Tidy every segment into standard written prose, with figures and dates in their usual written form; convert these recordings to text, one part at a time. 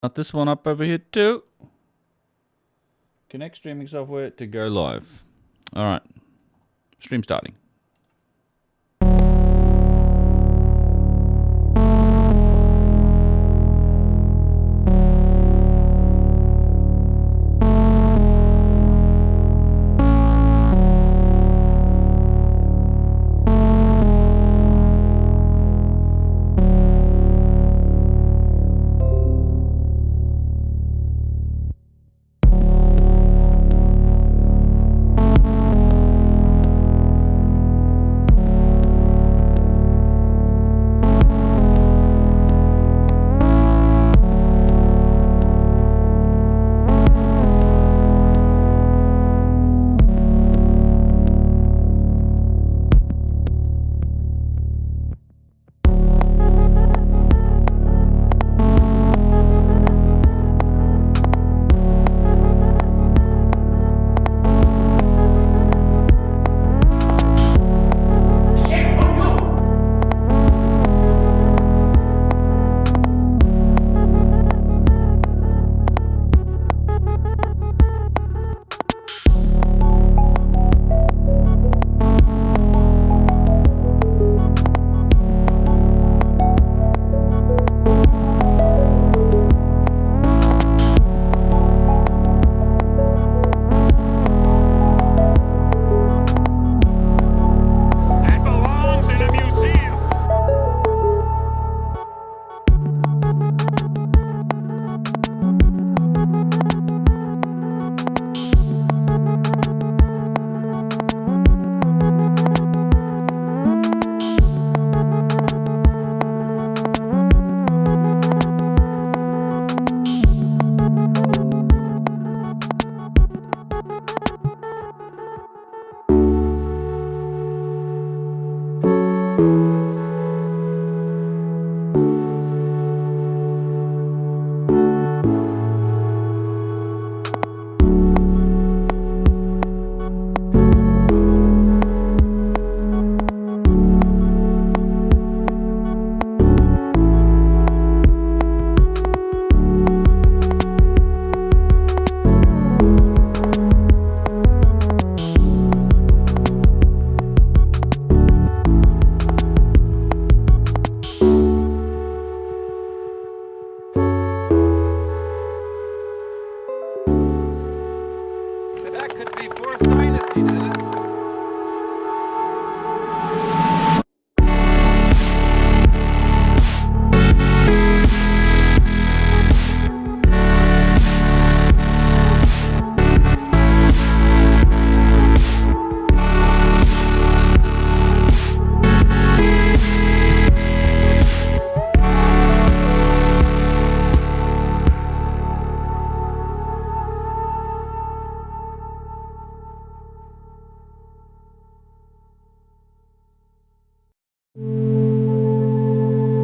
Not this one up over here too. Connect streaming software to go live. All right. Stream starting.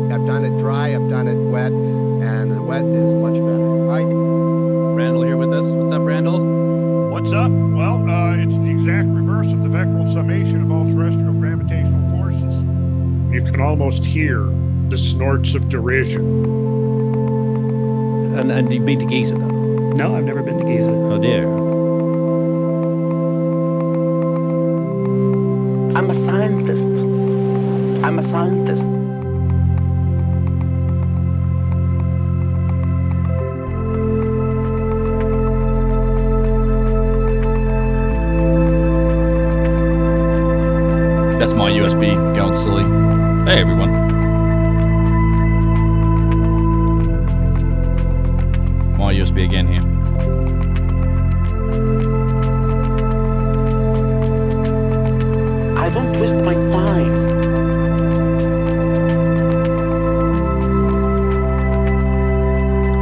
I've done it dry, I've done it wet, and the wet is much better. Randall here with us. What's up, Randall? What's up? Well, it's the exact reverse of the vectoral summation of all terrestrial gravitational forces. You can almost hear the snorts of derision. And you've been to Giza, though? No, I've never been to Giza. Oh, dear. I'm a scientist. I'm a scientist. That's my USB going silly. Hey, everyone. My USB again here. I don't waste my time.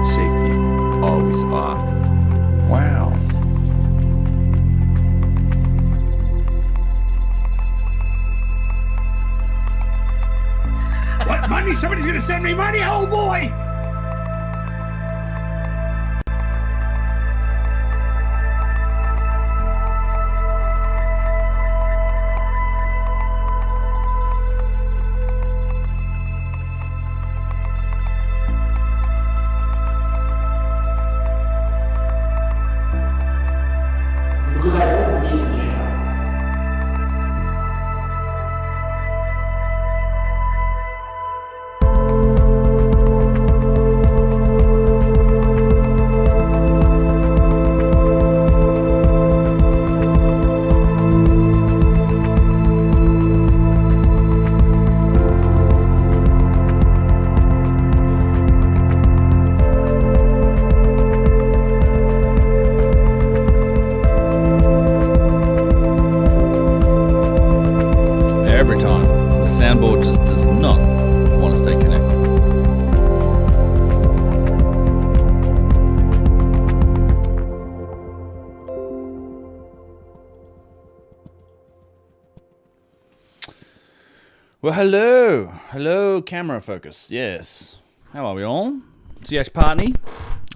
Safety always off. Wow. What, money? Somebody's gonna send me money? Oh boy! Well, hello, camera focus. Yes, how are we all? CH Partney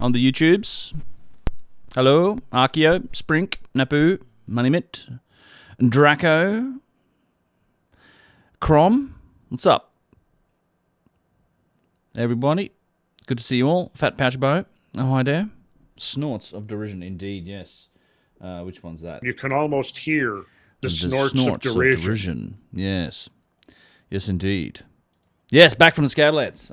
on the YouTubes. Hello, Arkeo, Sprink, Napu, Moneymit, Draco, Crom. What's up, everybody? Good to see you all. Fat Pouch Bow. Oh, hi there. Snorts of derision, indeed. Yes. Which one's that? You can almost hear the snorts of derision. Yes. Yes, indeed. Yes, back from the Scablands.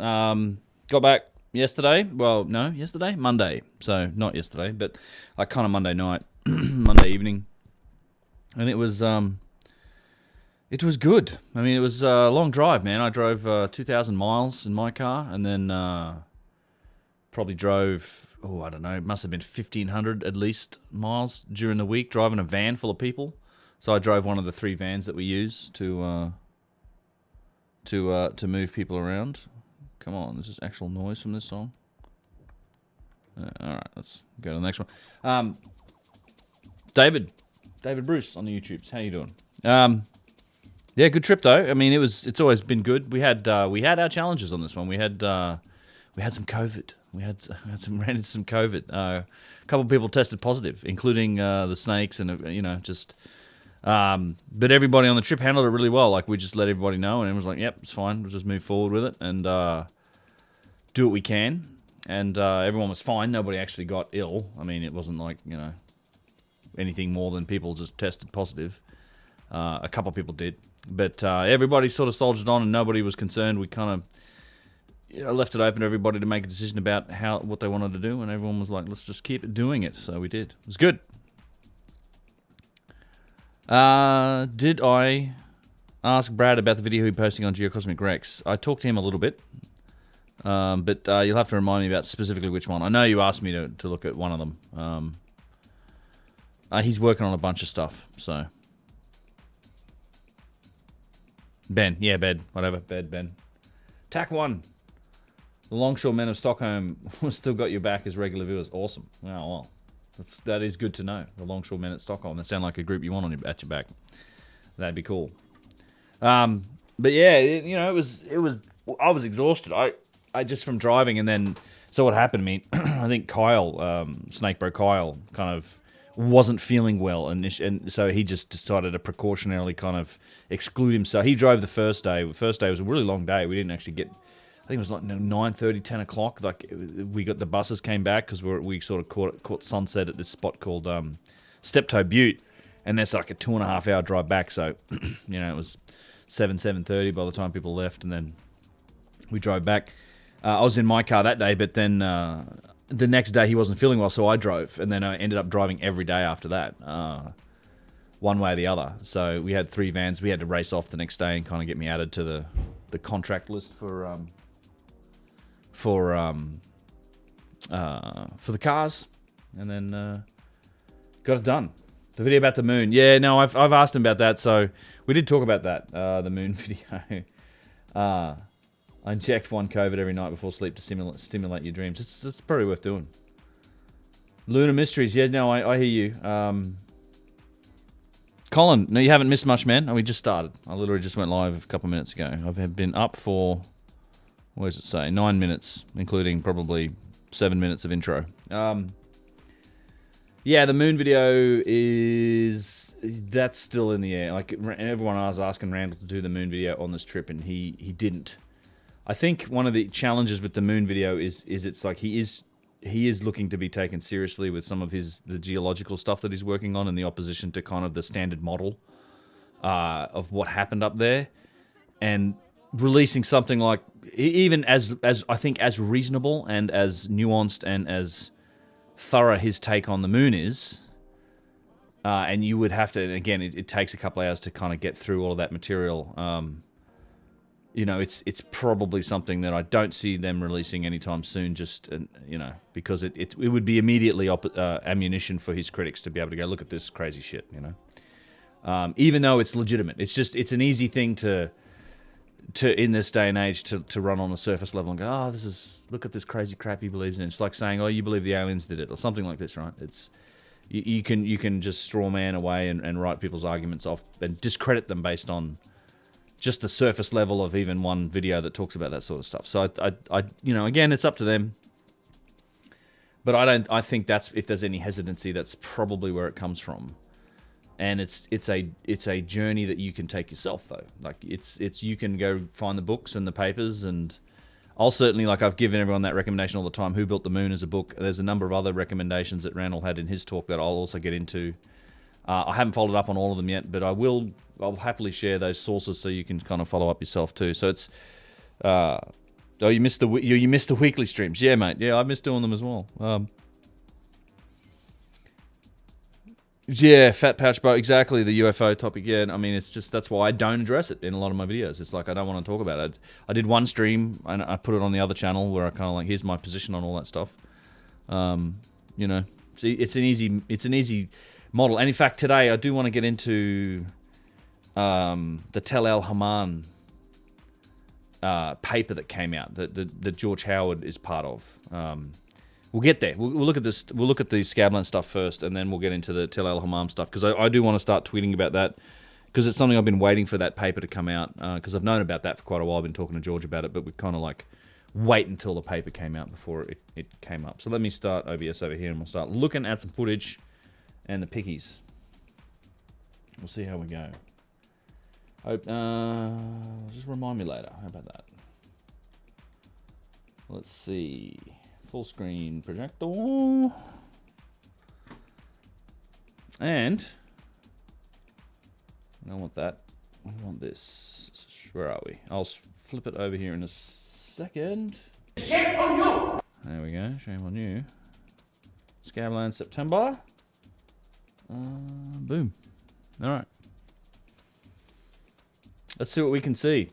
Got back yesterday. Well, no, yesterday? Monday. So, not yesterday, but like kind of Monday night, Monday evening. And it was good. I mean, it was a long drive, man. I drove 2,000 miles in my car and then probably drove, I don't know, it must have been 1,500 at least miles during the week, driving a van full of people. So I drove one of the 3 vans that we use to move people around. Come on, this is actual noise from this song. All right, let's go to the next one. David Bruce on the YouTubes. How you doing? Yeah, good trip though. I mean, it's always been good. We had our challenges on this one. We had some COVID. We ran into some COVID. A couple of people tested positive, including the snakes, and just. But everybody on the trip handled it really well. Like, we just let everybody know, and everyone was like, "Yep, it's fine. We'll just move forward with it and do what we can." And everyone was fine. Nobody actually got ill. I mean, it wasn't like anything more than people just tested positive. A couple of people did, but everybody sort of soldiered on, and nobody was concerned. We kind of left it open to everybody to make a decision about what they wanted to do, and everyone was like, "Let's just keep doing it." So we did. It was good. Did I ask Brad about the video he posting on Geocosmic Rex? I talked to him a little bit, but you'll have to remind me about specifically which one. I know you asked me to look at one of them. He's working on a bunch of stuff, so. Ben, whatever, Ben. Tack 1. The Longshore Men of Stockholm still got your back as regular viewers. Awesome. Oh, well. That is good to know. The Longshore Men at Stockholm. That sound like a group you want at your back. That'd be cool. But yeah, it was. I was exhausted. I just from driving, and then so what happened to me? I think Kyle, Snake Bro Kyle, kind of wasn't feeling well, and so he just decided to precautionarily kind of exclude himself. He drove the first day. The first day was a really long day. We didn't actually get. I think it was like 9:30, 10 o'clock. Like, we got the buses came back because we sort of caught sunset at this spot called Steptoe Butte, and that's like a 2.5 hour drive back. So, it was 7:30 by the time people left, and then we drove back. I was in my car that day, but then the next day he wasn't feeling well, so I drove, and then I ended up driving every day after that, one way or the other. So we had 3 vans. We had to race off the next day and kind of get me added to the contract list for the cars, and then got it done. The video about the moon. Yeah, no, I've asked him about that, so we did talk about that, the moon video. I inject 1 COVID every night before sleep to stimulate your dreams. It's probably worth doing. Lunar Mysteries. Yeah, no, I hear you. Colin, no, you haven't missed much, man. We just started. I literally just went live a couple of minutes ago. I've been up for, what does it say, 9 minutes, including probably 7 minutes of intro. Yeah, the moon video that's still in the air. Like, everyone was asking Randall to do the moon video on this trip, and he didn't. I think one of the challenges with the moon video is it's like he is looking to be taken seriously with some of the geological stuff that he's working on, in the opposition to kind of the standard model of what happened up there, and releasing something like, even as I think as reasonable and as nuanced and as thorough his take on the moon is, and you would have to, again, it takes a couple of hours to kind of get through all of that material. It's probably something that I don't see them releasing anytime soon, just, because it would be immediately ammunition for his critics to be able to go, look at this crazy shit, even though it's legitimate. It's an easy thing to in this day and age to run on a surface level and go, look at this crazy crap he believes in. It's like saying, oh, you believe the aliens did it, or something like this, right? It's you can just straw man away and write people's arguments off and discredit them based on just the surface level of even one video that talks about that sort of stuff. So I you know, again, it's up to them. But I think that's, if there's any hesitancy, that's probably where it comes from. And it's a journey that you can take yourself, though. Like it's you can go find the books and the papers, and I'll certainly, like I've given everyone that recommendation all the time. Who Built the Moon is a book. There's a number of other recommendations that Randall had in his talk that I'll also get into. I haven't followed up on all of them yet, but I'll happily share those sources so you can kind of follow up yourself too. So it's oh, you missed the weekly streams. Yeah, mate. Yeah, I missed doing them as well. Yeah, Fat Pouch Boat, exactly, the UFO topic. Yeah, I mean, it's just, that's why I don't address it in a lot of my videos. It's like, I don't want to talk about it. I did one stream, and I put it on the other channel where I kind of like, here's my position on all that stuff. You know, see, it's an easy model. And in fact, today I do want to get into the Tel El Haman paper that came out that George Howard is part of. We'll get there. We'll look at this. We'll look at the Scablands stuff first, and then we'll get into the Tel El Hammam stuff, because I do want to start tweeting about that, because it's something I've been waiting for that paper to come out, because I've known about that for quite a while. I've been talking to George about it, but we kind of like wait until the paper came out before it came up. So let me start OBS over here, and we'll start looking at some footage and the pickies. We'll see how we go. Just remind me later. How about that? Let's see. Full screen projector. And I don't want that. I want this. Where are we? I'll flip it over here in a second. Shame on you! There we go. Shame on you. Scablands September. Boom. All right. Let's see what we can see.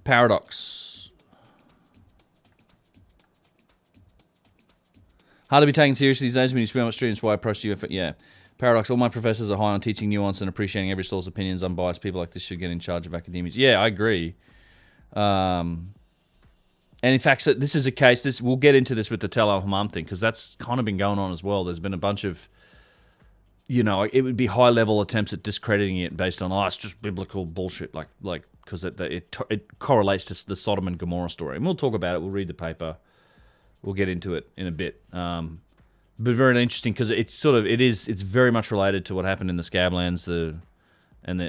Paradox. Hard to be taken seriously these days when you spend much students. Why I approach you? Yeah. Paradox. All my professors are high on teaching nuance and appreciating every source's opinions. Unbiased people like this should get in charge of academia. Yeah, I agree. And in fact, so this is a case. We'll get into this with the Tel El Hammam thing, because that's kind of been going on as well. There's been a bunch of, you know, it would be high level attempts at discrediting it based on, it's just biblical bullshit, like because it correlates to the Sodom and Gomorrah story. And we'll talk about it. We'll read the paper. We'll get into it in a bit. But very interesting, because it's very much related to what happened in the Scablands,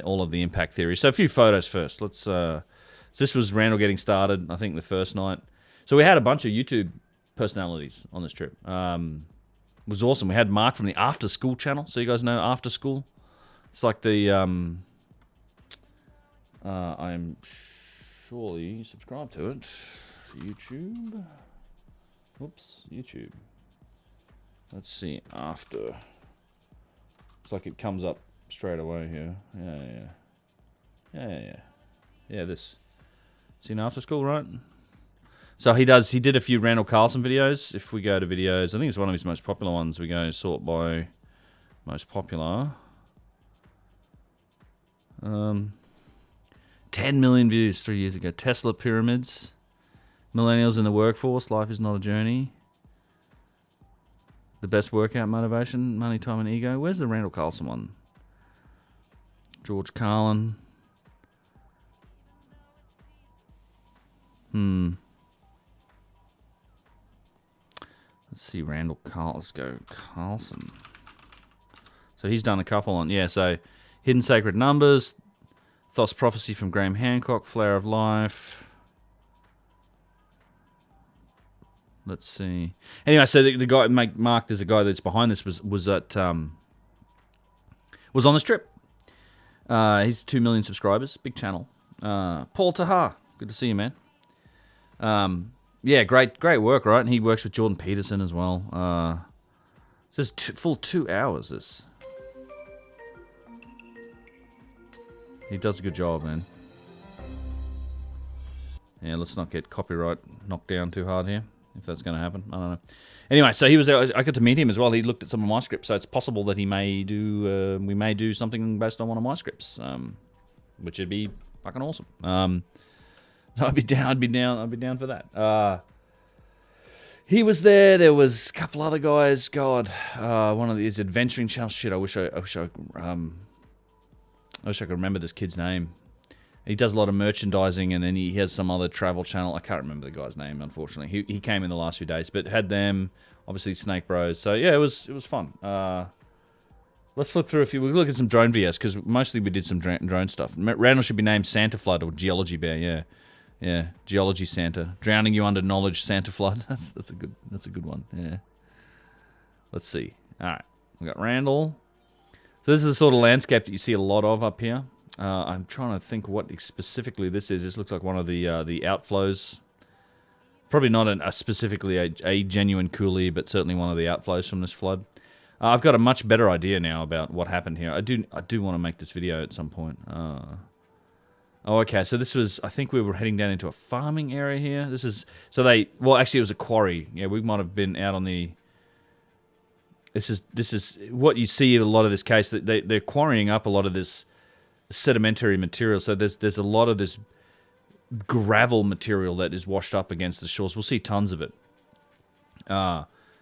all of the impact theory. So a few photos first. Let's. So this was Randall getting started, I think, the first night. So we had a bunch of YouTube personalities on this trip. It was awesome. We had Mark from the After School channel. So you guys know After School? It's like the... I'm surely subscribed to it. YouTube. Whoops, YouTube. Let's see, After. It's like it comes up straight away here. Yeah, this. Seen After School, right? So he did a few Randall Carlson videos. If we go to videos, I think it's one of his most popular ones. We go sort by most popular. 10 million views 3 years ago. Tesla pyramids. Millennials in the workforce. Life is not a journey. The best workout motivation. Money, time, and ego. Where's the Randall Carlson one? George Carlin. Let's see, Randall Carlson. Let's go Carlson. So he's done a couple on, so Hidden Sacred Numbers, Thoth's Prophecy from Graham Hancock, Flower of Life. Let's see. Anyway, so the guy, Mark, there's a guy that's behind this was on this trip. He's 2 million subscribers, big channel. Paul Tahar, good to see you, man. Yeah, great work, right? And he works with Jordan Peterson as well. This is full 2 hours, this. He does a good job, man. Yeah, let's not get copyright knocked down too hard here, if that's going to happen. I don't know. Anyway, so he was there. I got to meet him as well. He looked at some of my scripts, so it's possible that we may do something based on one of my scripts, which would be fucking awesome. I'd be down for that. He was there. There was a couple other guys. God, one of these adventuring channels. Shit, I wish I could remember this kid's name. He does a lot of merchandising, and then he has some other travel channel. I can't remember the guy's name, unfortunately. He came in the last few days, but had them. Obviously, Snake Bros. So yeah, it was fun. Let's flip through a few. We'll look at some drone videos because mostly we did some drone stuff. Randall should be named Santa Flood or Geology Bear. Yeah. Yeah, Geology Santa. Drowning you under knowledge, Santa Flood. That's a good one. Yeah. Let's see. All right, we got Randall. So this is the sort of landscape that you see a lot of up here. I'm trying to think what specifically this is. This looks like one of the outflows. Probably not specifically a genuine coulee, but certainly one of the outflows from this flood. I've got a much better idea now about what happened here. I do want to make this video at some point. Oh, okay. So this was, I think we were heading down into a farming area here. This is, well, actually it was a quarry. Yeah, we might have been out on the, this is what you see in a lot of this case. They're quarrying up a lot of this sedimentary material. So there's a lot of this gravel material that is washed up against the shores. We'll see tons of it.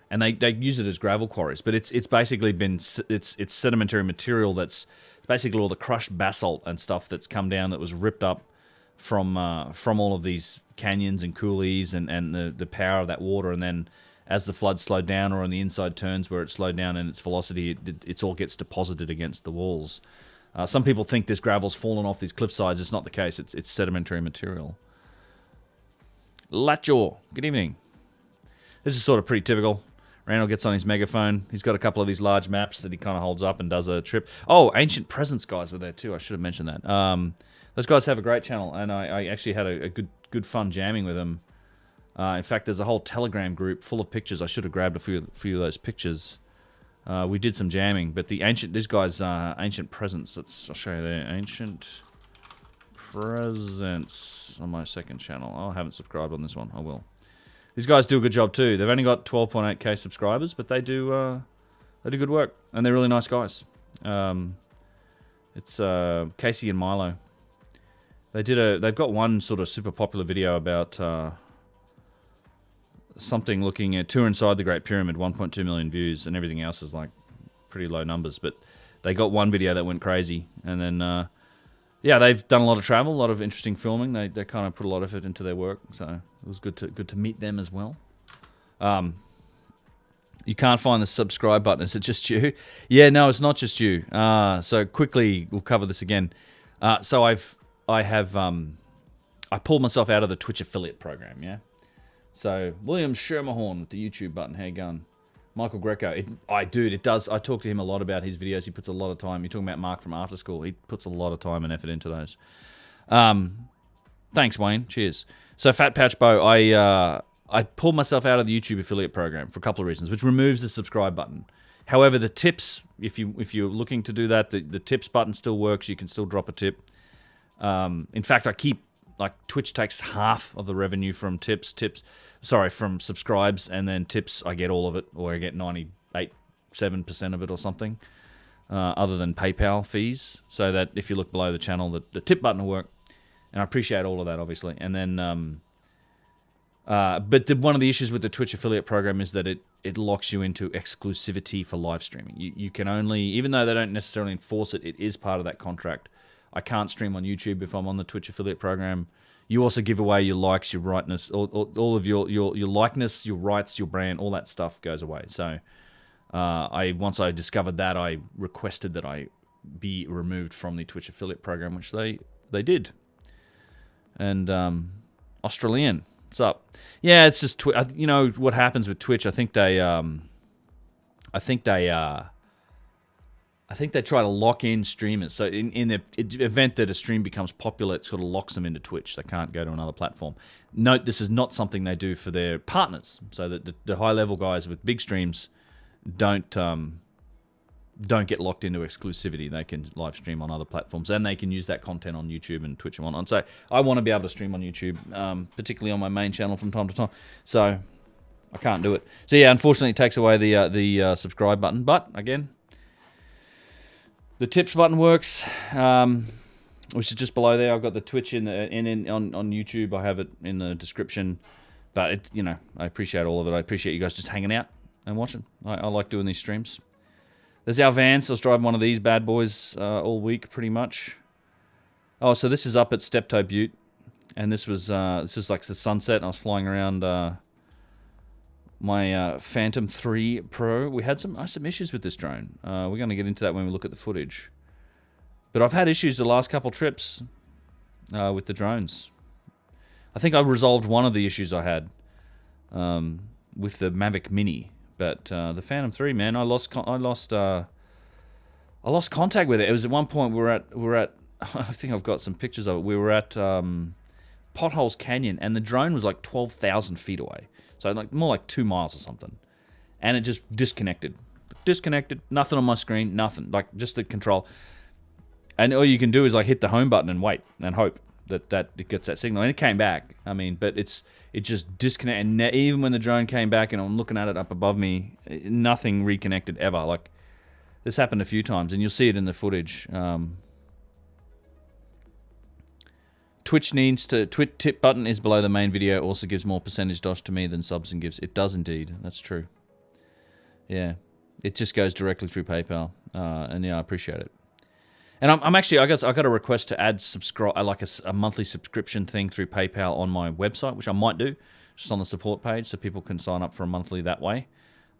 And they use it as gravel quarries, but it's basically been, it's sedimentary material that's basically all the crushed basalt and stuff that's come down that was ripped up from all of these canyons and coulees and the power of that water. And then as the flood slowed down, or on the inside turns where it slowed down in its velocity, it all gets deposited against the walls. Some people think this gravel's fallen off these cliff sides. It's not the case. It's sedimentary material. Latjaw, good evening. This is sort of pretty typical. Randall gets on his megaphone. He's got a couple of these large maps that he kind of holds up and does a trip. Oh, Ancient Presence guys were there too. I should have mentioned that. Those guys have a great channel, and I actually had a good fun jamming with them. In fact, there's a whole Telegram group full of pictures. I should have grabbed a few of those pictures. We did some jamming, but this guy's Ancient Presence. I'll show you there. Ancient Presence on my second channel. I haven't subscribed on this one. I will. These guys do a good job too. They've only got 12.8k subscribers, but they do good work, and they're really nice guys. It's Casey and Milo. They've got one sort of super popular video about something looking at tour inside the Great Pyramid, 1.2 million views, and everything else is like pretty low numbers. But they got one video that went crazy, and then yeah, they've done a lot of travel, a lot of interesting filming. They kind of put a lot of effort into their work, so it was good to meet them as well. You can't find the subscribe button. Is it just you? Yeah, no, it's not just you. So quickly, we'll cover this again. So I pulled myself out of the Twitch affiliate program. Yeah. So William Schermerhorn with the YouTube button. How you going? Michael Greco. It does. I talk to him a lot about his videos. He puts a lot of time. You're talking about Mark from After School. He puts a lot of time and effort into those. Thanks, Wayne. Cheers. So Fat Pouch Bow, I pulled myself out of the YouTube affiliate program for a couple of reasons, which removes the subscribe button. However, the tips, if you're looking to do that, the tips button still works. You can still drop a tip. In fact, Twitch takes half of the revenue from from subscribes, and then tips, I get all of it, or I get 98.7% of it or something, other than PayPal fees, so that if you look below the channel, the tip button will work, and I appreciate all of that, obviously. And then, but one of the issues with the Twitch affiliate program is that it locks you into exclusivity for live streaming. You can only, even though they don't necessarily enforce it, it is part of that contract. I can't stream on YouTube if I'm on the Twitch affiliate program. You also give away your likes, your rightness, all of your likeness, your rights, your brand, all that stuff goes away. So once I discovered that, I requested that I be removed from the Twitch affiliate program, which they did. And Australian, what's up? Yeah, it's just you know what happens with Twitch. I think they try to lock in streamers. So in the event that a stream becomes popular, it sort of locks them into Twitch. They can't go to another platform. Note, this is not something they do for their partners. So that the high-level guys with big streams don't get locked into exclusivity. They can live stream on other platforms, and they can use that content on YouTube and Twitch and whatnot. So I want to be able to stream on YouTube, particularly on my main channel from time to time. So I can't do it. So yeah, unfortunately, it takes away the subscribe button. But again, the tips button works, which is just below there. I've got the Twitch on YouTube. I have it in the description. But, I appreciate all of it. I appreciate you guys just hanging out and watching. I like doing these streams. There's our vans. I was driving one of these bad boys all week, pretty much. Oh, so this is up at Steptoe Butte. And this was like the sunset. And I was flying around my Phantom 3 Pro. We had some issues with this drone. We're going to get into that when we look at the footage. But I've had issues the last couple trips with the drones. I think I resolved one of the issues I had with the Mavic Mini, but the Phantom 3, man, I lost contact with it. It was at one point we were at I think I've got some pictures of it. We were at Potholes Canyon, and the drone was like 12,000 feet away, so like more like 2 miles or something, and it just disconnected. Nothing on my screen, nothing, like just the control. And all you can do is like hit the home button and wait and hope that it gets that signal. And it came back. I mean, but it just disconnected. And even when the drone came back and I'm looking at it up above me, nothing reconnected ever. Like, this happened a few times, and you'll see it in the footage. Twitch needs to... tip button is below the main video. Also gives more percentage dosh to me than subs and gifts. It does indeed. That's true. Yeah. It just goes directly through PayPal. And yeah, I appreciate it. And I'm actually, I got a request to add like a monthly subscription thing through PayPal on my website, which I might do, just on the support page, so people can sign up for a monthly that way.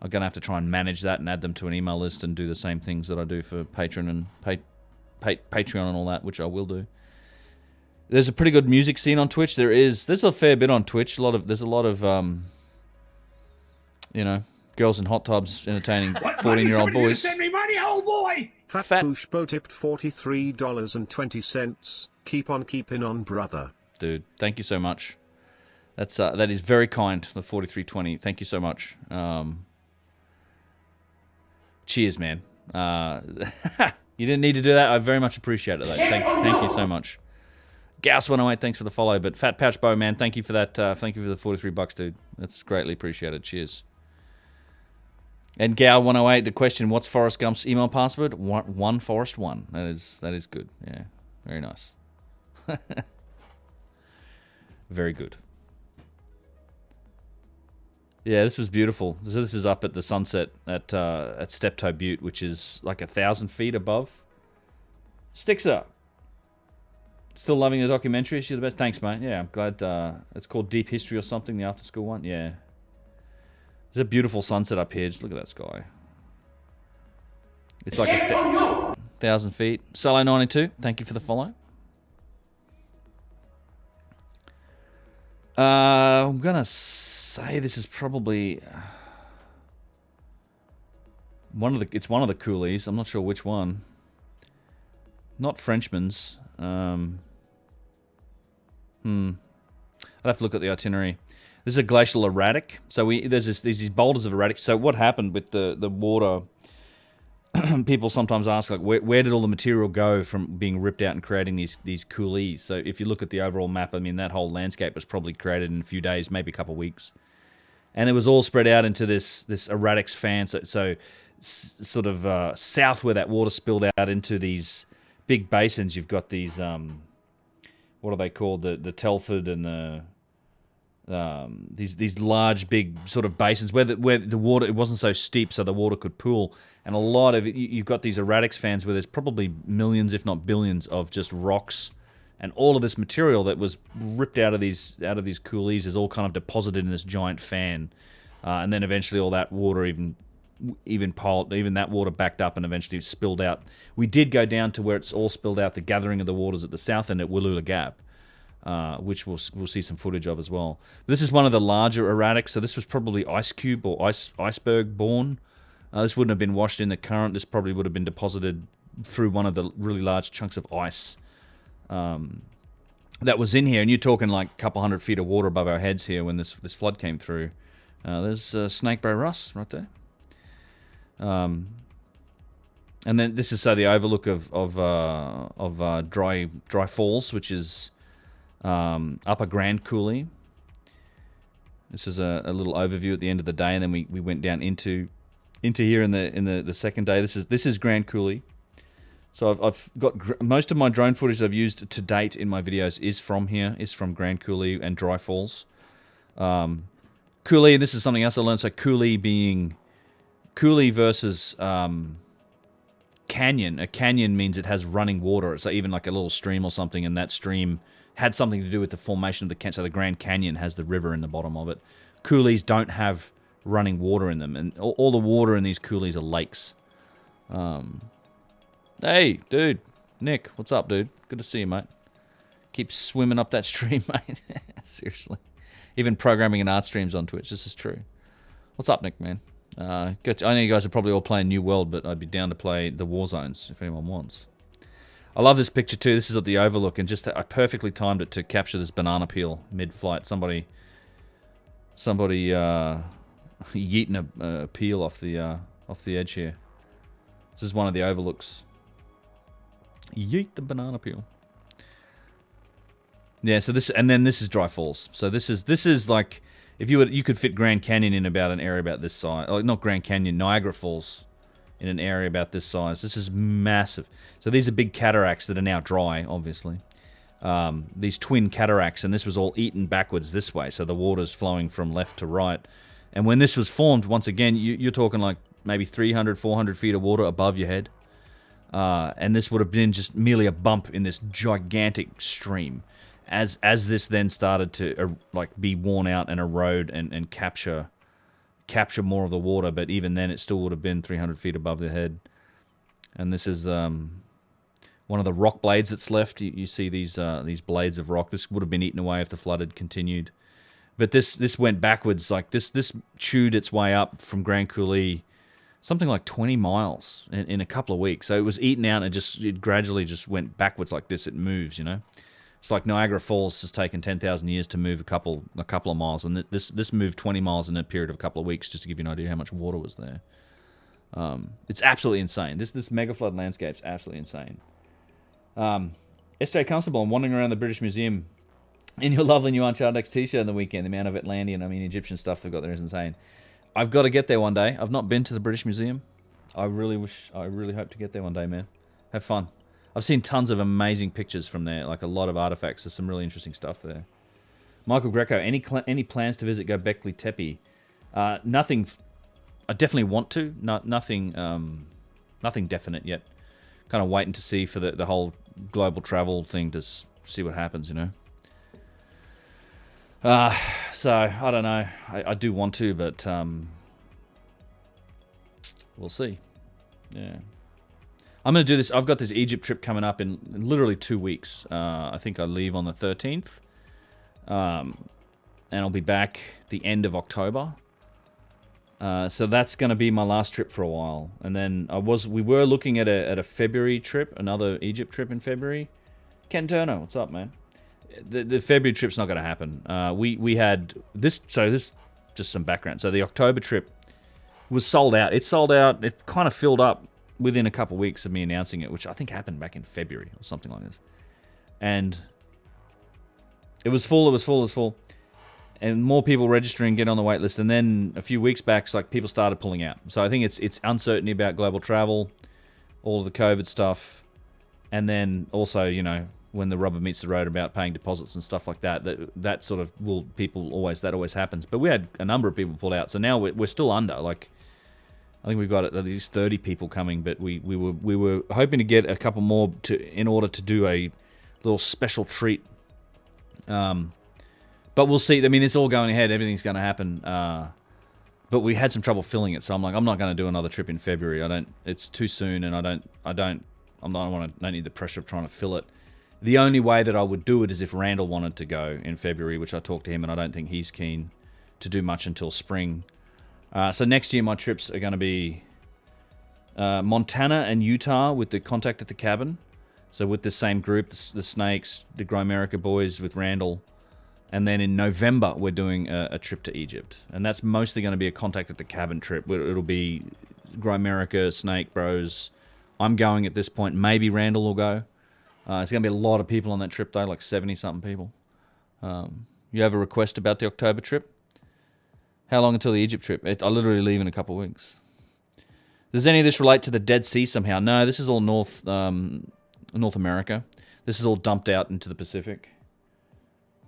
I'm going to have to try and manage that and add them to an email list and do the same things that I do for Patreon and Patreon and all that, which I will do. There's a pretty good music scene on Twitch. There's a fair bit on Twitch. There's a lot of girls in hot tubs entertaining 14-year-old boys. Send me money, old boy. Fat Pushbo tipped $43.20. Keep on keeping on, brother. Dude, thank you so much. That is very kind. The 43.20. Thank you so much. Cheers, man. You didn't need to do that. I very much appreciate it, though. Thank you so much. Gauss108, thanks for the follow. But Fat Pouch Bow, man, thank you for that. Thank you for the $43, dude. That's greatly appreciated. Cheers. And Gal108, the question, what's Forrest Gump's email password? One Forrest 1. That is good. Yeah, very nice. Very good. Yeah, this was beautiful. So this is up at the sunset at Steptoe Butte, which is like 1,000 feet above. Sticks up. Still loving the documentary. You're the best. Thanks, mate. Yeah, I'm glad. It's called Deep History or something, the after school one. Yeah. There's a beautiful sunset up here. Just look at that sky. It's like 1,000 feet. Solo92, thank you for the follow. I'm gonna say this is probably it's one of the coolies. I'm not sure which one. Not Frenchman's. I'd have to look at the itinerary. This is a glacial erratic. So there's these boulders of erratic. So what happened with the water? People sometimes ask, like, where did all the material go from being ripped out and creating these coulees? So if you look at the overall map, I mean, that whole landscape was probably created in a few days, maybe a couple of weeks, and it was all spread out into this erratic's fan. So sort of south where that water spilled out into these big basins, you've got these what are they called? The Telford and the these large big sort of basins where the water, it wasn't so steep so the water could pool, and a lot of it, you've got these erratics fans where there's probably millions if not billions of just rocks and all of this material that was ripped out of these coulees is all kind of deposited in this giant fan, and then eventually all that water even that water backed up and eventually spilled out. We did go down to where it's all spilled out, the gathering of the waters at the south end at Wallula Gap, which we'll see some footage of as well. This is one of the larger erratics, so this was probably ice cube or iceberg born. This wouldn't have been washed in the current. This probably would have been deposited through one of the really large chunks of ice that was in here. And you're talking like a couple 100 feet of water above our heads here when this flood came through. There's Snakebray Russ right there. And then this is the overlook of Dry Falls, which is Upper Grand Coulee. This is a little overview at the end of the day, and then we went down into here in the second day. This is Grand Coulee. So I've got most of my drone footage I've used to date in my videos is from here, is from Grand Coulee and Dry Falls. Coulee, this is something else I learned. So Coulee versus canyon. A canyon means it has running water. It's like even like a little stream or something, and that stream had something to do with the formation of the canyon. So the Grand Canyon has the river in the bottom of it. Coulees don't have running water in them, and all the water in these coulees are lakes. Hey, dude. Nick, what's up, dude? Good to see you, mate. Keep swimming up that stream, mate. Seriously. Even programming and art streams on Twitch. This is true. What's up, Nick, man? Good. I know you guys are probably all playing New World, but I'd be down to play the War Zones if anyone wants. I love this picture too. This is at the Overlook, and just I perfectly timed it to capture this banana peel mid-flight. Somebody yeeting a peel off the edge here. This is one of the overlooks. Yeet the banana peel. Yeah, so this is Dry Falls. So this is like if you could fit Grand Canyon in about an area about this size. Like not Grand Canyon, Niagara Falls in an area about this size. This is massive. So these are big cataracts that are now dry, obviously. These twin cataracts, and this was all eaten backwards this way. So the water's flowing from left to right. And when this was formed, once again, you're talking like maybe 300, 400 feet of water above your head. And this would have been just merely a bump in this gigantic stream. As this then started to be worn out and erode and capture more of the water, but even then it still would have been 300 feet above the head. And this is one of the rock blades that's left. You see these blades of rock. This would have been eaten away if the flood had continued. But this went backwards. Like this chewed its way up from Grand Coulee, something like 20 miles in a couple of weeks. So it was eaten out and it gradually just went backwards like this. It moves, you know. It's like Niagara Falls has taken 10,000 years to move a couple of miles, and this moved 20 miles in a period of a couple of weeks, just to give you an idea how much water was there. It's absolutely insane. This mega flood landscape's absolutely insane. SJ Constable, I'm wandering around the British Museum in your lovely new Uncharted X t-shirt on the weekend. The amount of Atlantean, Egyptian stuff they've got there is insane. I've got to get there one day. I've not been to the British Museum. I really hope to get there one day, man. Have fun. I've seen tons of amazing pictures from there, like a lot of artifacts. There's some really interesting stuff there. Michael Greco, any plans to visit Göbekli Tepe? Nothing. I definitely want to. Nothing definite yet. Kind of waiting to see for the whole global travel thing to see what happens, you know. So I don't know. I do want to, but we'll see. Yeah. I'm going to do this. I've got this Egypt trip coming up in literally 2 weeks. I think I leave on the 13th. And I'll be back the end of October. So that's going to be my last trip for a while. And then we were looking at a February trip, another Egypt trip in February. Ken Turner, what's up, man? The February trip's not going to happen. We had this, so this, just some background. So the October trip was sold out. It sold out. It kind of filled up within a couple of weeks of me announcing it, which I think happened back in February or something like this. And it was full. And more people registering, get on the wait list. And then a few weeks back, people started pulling out. So I think it's uncertainty about global travel, all of the COVID stuff. And then also, you know, when the rubber meets the road about paying deposits and stuff like that, that sort of that always happens. But we had a number of people pull out. So now we're still under, I think we've got at least 30 people coming, but we were hoping to get a couple more in order to do a little special treat. But we'll see. I mean, it's all going ahead. Everything's going to happen. But we had some trouble filling it, so I'm like, I'm not going to do another trip in February. It's too soon, and I don't need the pressure of trying to fill it. The only way that I would do it is if Randall wanted to go in February, which I talked to him, and I don't think he's keen to do much until spring. So next year my trips are going to be Montana and Utah with the Contact at the Cabin. So with the same group, the Snakes, the Grimerica boys with Randall. And then in November we're doing a trip to Egypt. And that's mostly going to be a Contact at the Cabin trip. It'll be Grimerica, Snake Bros. I'm going at this point. Maybe Randall will go. It's going to be a lot of people on that trip though, like 70-something people. You have a request about the October trip? How long until the Egypt trip? I literally leave in a couple of weeks. Does any of this relate to the Dead Sea somehow? No, this is all North America. This is all dumped out into the Pacific.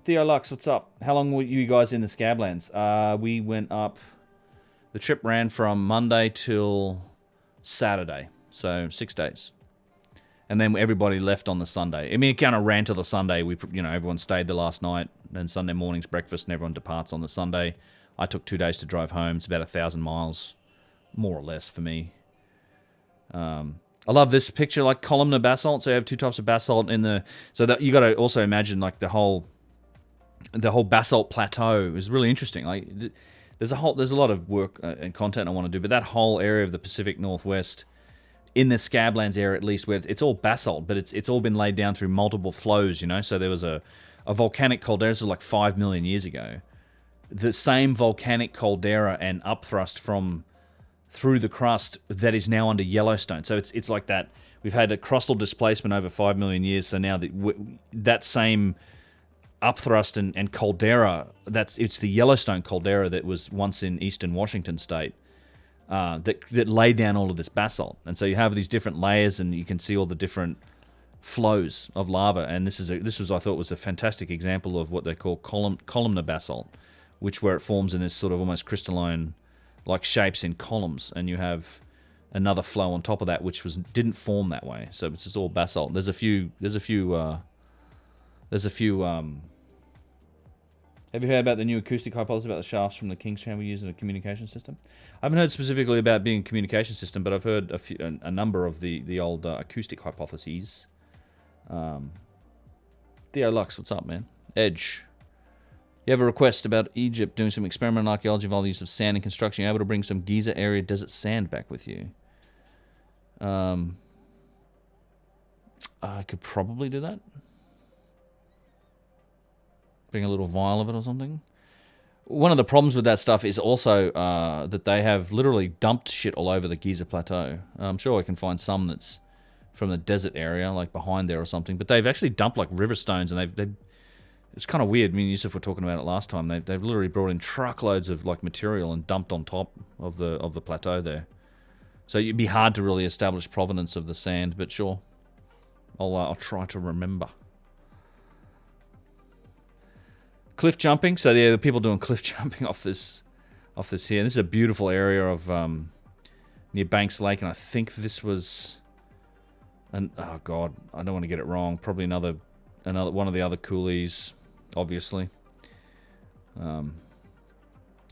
Theo Lux, what's up? How long were you guys in the Scablands? We went up. The trip ran from Monday till Saturday, so 6 days. And then everybody left on the Sunday. I mean, it kind of ran till the Sunday. Everyone stayed the last night, and Sunday morning's breakfast, and everyone departs on the Sunday. I took 2 days to drive home. It's about 1,000 miles, more or less, for me. I love this picture, like columnar basalt. So you have two types of basalt in the. So that you got to also imagine like the whole basalt plateau is really interesting. Like there's a lot of work and content I want to do, but that whole area of the Pacific Northwest, in the Scablands area at least, where it's all basalt, but it's all been laid down through multiple flows. So there was a volcanic caldera, this was like 5 million years ago. The same volcanic caldera and upthrust through the crust that is now under Yellowstone. So it's like that. We've had a crustal displacement over 5 million years. So now that same upthrust and caldera, it's the Yellowstone caldera that was once in eastern Washington state that laid down all of this basalt. And so you have these different layers, and you can see all the different flows of lava. And this was I thought was a fantastic example of what they call columnar basalt, where it forms in this sort of almost crystalline like shapes in columns, and you have another flow on top of that which didn't form that way. So it's just all basalt. There's a few have you heard about the new acoustic hypothesis about the shafts from the King's Chamber used in a communication system? I haven't heard specifically about being a communication system, but I've heard a number of the old acoustic hypotheses. Theo Lux, what's up, man? Edge. You have a request about Egypt doing some experimental archaeology involving the use of sand in construction. You're able to bring some Giza area desert sand back with you. I could probably do that. Bring a little vial of it or something. One of the problems with that stuff is also that they have literally dumped shit all over the Giza Plateau. I'm sure I can find some that's from the desert area, like behind there or something. But they've actually dumped like river stones, and they've it's kind of weird. I mean, Yusuf were talking about it last time. They've literally brought in truckloads of like material and dumped on top of the plateau there. So it'd be hard to really establish provenance of the sand, but sure, I'll try to remember. Cliff jumping. So yeah, the people doing cliff jumping off this here. This is a beautiful area of near Banks Lake, and I think this was oh god, I don't want to get it wrong. Probably another one of the other coulees. Obviously,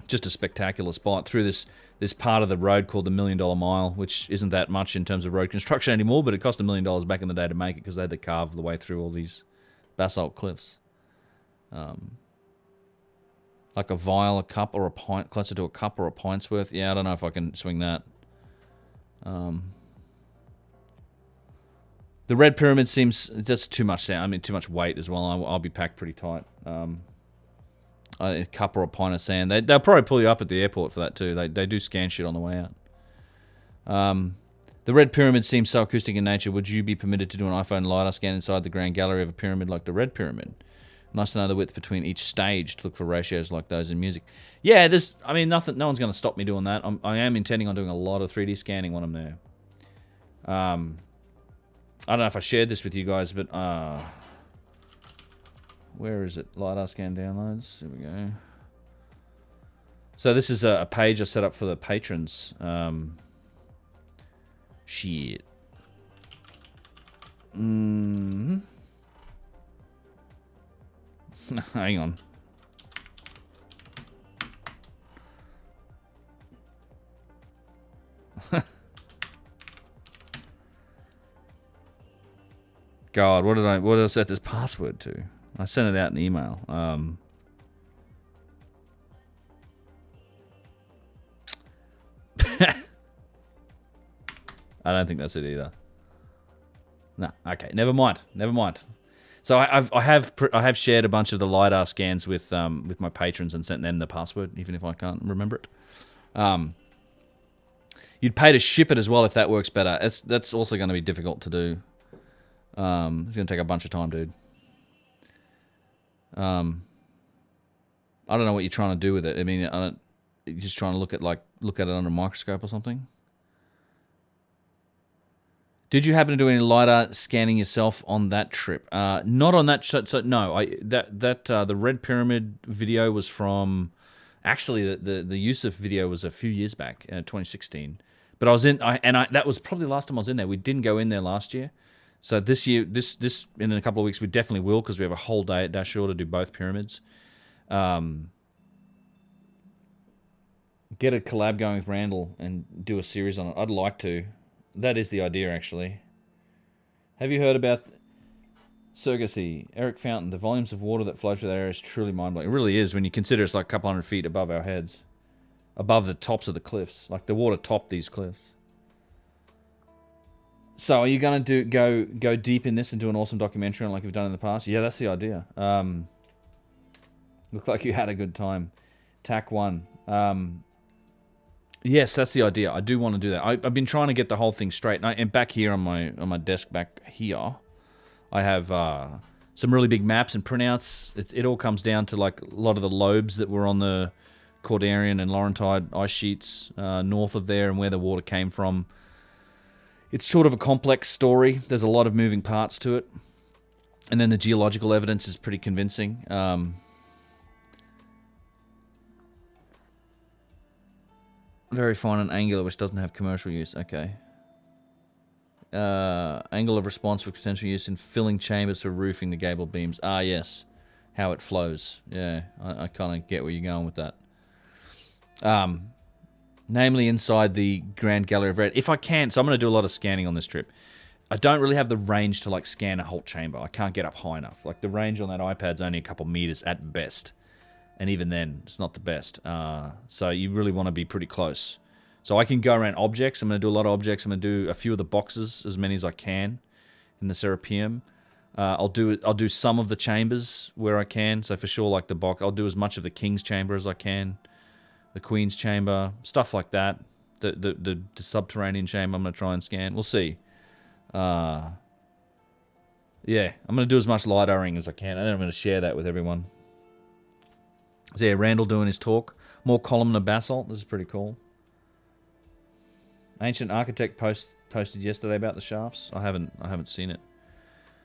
just a spectacular spot through this part of the road called the $1 Million Mile, which isn't that much in terms of road construction anymore, but it cost $1 million back in the day to make it because they had to carve the way through all these basalt cliffs. Like a vial, a cup, or a pint, closer to a cup or a pint's worth. Yeah, I don't know if I can swing that. The Red Pyramid seems that's too much sound. I mean, too much weight as well. I'll be packed pretty tight. A cup or a pint of sand. They'll probably pull you up at the airport for that too. They do scan shit on the way out. The Red Pyramid seems so acoustic in nature. Would you be permitted to do an iPhone LiDAR scan inside the Grand Gallery of a pyramid like the Red Pyramid? Nice to know the width between each stage to look for ratios like those in music. Yeah, I mean, no one's going to stop me doing that. I am intending on doing a lot of 3D scanning when I'm there. I don't know if I shared this with you guys, but where is it? LiDAR scan downloads. Here we go. So this is a page I set up for the patrons. Shit. Hang on. God, what did I set this password to? I sent it out in email. I don't think that's it either. No, okay, never mind. So I have shared a bunch of the LiDAR scans with my patrons and sent them the password, even if I can't remember it. You'd pay to ship it as well if that works better. That's also going to be difficult to do. It's going to take a bunch of time, dude. I don't know what you're trying to do with it. I mean, you're just trying to look at it under a microscope or something. Did you happen to do any LiDAR scanning yourself on that trip? Not on that. So no. The Red Pyramid video was from. Actually, the Yusuf video was a few years back, 2016. But I was in. That was probably the last time I was in there. We didn't go in there last year. So this year, this in a couple of weeks, we definitely will because we have a whole day at Dashore to do both pyramids. Get a collab going with Randall and do a series on it. I'd like to. That is the idea, actually. Have you heard about Surrogacy? Eric Fountain, the volumes of water that flow through that area is truly mind-blowing. It really is when you consider it's like a couple hundred feet above our heads. Above the tops of the cliffs. Like the water topped these cliffs. So are you going to go deep in this and do an awesome documentary on like you've done in the past? Yeah, that's the idea. Looked like you had a good time. TAC 1. Yes, that's the idea. I do want to do that. I've been trying to get the whole thing straight. And back here on my desk back here, I have some really big maps and printouts. It all comes down to like a lot of the lobes that were on the Calderian and Laurentide ice sheets north of there and where the water came from. It's sort of a complex story. There's a lot of moving parts to it. And then the geological evidence is pretty convincing. Very fine and angular, which doesn't have commercial use. Okay. Angle of response for potential use in filling chambers for roofing the gable beams. Ah, yes. How it flows. Yeah, I kind of get where you're going with that. Namely inside the Grand Gallery of Red. If I can, so I'm going to do a lot of scanning on this trip. I don't really have the range to like scan a whole chamber. I can't get up high enough. Like the range on that iPad's only a couple meters at best. And even then, it's not the best. So you really want to be pretty close. So I can go around objects. I'm going to do a lot of objects. I'm going to do a few of the boxes, as many as I can in the Serapeum. I'll do some of the chambers where I can. So for sure, like the box, I'll do as much of the King's Chamber as I can. The Queen's Chamber, stuff like that. The subterranean chamber I'm going to try and scan. We'll see. Yeah, I'm going to do as much LiDARing as I can. And then I'm going to share that with everyone. So yeah, Randall doing his talk. More columnar basalt. This is pretty cool. Ancient Architect posted yesterday about the shafts. I haven't seen it.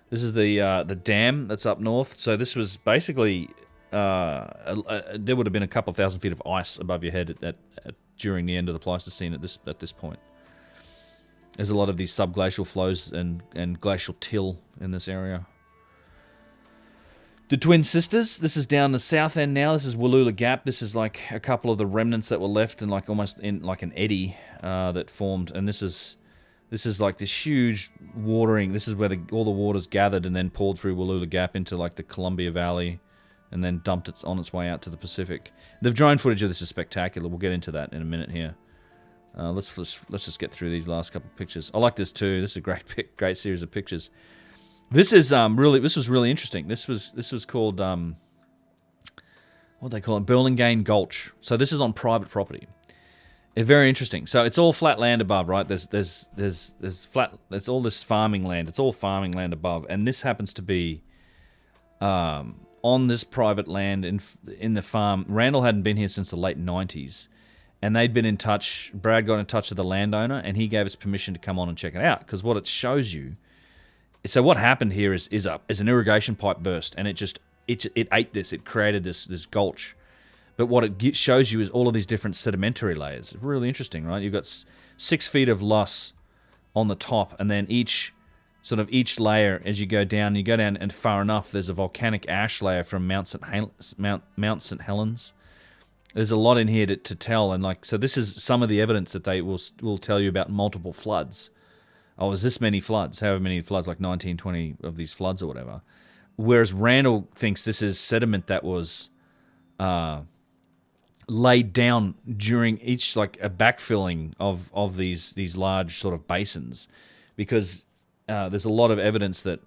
This is the dam that's up north. So this was basically there would have been a couple thousand feet of ice above your head during the end of the Pleistocene at this point. There's a lot of these subglacial flows and glacial till in this area. The Twin Sisters, this is down the south end now. This is Wallula Gap. This is like a couple of the remnants that were left and like almost in like an eddy that formed. And this is like this huge watering. This is where all the water's gathered and then poured through Wallula Gap into like the Columbia Valley and then dumped on its way out to the Pacific. The drone footage of this is spectacular. We'll get into that in a minute here. Let's just get through these last couple of pictures. I like this too. This is a great series of pictures. This is this was really interesting. This was called what they call it, Burlingame Gulch. So this is on private property. It's very interesting. So it's all flat land above, right? There's all this farming land. It's all farming land above, and this happens to be on this private land in the farm. Randall hadn't been here since the late 90s, and they'd been in touch. Brad got in touch with the landowner, and he gave us permission to come on and check it out because what it shows you. So what happened here is an irrigation pipe burst, and it ate this. It created this gulch. But what it shows you is all of these different sedimentary layers. It's really interesting, right? You've got 6 feet of loess on the top, and then each layer, as you go down and far enough, there's a volcanic ash layer from Mount St. Helens. There's a lot in here to tell, and so this is some of the evidence that they will tell you about multiple floods. Oh, is this many floods? However many floods, like 19, 20 of these floods or whatever. Whereas Randall thinks this is sediment that was laid down during each, like a backfilling of these large sort of basins, because there's a lot of evidence that,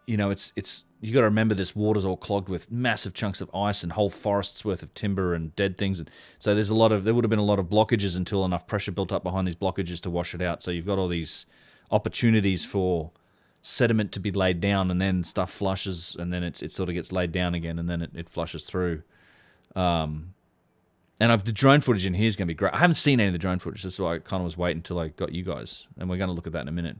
it's you got to remember this water's all clogged with massive chunks of ice and whole forests worth of timber and dead things, and so there would have been a lot of blockages until enough pressure built up behind these blockages to wash it out. So you've got all these opportunities for sediment to be laid down, and then stuff flushes, and then it sort of gets laid down again, and then it flushes through. And the drone footage in here is going to be great. I haven't seen any of the drone footage. That's why I kind of was waiting until I got you guys. And we're going to look at that in a minute.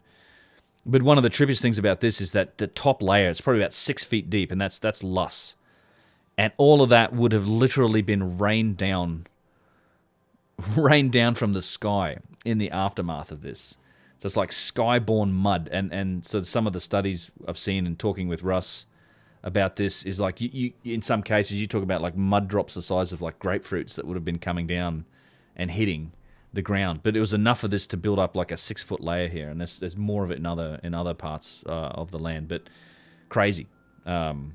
But one of the trippiest things about this is that the top layer, it's probably about 6 feet deep, and that's loess. And all of that would have literally been rained down from the sky in the aftermath of this. So it's like skyborne mud. And so some of the studies I've seen and talking with Russ about this is like, you in some cases, you talk about like mud drops the size of like grapefruits that would have been coming down and hitting the ground. But it was enough of this to build up like a 6-foot layer here. And there's more of it in other parts of the land. But crazy. And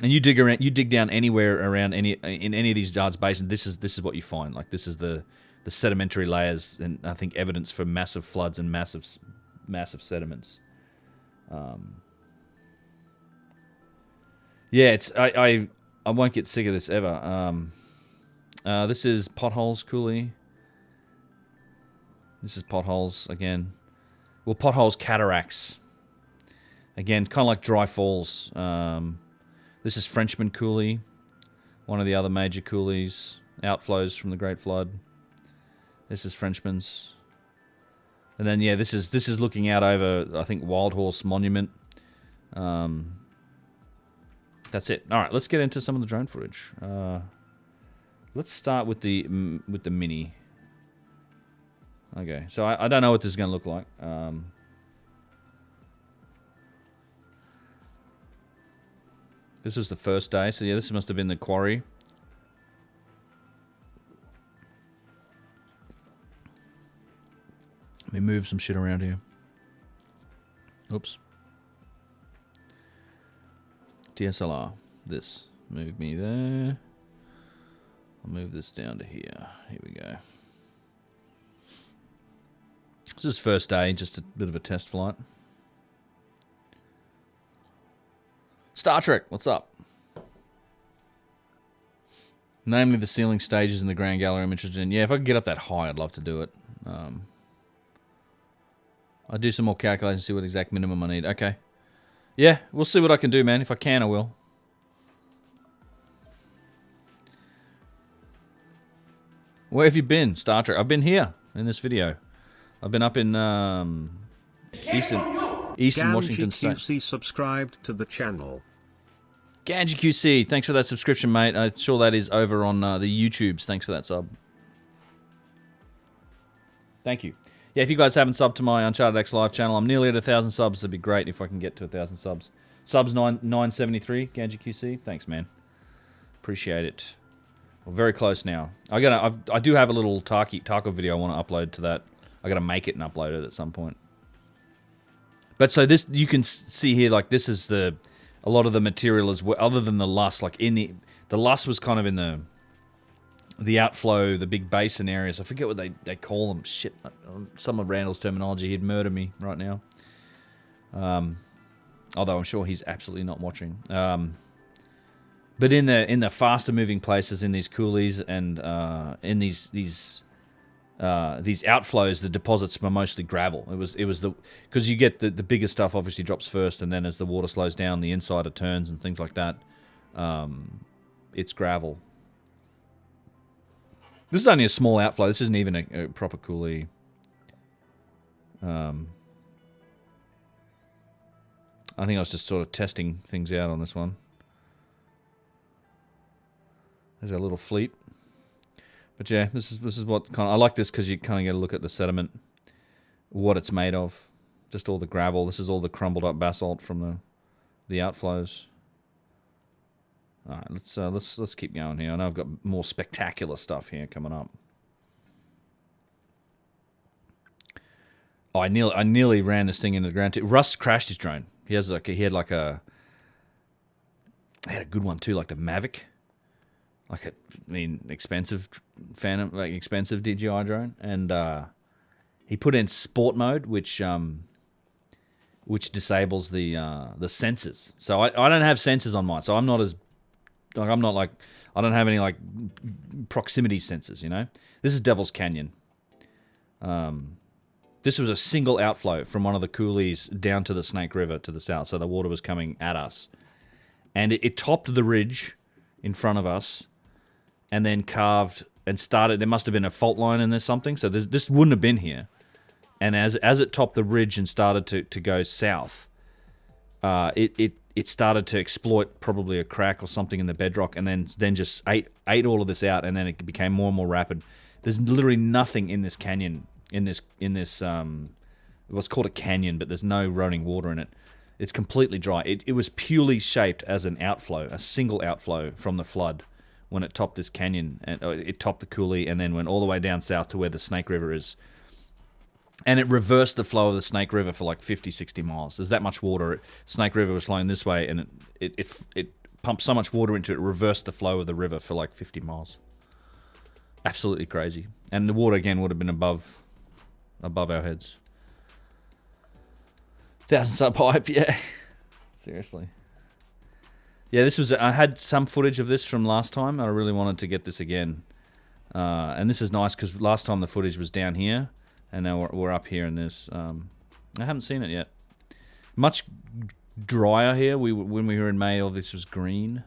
you dig down anywhere around in any of these yards basins. This is what you find. Like this is the sedimentary layers, and I think evidence for massive floods and massive sediments. Yeah, it's I won't get sick of this ever. This is Potholes Coulee. This is Potholes again. Well, Potholes Cataracts. Again, kind of like Dry Falls. This is Frenchman Coulee, one of the other major coulees, outflows from the Great Flood. This is Frenchman's. And then, yeah, this is looking out over, I think, Wild Horse Monument. That's it. All right, let's get into some of the drone footage. Let's start with the Mini. Okay, so I don't know what this is going to look like. This was the first day, so yeah, this must have been the quarry. Let me move some shit around here. Oops. DSLR. This. Move me there. I'll move this down to here. Here we go. This is first day, just a bit of a test flight. Star Trek, what's up? Namely the ceiling stages in the Grand Gallery I'm interested in. Yeah, if I could get up that high, I'd love to do it. I'll do some more calculations, see what exact minimum I need. Okay. Yeah, we'll see what I can do, man. If I can, I will. Where have you been, Star Trek? I've been here in this video. I've been up in Eastern Washington State. QC subscribed to the channel. Ganji QC, thanks for that subscription, mate. I'm sure that is over on the YouTubes. Thanks for that sub. Thank you. Yeah, if you guys haven't subbed to my Uncharted X Live channel, I'm nearly at 1,000 subs. It'd be great if I can get to 1,000 subs. Subs 973, Ganji QC. Thanks, man. Appreciate it. We're very close now. I do have a little taco video I want to upload to that. I gotta make it and upload it at some point. But so this, you can see here, like this is a lot of the material is other than the luss, like in the luss was kind of in the outflow, the big basin areas. I forget what they call them. Shit, some of Randall's terminology. He'd murder me right now. Although I'm sure he's absolutely not watching. But in the faster moving places, in these coulees and in these outflows, the deposits were mostly gravel. It was because you get the bigger stuff obviously drops first, and then as the water slows down, the insider turns and things like that. It's gravel. This is only a small outflow. This isn't even a proper coulee. I think I was just sort of testing things out on this one. There's a little fleet. But yeah, this is what kind of, I like this because you kind of get a look at the sediment, what it's made of, just all the gravel. This is all the crumbled up basalt from the outflows. All right, let's keep going here. I know I've got more spectacular stuff here coming up. Oh, I nearly ran this thing into the ground too. Russ crashed his drone. He had a good one too, like the Mavic. Expensive Phantom, like expensive DJI drone, and he put in sport mode, which disables the sensors. So I don't have sensors on mine, so I don't have any like proximity sensors. You know, this is Devil's Canyon. This was a single outflow from one of the coulees down to the Snake River to the south, so the water was coming at us, and it topped the ridge in front of us. and then carved and started. There must have been a fault line in there something. So this wouldn't have been here. And as it topped the ridge and started to go south, it started to exploit probably a crack or something in the bedrock, and then just ate all of this out, and then it became more and more rapid. There's literally nothing in this canyon, in this what's called a canyon, but there's no running water in it. It's completely dry. It was purely shaped as an outflow, a single outflow from the flood when it topped this canyon, and it topped the coulee and then went all the way down south to where the Snake River is. And it reversed the flow of the Snake River for like 50, 60 miles. There's that much water. Snake River was flowing this way, and it pumped so much water into it, reversed the flow of the river for like 50 miles. Absolutely crazy. And the water, again, would have been above our heads. 1,000 sub hype, yeah. Seriously. Yeah, I had some footage of this from last time. I really wanted to get this again. And this is nice because last time the footage was down here, and now we're up here in this. I haven't seen it yet. Much drier here. When we were in May, all this was green.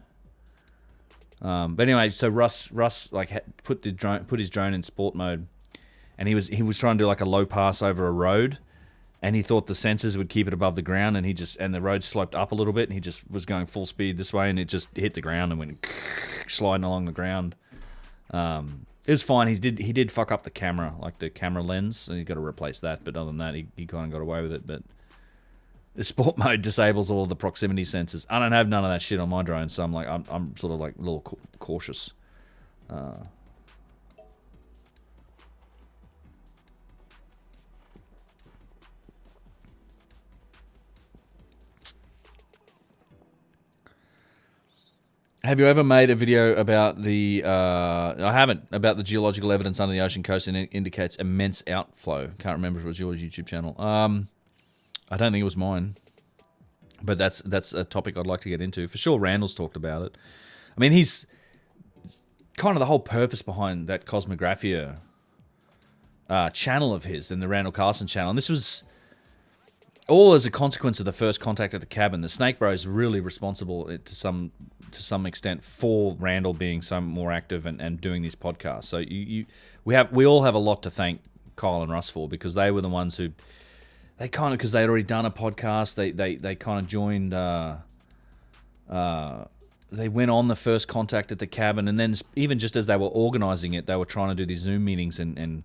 But anyway, so Russ like put his drone in sport mode, and he was trying to do like a low pass over a road, and he thought the sensors would keep it above the ground, and the road sloped up a little bit, and he just was going full speed this way, and it just hit the ground and went sliding along the ground. It was fine. He did fuck up the camera, like the camera lens, and he got to replace that. But other than that, he kind of got away with it. But the sport mode disables all of the proximity sensors. I don't have none of that shit on my drone, so I'm sort of like a little cautious. Have you ever made a video about I haven't, about the geological evidence under the ocean coast, and it indicates immense outflow? Can't remember if it was your YouTube channel. I don't think it was mine. But that's a topic I'd like to get into. For sure, Randall's talked about it. I mean, he's kind of the whole purpose behind that Cosmographia channel of his, and the Randall Carlson channel. And this was all as a consequence of the first contact at the cabin. The Snake Bros really responsible to some extent for Randall being so more active and doing these podcasts. So we all have a lot to thank Kyle and Russ for, because they were the ones who because they'd already done a podcast. They kind of joined. They went on the first contact at the cabin, and then even just as they were organizing it, they were trying to do these Zoom meetings and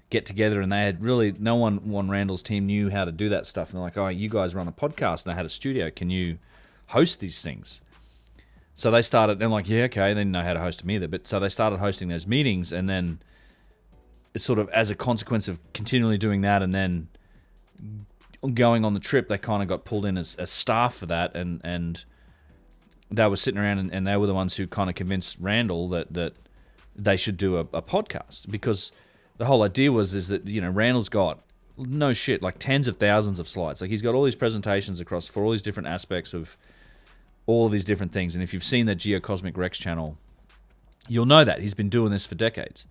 get together, and they had really no one on Randall's team knew how to do that stuff. And they're like, "Oh, you guys run a podcast, and they had a studio. Can you host these things?" So they started, and like, yeah, okay. They didn't know how to host them either, but so they started hosting those meetings, and then it's sort of as a consequence of continually doing that, and then going on the trip, they kind of got pulled in as staff for that, and they were sitting around, and they were the ones who kind of convinced Randall that they should do a podcast, because the whole idea is that, you know, Randall's got no shit, like tens of thousands of slides. Like, he's got all these presentations across for all these different aspects of all of these different things. And if you've seen the Geocosmic Rex channel, you'll know that he's been doing this for decades.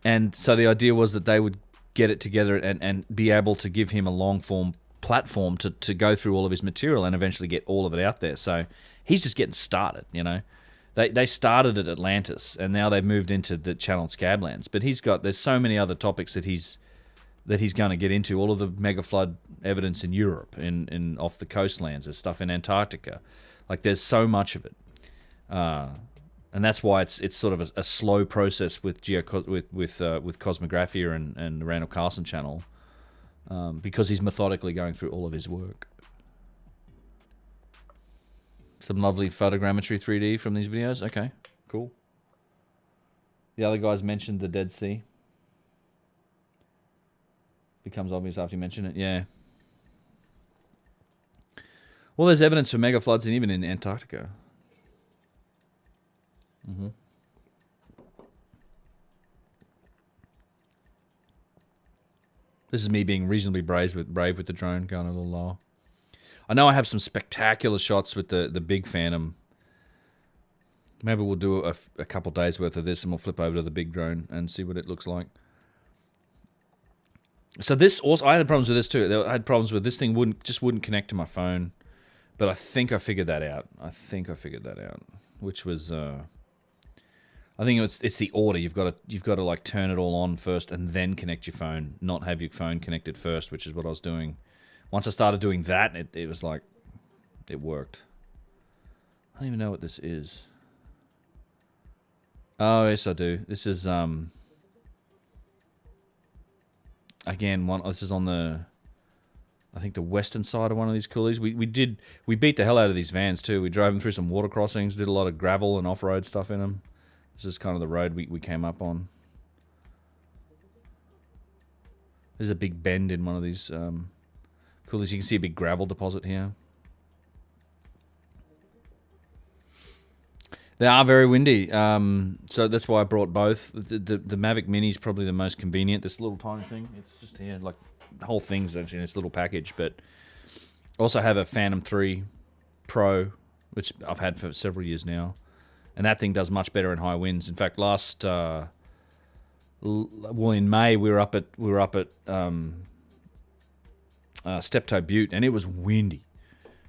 And so the idea was that they would get it together and be able to give him a long-form platform to go through all of his material and eventually get all of it out there. So he's just getting started, you know. They started at Atlantis, and now they've moved into the channel Scablands. But there's so many other topics that he's going to get into. All of the mega flood evidence in Europe, in off the coastlands. There's stuff in Antarctica. Like, there's so much of it, and that's why it's sort of a slow process with Cosmographia and the Randall Carlson channel, because he's methodically going through all of his work. Some lovely photogrammetry 3D from these videos. Okay, cool. The other guys mentioned the Dead Sea. Becomes obvious after you mention it. Yeah. Well, there's evidence for mega floods even in Antarctica. Mm-hmm. This is me being reasonably brave with the drone, going a little lower. I know I have some spectacular shots with the big Phantom. Maybe we'll do a couple days worth of this, and we'll flip over to the big drone and see what it looks like. So this also, I had problems with this too. I had problems with this thing wouldn't connect to my phone, but I think I figured that out. Which was I think it's the order. You've got to like turn it all on first and then connect your phone, not have your phone connected first, which is what I was doing. Once I started doing that, it was like it worked. I don't even know what this is. Oh, yes, I do. This is again this is on the, I think, the western side of one of these coulees. We beat the hell out of these vans too. We drove them through some water crossings, did a lot of gravel and off-road stuff in them. This is kind of the road we came up on. There's a big bend in one of these coulees. You can see a big gravel deposit here. They are very windy, so that's why I brought both. The Mavic Mini is probably the most convenient. This little tiny thing, it's just here, like the whole thing's actually in this little package. But I also have a Phantom 3 Pro, which I've had for several years now. And that thing does much better in high winds. In fact, in May we were up at Steptoe Butte, and it was windy,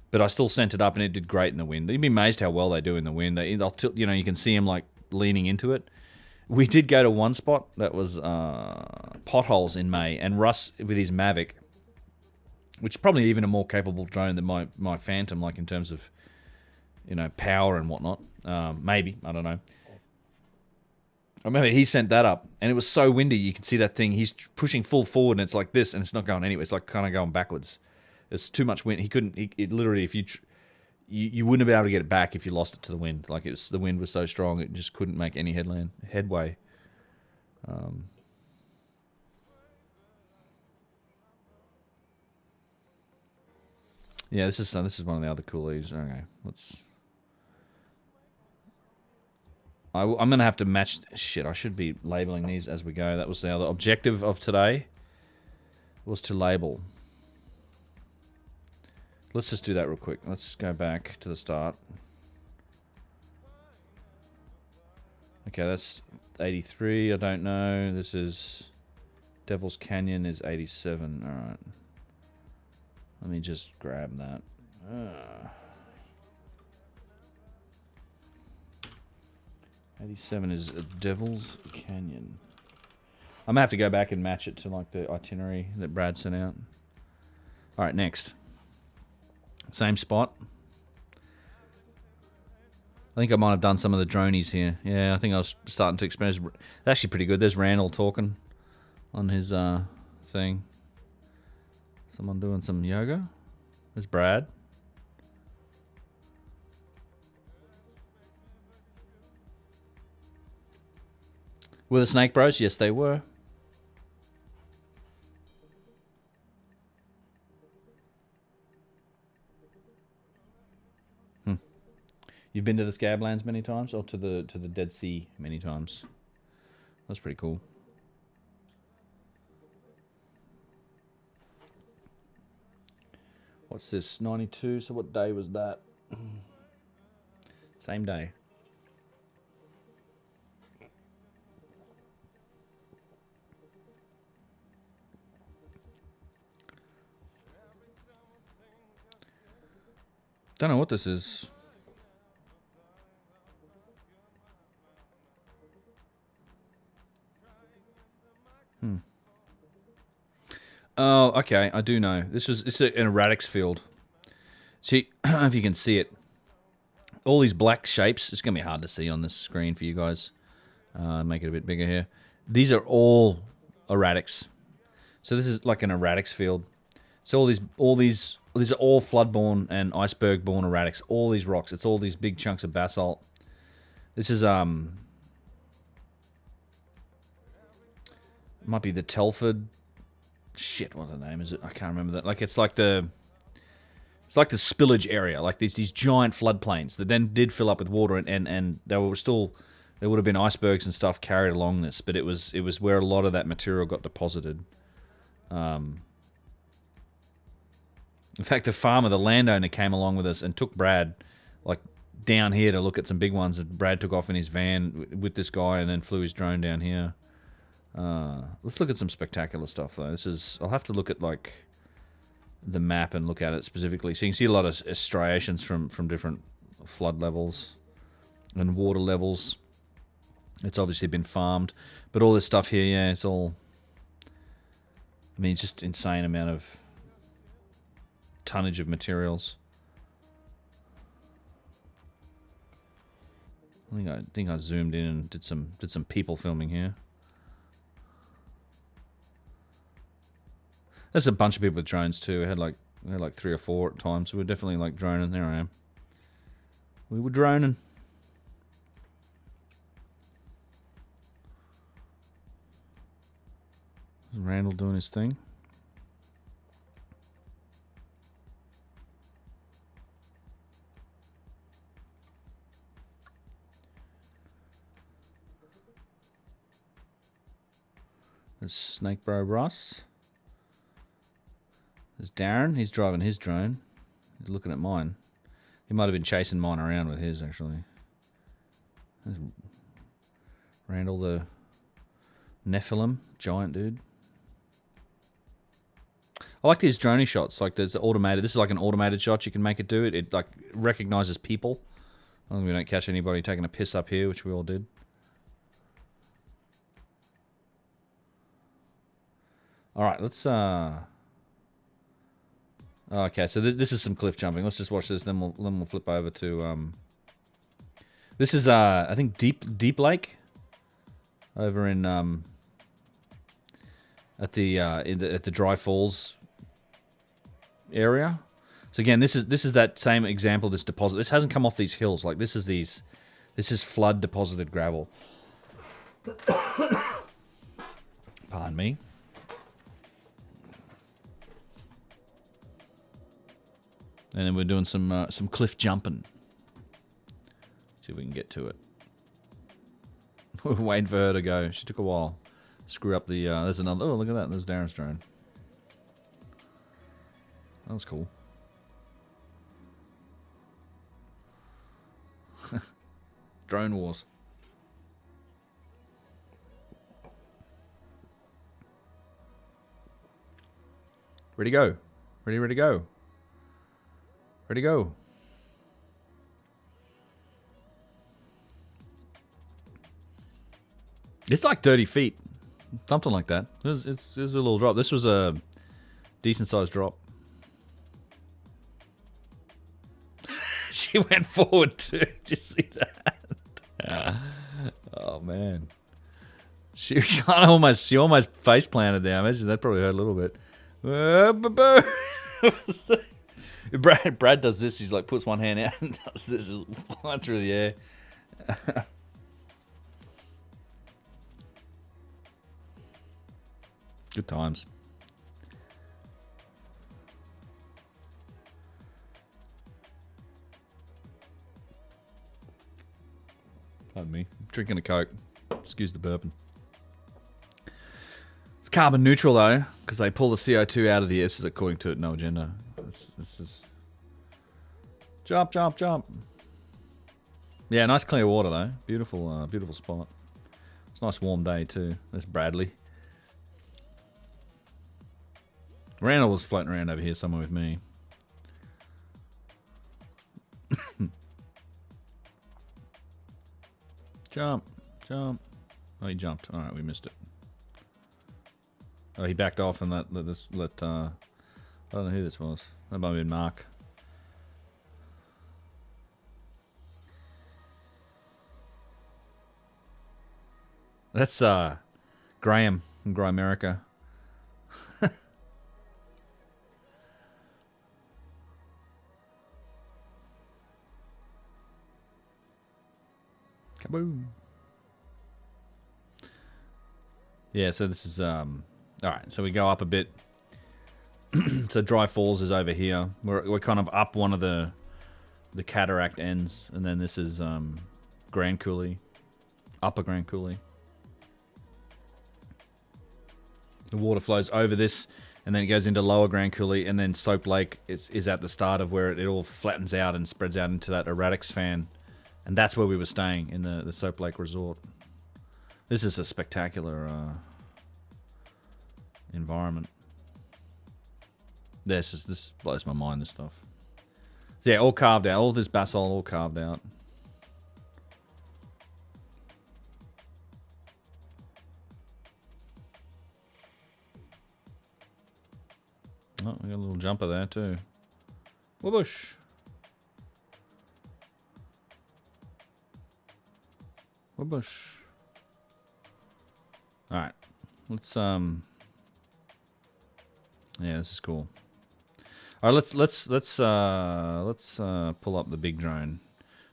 but I still sent it up, and it did great in the wind. You'd be amazed how well they do in the wind. They'll tilt, you can see them like leaning into it. We did go to one spot that was potholes in May, and Russ with his Mavic, which is probably even a more capable drone than my Phantom, like in terms of power and whatnot. Maybe, I don't know. I remember he sent that up, and it was so windy. You could see that thing. He's pushing full forward, and it's like this, and it's not going anywhere. It's like kind of going backwards. It's too much wind. He couldn't. It literally, if you wouldn't have been able to get it back if you lost it to the wind. Like the wind was so strong, it just couldn't make any headway. Yeah, this is one of the other coulees. Okay, let's. I'm going to have to match... Shit, I should be labeling these as we go. That was the other objective of today, was to label. Let's just do that real quick. Let's go back to the start. Okay, that's 83. I don't know. This is... Devil's Canyon is 87. Alright. Let me just grab that. 87 is Devil's Canyon. I'm going to have to go back and match it to like the itinerary that Brad sent out. Alright, next. Same spot. I think I might have done some of the dronies here. Yeah, I think I was starting to experience... It's actually pretty good. There's Randall talking on his thing. Someone doing some yoga. There's Brad. Were the Snake Bros? Yes, they were. You've been to the Scablands many times, or to the Dead Sea many times? That's pretty cool. What's this? 92. So what day was that? Same day. Don't know what this is. Oh, okay. I do know. It's an erratics field. See, I don't know if you can see it. All these black shapes. It's going to be hard to see on this screen for you guys. Make it a bit bigger here. These are all erratics. So this is like an erratics field. So these are all flood-borne and iceberg-borne erratics. All these rocks. It's all these big chunks of basalt. This is might be the Telford. Shit, what the name is it? I can't remember that. Like it's like the spillage area. Like these giant floodplains that then did fill up with water, and there would have been icebergs and stuff carried along this, but it was where a lot of that material got deposited. In fact, the landowner came along with us and took Brad like down here to look at some big ones. And Brad took off in his van with this guy and then flew his drone down here. Let's look at some spectacular stuff though. I'll have to look at like the map and look at it specifically. So you can see a lot of striations from different flood levels and water levels. It's obviously been farmed. But all this stuff here, yeah, it's all... I mean, it's just insane amount of tonnage of materials. I think I zoomed in and did some people filming here. There's a bunch of people with drones too. We had like 3 or 4 at times, so we're definitely like droning. There I am. We were droning. Randall doing his thing. There's Snake Bro Ross. There's Darren. He's driving his drone. He's looking at mine. He might have been chasing mine around with his, actually. There's Randall the Nephilim. Giant dude. I like these droney shots. Like, there's automated. This is like an automated shot. You can make it do it. It like recognizes people. As long as we don't catch anybody taking a piss up here, which we all did. All right, let's. Okay, so this is some cliff jumping. Let's just watch this. Then we'll flip over to. This is I think Deep Lake. Over in at the Dry Falls area. So again, this is that same example. This deposit. This hasn't come off these hills. Like this is flood deposited gravel. Pardon me. And then we're doing some cliff jumping. See if we can get to it. We're waiting for her to go. She took a while. Screw up the... there's another... Oh, look at that. There's Darren's drone. That was cool. Drone wars. Ready to go. Ready to go. Ready to go. It's like 30 feet. Something like that. It's a little drop. This was a decent sized drop. She went forward too. Did you see that? Oh man. She almost face planted there. I imagine that probably hurt a little bit. Brad does this. He's like puts one hand out and does this, is flying through the air. Good times. Pardon me. I'm drinking a Coke. Excuse the burping. It's carbon neutral though, because they pull the CO2 out of the air. This is according to No Agenda. This is jump. Yeah, nice clear water though. Beautiful, beautiful spot. It's a nice warm day too. There's Bradley. Randall was floating around over here somewhere with me. Jump. Oh, he jumped. All right, we missed it. Oh, he backed off and let I don't know who this was. That might have been Mark. That's Graham from Grow America. Kaboom. Yeah, so this is alright, so we go up a bit. So Dry Falls is over here. We're kind of up one of the cataract ends, and then this is Grand Coulee. Upper Grand Coulee. The water flows over this, and then it goes into Lower Grand Coulee, and then Soap Lake is at the start of where it all flattens out and spreads out into that erratics fan. And that's where we were staying, in the Soap Lake Resort. This is a spectacular environment. This blows my mind, this stuff. So yeah, all carved out. All this basalt all carved out. Oh, we got a little jumper there too. Whoobush. Whoobush. Alright. Let's yeah, this is cool. Alright, let's pull up the big drone.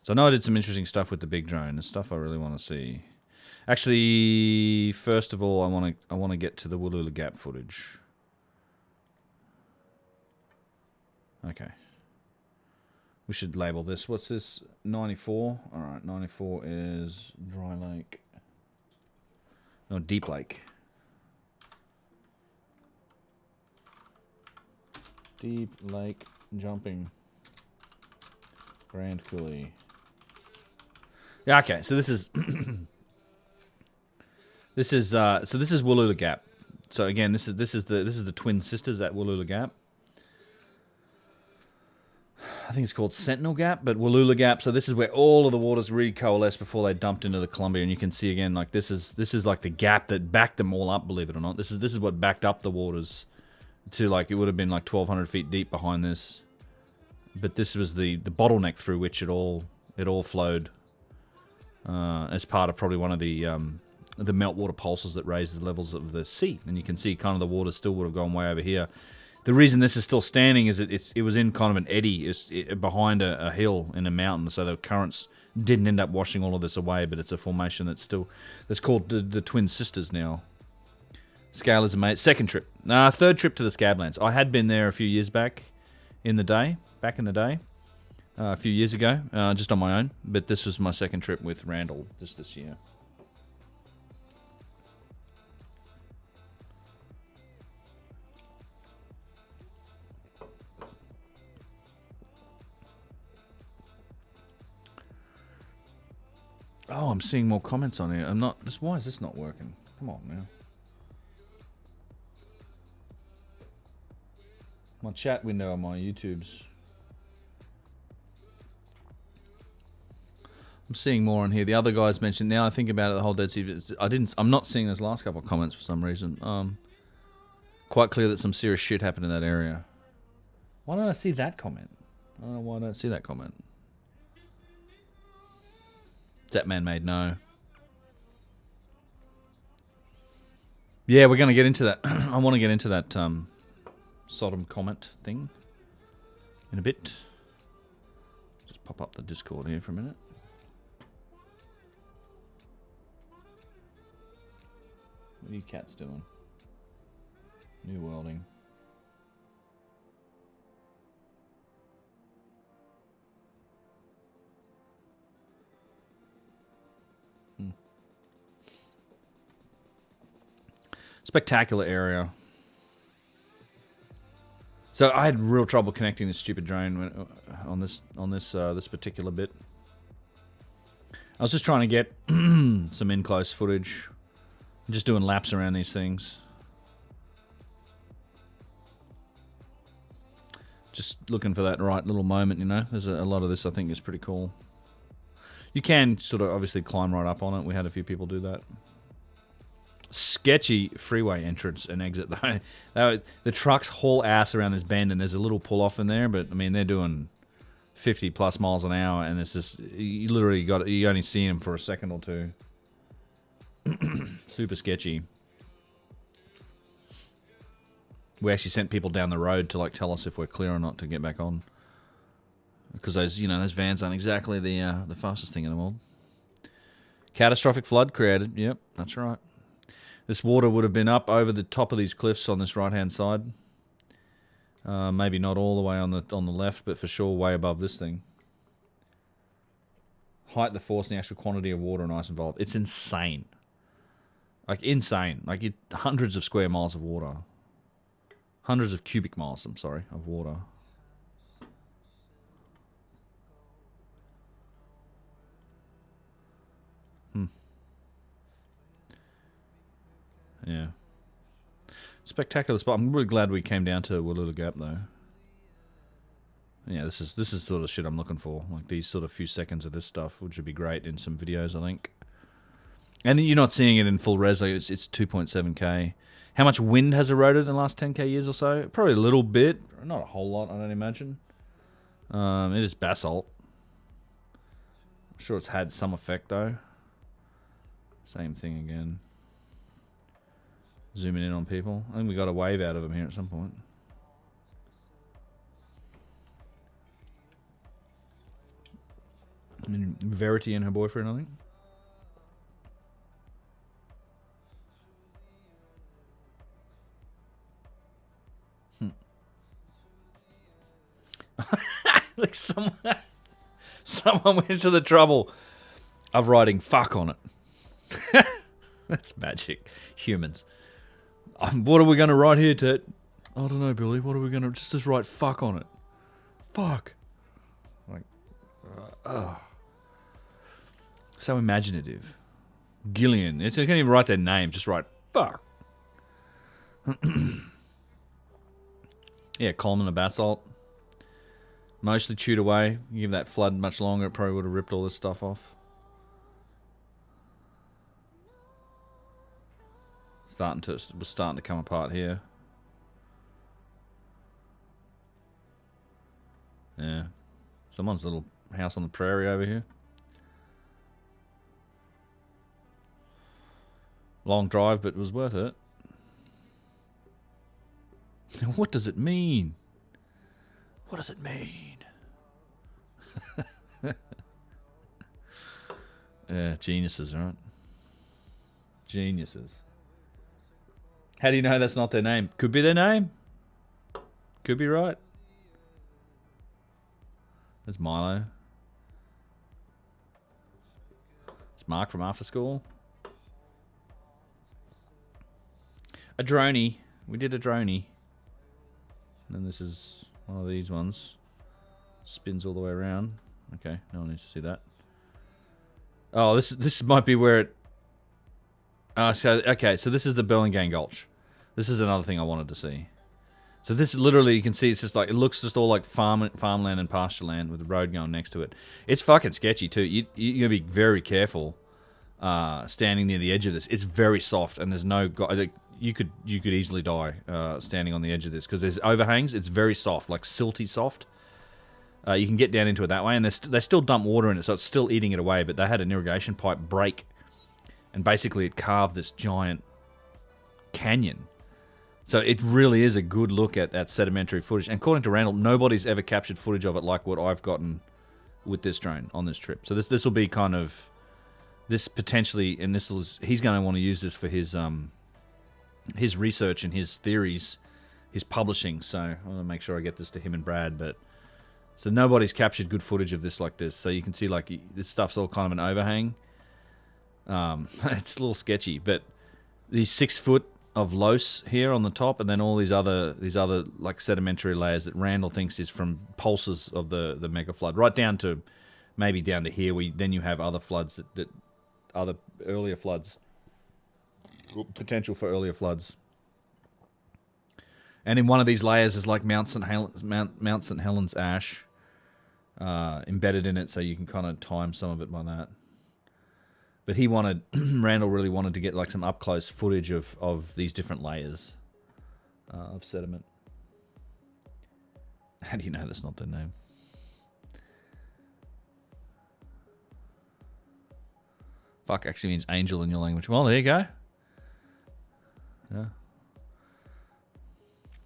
So I know I did some interesting stuff with the big drone. The stuff I really want to see. Actually, first of all, I want to get to the Wooloola Gap footage. Okay. We should label this. What's this? 94. All right, 94 is Dry Lake. No, Deep Lake. Deep Lake jumping. Grand Coulee. Yeah, okay. So this is this is Wooloola Gap. So again, this is the twin sisters at Wooloola Gap. I think it's called Sentinel Gap, but Wooloola Gap. So this is where all of the waters really coalesced before they dumped into the Columbia, and you can see again, like this is like the gap that backed them all up. Believe it or not, this is what backed up the waters to, like, it would have been like 1,200 feet deep behind this, but this was the bottleneck through which it all flowed as part of probably one of the meltwater pulses that raised the levels of the sea, and you can see kind of the water still would have gone way over here. The reason this is still standing is that it was in kind of an eddy behind a hill in a mountain, so the currents didn't end up washing all of this away, but it's a formation that's called the Twin Sisters now. Scale is amazing. Second trip. Third trip to the Scablands. I had been there a few years back in the day, a few years ago, just on my own, but this was my second trip with Randall just this year. Oh, I'm seeing more comments on here. Why is this not working? Come on now. My chat window on my YouTube's. I'm seeing more on here. The other guys mentioned. Now I think about it, the whole Dead Sea. I'm not seeing those last couple of comments for some reason. Quite clear that some serious shit happened in that area. Why don't I see that comment? I don't know why I don't see that comment. Is that man-made? No. Yeah, we're going to get into that. I want to get into that Sodom comment thing in a bit. Just pop up the Discord here for a minute. What are you cats doing? New worlding. Spectacular area. So I had real trouble connecting this stupid drone on this particular bit. I was just trying to get some in close footage, just doing laps around these things. Just looking for that right little moment, you know. There's a lot of this I think is pretty cool. You can sort of obviously climb right up on it. We had a few people do that. Sketchy freeway entrance and exit though. The trucks haul ass around this bend, and there's a little pull off in there, but I mean they're doing 50 plus miles an hour, and it's just you only see them for a second or two. Super sketchy. We actually sent people down the road to like tell us if we're clear or not to get back on, because those vans aren't exactly the fastest thing in the world. Catastrophic flood created. Yep, that's right. This water would have been up over the top of these cliffs on this right-hand side. Maybe not all the way on the left, but for sure way above this thing. Height, the force, and the actual quantity of water and ice involved. It's insane. Like, insane. Like, hundreds of square miles of water. Hundreds of cubic miles, I'm sorry, of water. Yeah. Spectacular spot. I'm really glad we came down to Wooloola Gap though. Yeah, this is sort of shit I'm looking for. Like these sort of few seconds of this stuff, which would be great in some videos, I think. And you're not seeing it in full res. Like it's 2.7K. How much wind has eroded in the last 10K years or so? Probably a little bit. Not a whole lot, I don't imagine. It is basalt. I'm sure it's had some effect, though. Same thing again. Zooming in on people. I think we got a wave out of them here at some point. I mean, Verity and her boyfriend, I think. Like someone went to the trouble of writing fuck on it. That's magic. Humans. What are we going to write here, Ted? I don't know, Billy. What are we going to... Just write fuck on it. Fuck. Like... So imaginative. Gillian. You can't even write their name. Just write fuck. Yeah, column of basalt. Mostly chewed away. You give that flood much longer, it probably would have ripped all this stuff off. Was starting to come apart here. Yeah. Someone's little house on the prairie over here. Long drive, but it was worth it. What does it mean? What does it mean? Yeah, geniuses, right? Geniuses. How do you know that's not their name? Could be their name. Could be right. There's Milo. It's Mark from after school. A droney. We did a droney. And then this is one of these ones. Spins all the way around. Okay, no one needs to see that. Oh, this might be where it... so this is the Burlingame Gulch. This is another thing I wanted to see. So this literally, you can see it's just like... It looks just all like farmland and pasture land with the road going next to it. It's fucking sketchy too. You're going to be very careful standing near the edge of this. It's very soft and there's no... You could easily die standing on the edge of this because there's overhangs. It's very soft, like silty soft. You can get down into it that way, and they still dump water in it, so it's still eating it away, but they had an irrigation pipe break, and basically it carved this giant canyon. So it really is a good look at that sedimentary footage. And according to Randall, nobody's ever captured footage of it like what I've gotten with this drone on this trip. So this will be kind of... This potentially... And he's going to want to use this for his research and his theories, his publishing. So I want to make sure I get this to him and Brad, but... So nobody's captured good footage of this like this. So you can see like this stuff's all kind of an overhang. It's a little sketchy, but these 6 foot of loess here on the top, and then all these other like sedimentary layers that Randall thinks is from pulses of the mega flood, right down to maybe down to here. Then you have other floods that other earlier floods, potential for earlier floods. And in one of these layers is like Mount St. Helens ash embedded in it, so you can kind of time some of it by that. But Randall really wanted to get like some up-close footage of these different layers of sediment. How do you know that's not their name? Fuck actually means angel in your language. Well, there you go. Yeah.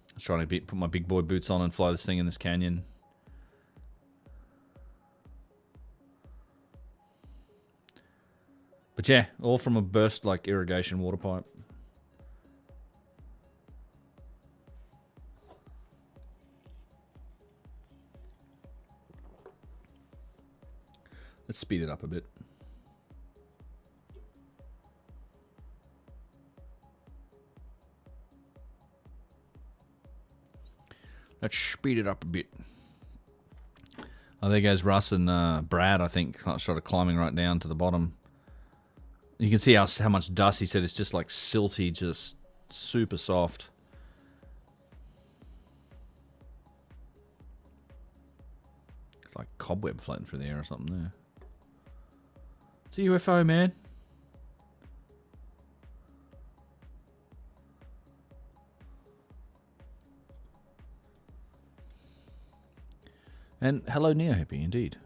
I was trying to put my big boy boots on and fly this thing in this canyon. But yeah, all from a burst like irrigation water pipe. Let's speed it up a bit. Let's speed it up a bit. Oh, there goes Russ and Brad, I think, sort of climbing right down to the bottom. You can see how much dust. He said it's just like silty, just super soft. It's like cobweb floating through the air or something there. It's a UFO, man. And hello, Neo Hippie, indeed.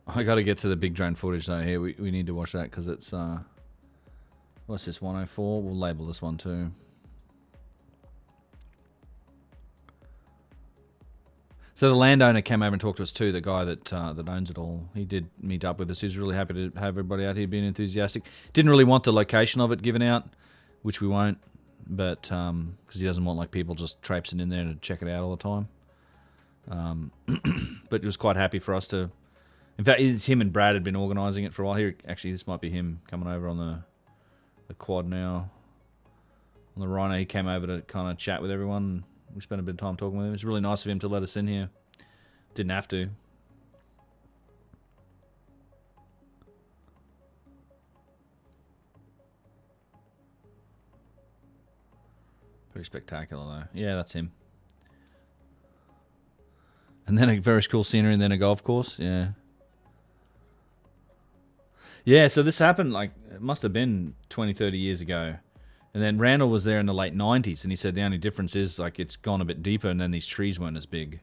I got to get to the big drone footage though. Here, we need to watch that because it's what's this, 104? We'll label this one too. So the landowner came over and talked to us too. The guy that owns it all. He did meet up with us. He was really happy to have everybody out here being enthusiastic. Didn't really want the location of it given out, which we won't, but because he doesn't want like people just traipsing in there to check it out all the time. But he was quite happy for us to. In fact, him and Brad had been organising it for a while. Here, actually, this might be him coming over on the quad now. On the Rhino, he came over to kind of chat with everyone. We spent a bit of time talking with him. It's really nice of him to let us in here. Didn't have to. Pretty spectacular, though. Yeah, that's him. And then a very cool scenery, and then a golf course. Yeah. Yeah, so this happened, like, it must have been 20, 30 years ago. And then Randall was there in the late 90s, and he said the only difference is, like, it's gone a bit deeper, and then these trees weren't as big.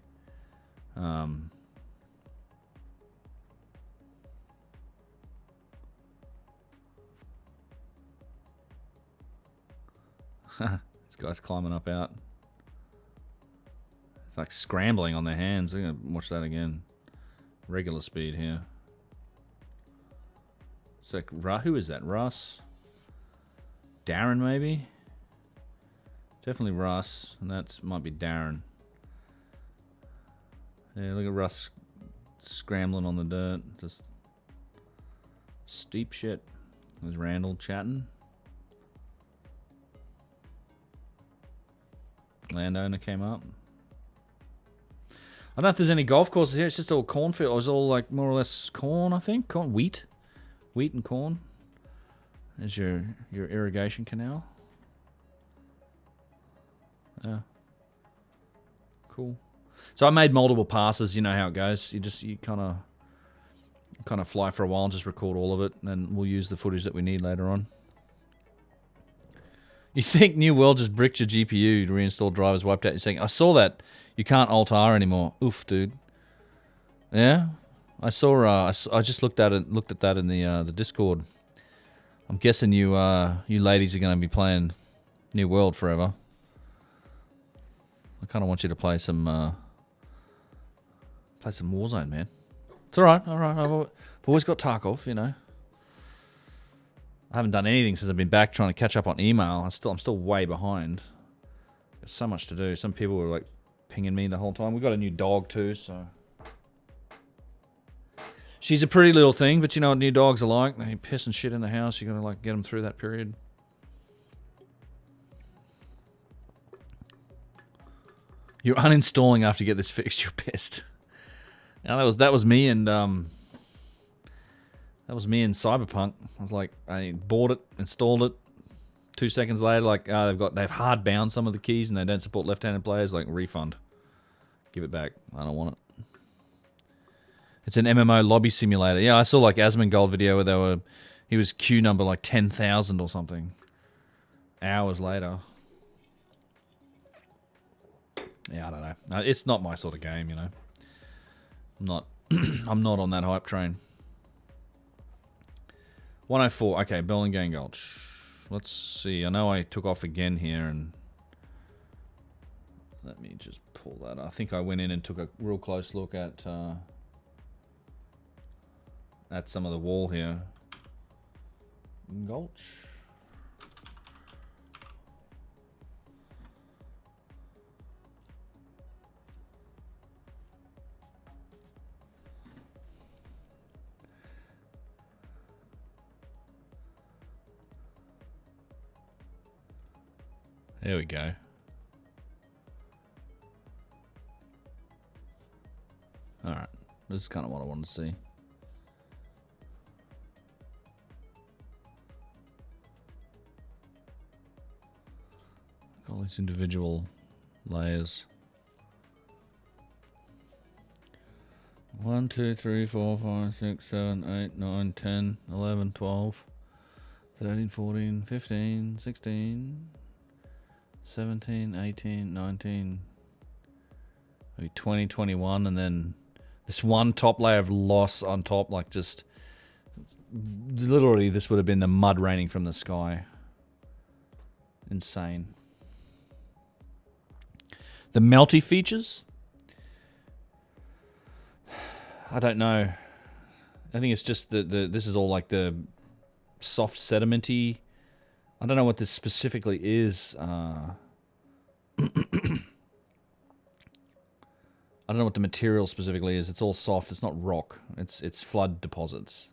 This guy's climbing up out. It's like scrambling on their hands. I'm going to watch that again. Regular speed here. It's like, who is that? Russ? Darren, maybe? Definitely Russ. And that might be Darren. Yeah, look at Russ scrambling on the dirt. Just steep shit. There's Randall chatting. Landowner came up. I don't know if there's any golf courses here. It's just all cornfield. It was all like more or less corn, I think. Corn, wheat and corn. There's your irrigation canal. Yeah. Cool. So I made multiple passes. You know how it goes. You kind of fly for a while and just record all of it, and then we'll use the footage that we need later on. You think New World just bricked your GPU to reinstall drivers, wiped out your second? I saw that. You can't Alt-R anymore. Oof, dude. Yeah, I saw. I just looked at that in the Discord. I'm guessing you ladies are going to be playing New World forever. I kind of want you to play some Warzone, man. It's all right. I've always got Tarkov, you know. I haven't done anything since I've been back trying to catch up on email. I'm still way behind. There's so much to do. Some people were like pinging me the whole time. We got a new dog too, so she's a pretty little thing, but you know what new dogs are like. They piss and shit in the house. You gotta like get them through that period. You're uninstalling after you get this fixed. You're pissed. Now that was me and Cyberpunk. I was like, I bought it, installed it. 2 seconds later, like they've hard bound some of the keys and they don't support left-handed players. Like refund, give it back. I don't want it. It's an MMO lobby simulator. Yeah, I saw like Asmongold video where he was queue number like 10,000 or something. Hours later. Yeah, I don't know. It's not my sort of game, you know. I'm not on that hype train. 104. Okay, Burlingame Gulch. Let's see. I know I took off again here, and let me just pull that. I think I went in and took a real close look at some of the wall here. Gulch. There we go. Alright. This is kind of what I wanted to see. All these individual layers. 1, 2, 3, 4, 5, 6, 7, 8, 9, 10, 11, 12, 13, 14, 15, 16, 17, 18, 19, maybe 20, 21, and then this one top layer of loss on top, like just literally this would have been the mud raining from the sky. Insane. The melty features, I don't know. I think it's just this is all like the soft sedimenty. I don't know what this specifically is. I don't know what the material specifically is. It's all soft. It's not rock. It's flood deposits.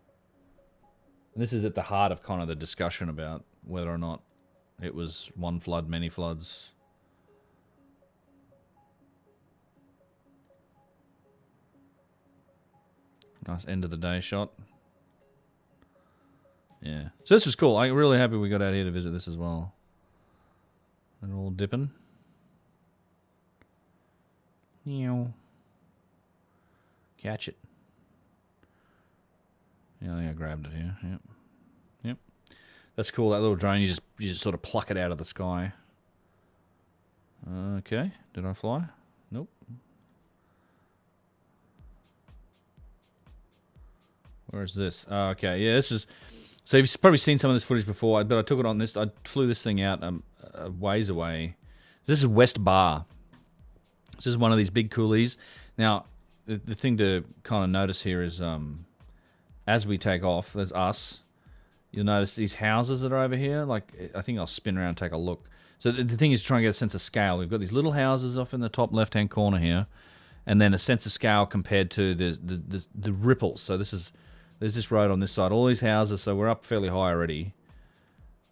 And this is at the heart of kind of the discussion about whether or not it was one flood, many floods. Nice end of the day shot. Yeah. So this was cool. I'm really happy we got out here to visit this as well. They're all dipping. Meow. Catch it. Yeah, I think I grabbed it here. Yep. Yep. That's cool. That little drone, you just sort of pluck it out of the sky. Okay. Did I fly? Nope. Where is this? Oh, okay, yeah, this is... So you've probably seen some of this footage before, but I took it on this... I flew this thing out a ways away. This is West Bar. This is one of these big coulees. Now, the thing to kind of notice here is... as we take off, there's us. You'll notice these houses that are over here. Like, I think I'll spin around and take a look. So the thing is trying to get a sense of scale. We've got these little houses off in the top left-hand corner here. And then a sense of scale compared to the ripples. So there's this road on this side. All these houses, so we're up fairly high already.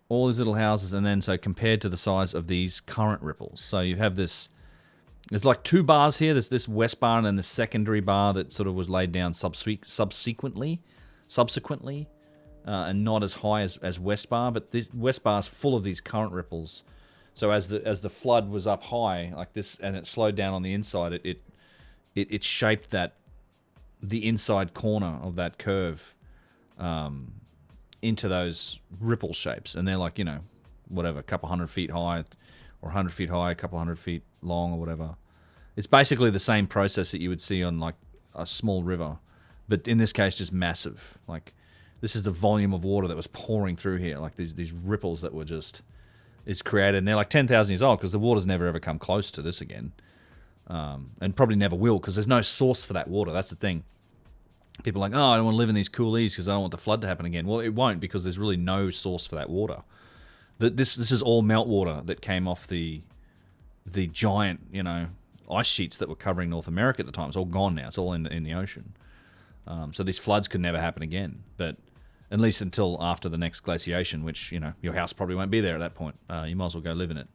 All these little houses, and then so compared to the size of these current ripples. So you have this... There's like two bars here. There's this west bar and then the secondary bar that sort of was laid down subsequently, and not as high as west bar. But this west bar is full of these current ripples. So as the flood was up high like this, and it slowed down on the inside, it shaped the inside corner of that curve into those ripple shapes, and they're like, you know, whatever, a couple 100 feet high, or 100 feet high, a couple 100 feet long, or whatever. It's basically the same process that you would see on like a small river, but in this case, just massive. Like, this is the volume of water that was pouring through here, like these ripples that were just is created, and they're like 10,000 years old because the water's never ever come close to this again, and probably never will because there's no source for that water. That's the thing. People are like, oh, I don't want to live in these coulees because I don't want the flood to happen again. Well, it won't, because there's really no source for that water. This is all meltwater that came off the giant, you know, ice sheets that were covering North America at the time. It's all gone now. It's all in the ocean. So these floods could never happen again, but at least until after the next glaciation, which, you know, your house probably won't be there at that point. You might as well go live in it.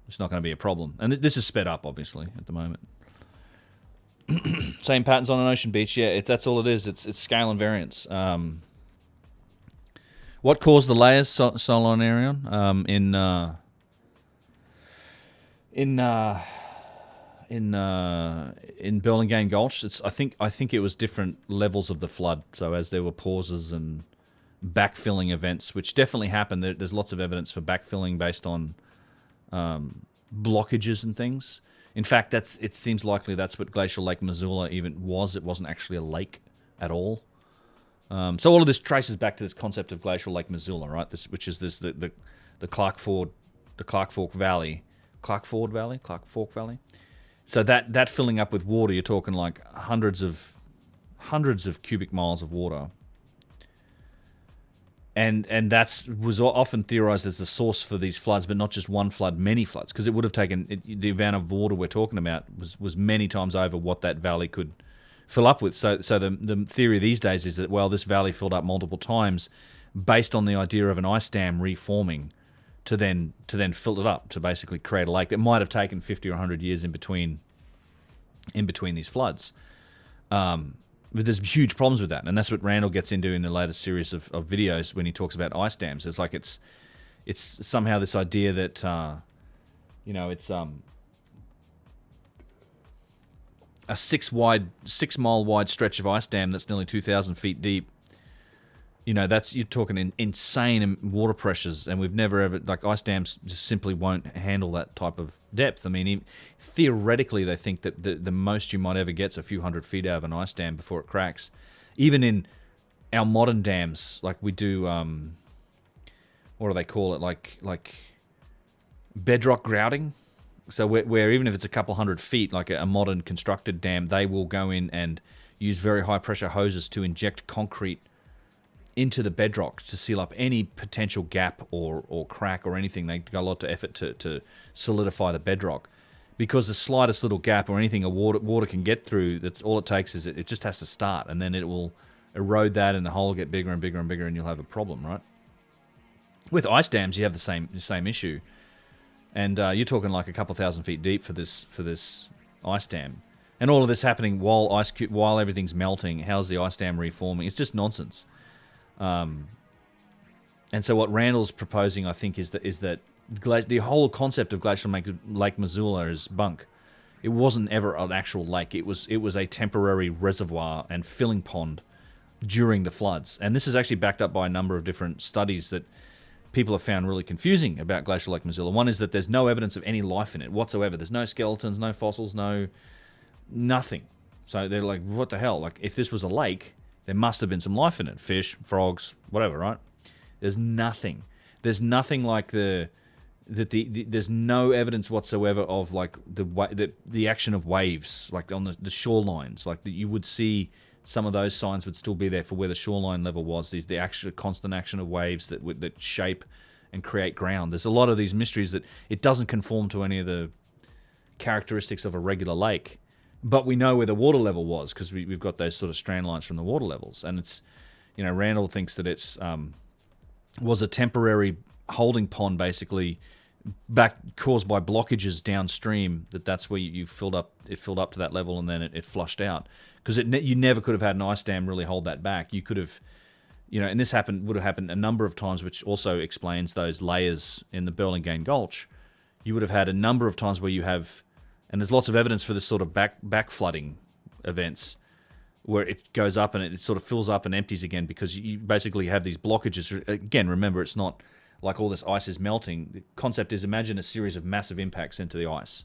It's not going to be a problem. And this is sped up, obviously, at the moment. Same patterns on an ocean beach. Yeah, that's all it is. It's scale and variance. What caused the layers, Sol and Arion, in Burlingame Gulch? I think it was different levels of the flood. So as there were pauses and backfilling events, which definitely happened. There's lots of evidence for backfilling based on blockages and things. In fact, it seems likely that's what Glacial Lake Missoula even was. It wasn't actually a lake at all. So all of this traces back to this concept of Glacial Lake Missoula, right? Which is the Clark Fork Valley. Clark Fork Valley. So that filling up with water, you're talking like hundreds of cubic miles of water. And that was often theorized as the source for these floods, but not just one flood, many floods, because it would have taken the amount of water we're talking about was many times over what that valley could fill up with. So the theory these days is that, well, this valley filled up multiple times based on the idea of an ice dam reforming to then fill it up to basically create a lake that might have taken 50 or 100 years in between these floods. But there's huge problems with that, and that's what Randall gets into in the latest series of videos when he talks about ice dams. It's like it's somehow this idea that it's a 6 mile wide stretch of ice dam that's nearly 2,000 feet deep. You know, you're talking insane water pressures, and we've never ever, like, ice dams just simply won't handle that type of depth. I mean, theoretically, they think that the most you might ever get is a few hundred feet out of an ice dam before it cracks. Even in our modern dams, like we do, what do they call it? Like bedrock grouting. So where even if it's a couple hundred feet, like a modern constructed dam, they will go in and use very high pressure hoses to inject concrete into the bedrock to seal up any potential gap or crack or anything. They go a lot of effort to solidify the bedrock, because the slightest little gap or anything water can get through, that's all it takes is it just has to start, and then it will erode that, and the hole will get bigger and bigger and bigger, and you'll have a problem, right? With ice dams, you have the same issue, and you're talking like a couple thousand feet deep for this ice dam, and all of this happening while everything's melting. How's the ice dam reforming? It's just nonsense. And so what Randall's proposing, I think, is that the whole concept of Glacial Lake Missoula is bunk. It wasn't ever an actual lake. It was a temporary reservoir and filling pond during the floods. And this is actually backed up by a number of different studies that people have found really confusing about Glacial Lake Missoula. One is that there's no evidence of any life in it whatsoever. There's no skeletons, no fossils, nothing. So they're like, what the hell? Like, if this was a lake, there must have been some life in it. Fish, frogs, whatever, right? There's nothing. There's nothing like there's no evidence whatsoever of like the action of waves, like on the shorelines. Like you would see some of those signs would still be there for where the shoreline level was. There's the actual constant action of waves that shape and create ground. There's a lot of these mysteries that it doesn't conform to any of the characteristics of a regular lake. But we know where the water level was because we've got those sort of strand lines from the water levels. And it's, you know, Randall thinks that it's was a temporary holding pond, basically, caused by blockages downstream. That's where it filled up to that level, and then it flushed out. Because you never could have had an ice dam really hold that back. You could have, you know, and this would have happened a number of times, which also explains those layers in the Burlingame Gulch. You would have had a number of times where you have. And there's lots of evidence for this sort of back flooding events where it goes up and it sort of fills up and empties again because you basically have these blockages. Again, remember, it's not like all this ice is melting. The concept is, imagine a series of massive impacts into the ice.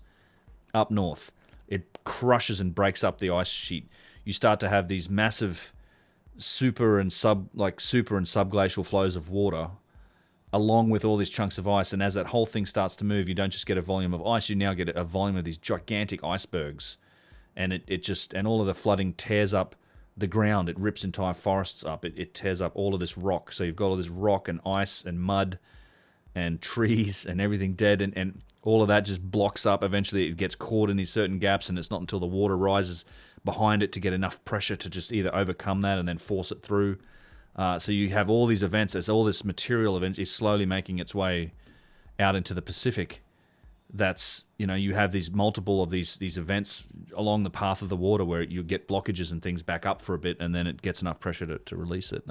Up north, it crushes and breaks up the ice sheet. You start to have these massive super and subglacial flows of water along with all these chunks of ice, and as that whole thing starts to move, you don't just get a volume of ice, you now get a volume of these gigantic icebergs, and and all of the flooding tears up the ground. It rips entire forests up. It tears up all of this rock. So you've got all this rock and ice and mud and trees and everything dead, and all of that just blocks up. Eventually it gets caught in these certain gaps, and it's not until the water rises behind it to get enough pressure to just either overcome that and then force it through. So you have all these events, as all this material is slowly making its way out into the Pacific. That's, you know, you have these multiple of these events along the path of the water where you get blockages and things back up for a bit, and then it gets enough pressure to release it.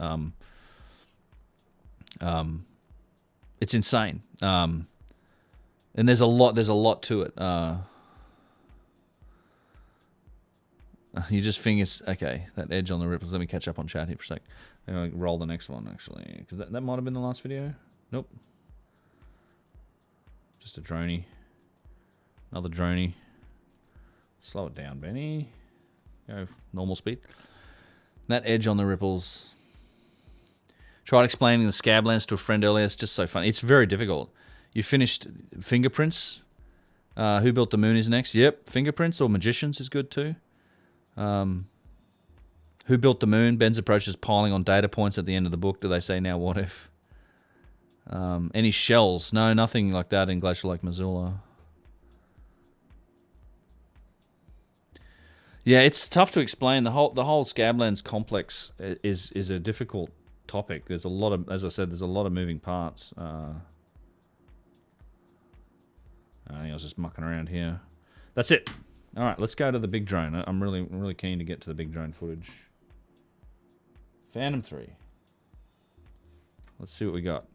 It's insane. And there's a lot to it. You just fingers, okay, that edge on the ripples. Let me catch up on chat here for a sec. I'll roll the next one, actually, because that might have been the last video. Nope. Just a droney. Another droney. Slow it down, Benny. Go normal speed. That edge on the ripples. Tried explaining the Scablands to a friend earlier. It's just so funny. It's very difficult. You finished Fingerprints. Who Built the Moon is next. Yep, Fingerprints or Magicians is good too. Who Built the Moon? Ben's approach is piling on data points at the end of the book. Do they say now what if? Any shells? No, nothing like that in Glacial Lake Missoula. Yeah, it's tough to explain. The whole Scablands complex is a difficult topic. There's a lot of, as I said, there's a lot of moving parts. I think I was just mucking around here. That's it. All right, let's go to the big drone. I'm really keen to get to the big drone footage. Phantom 3. Let's see what we got.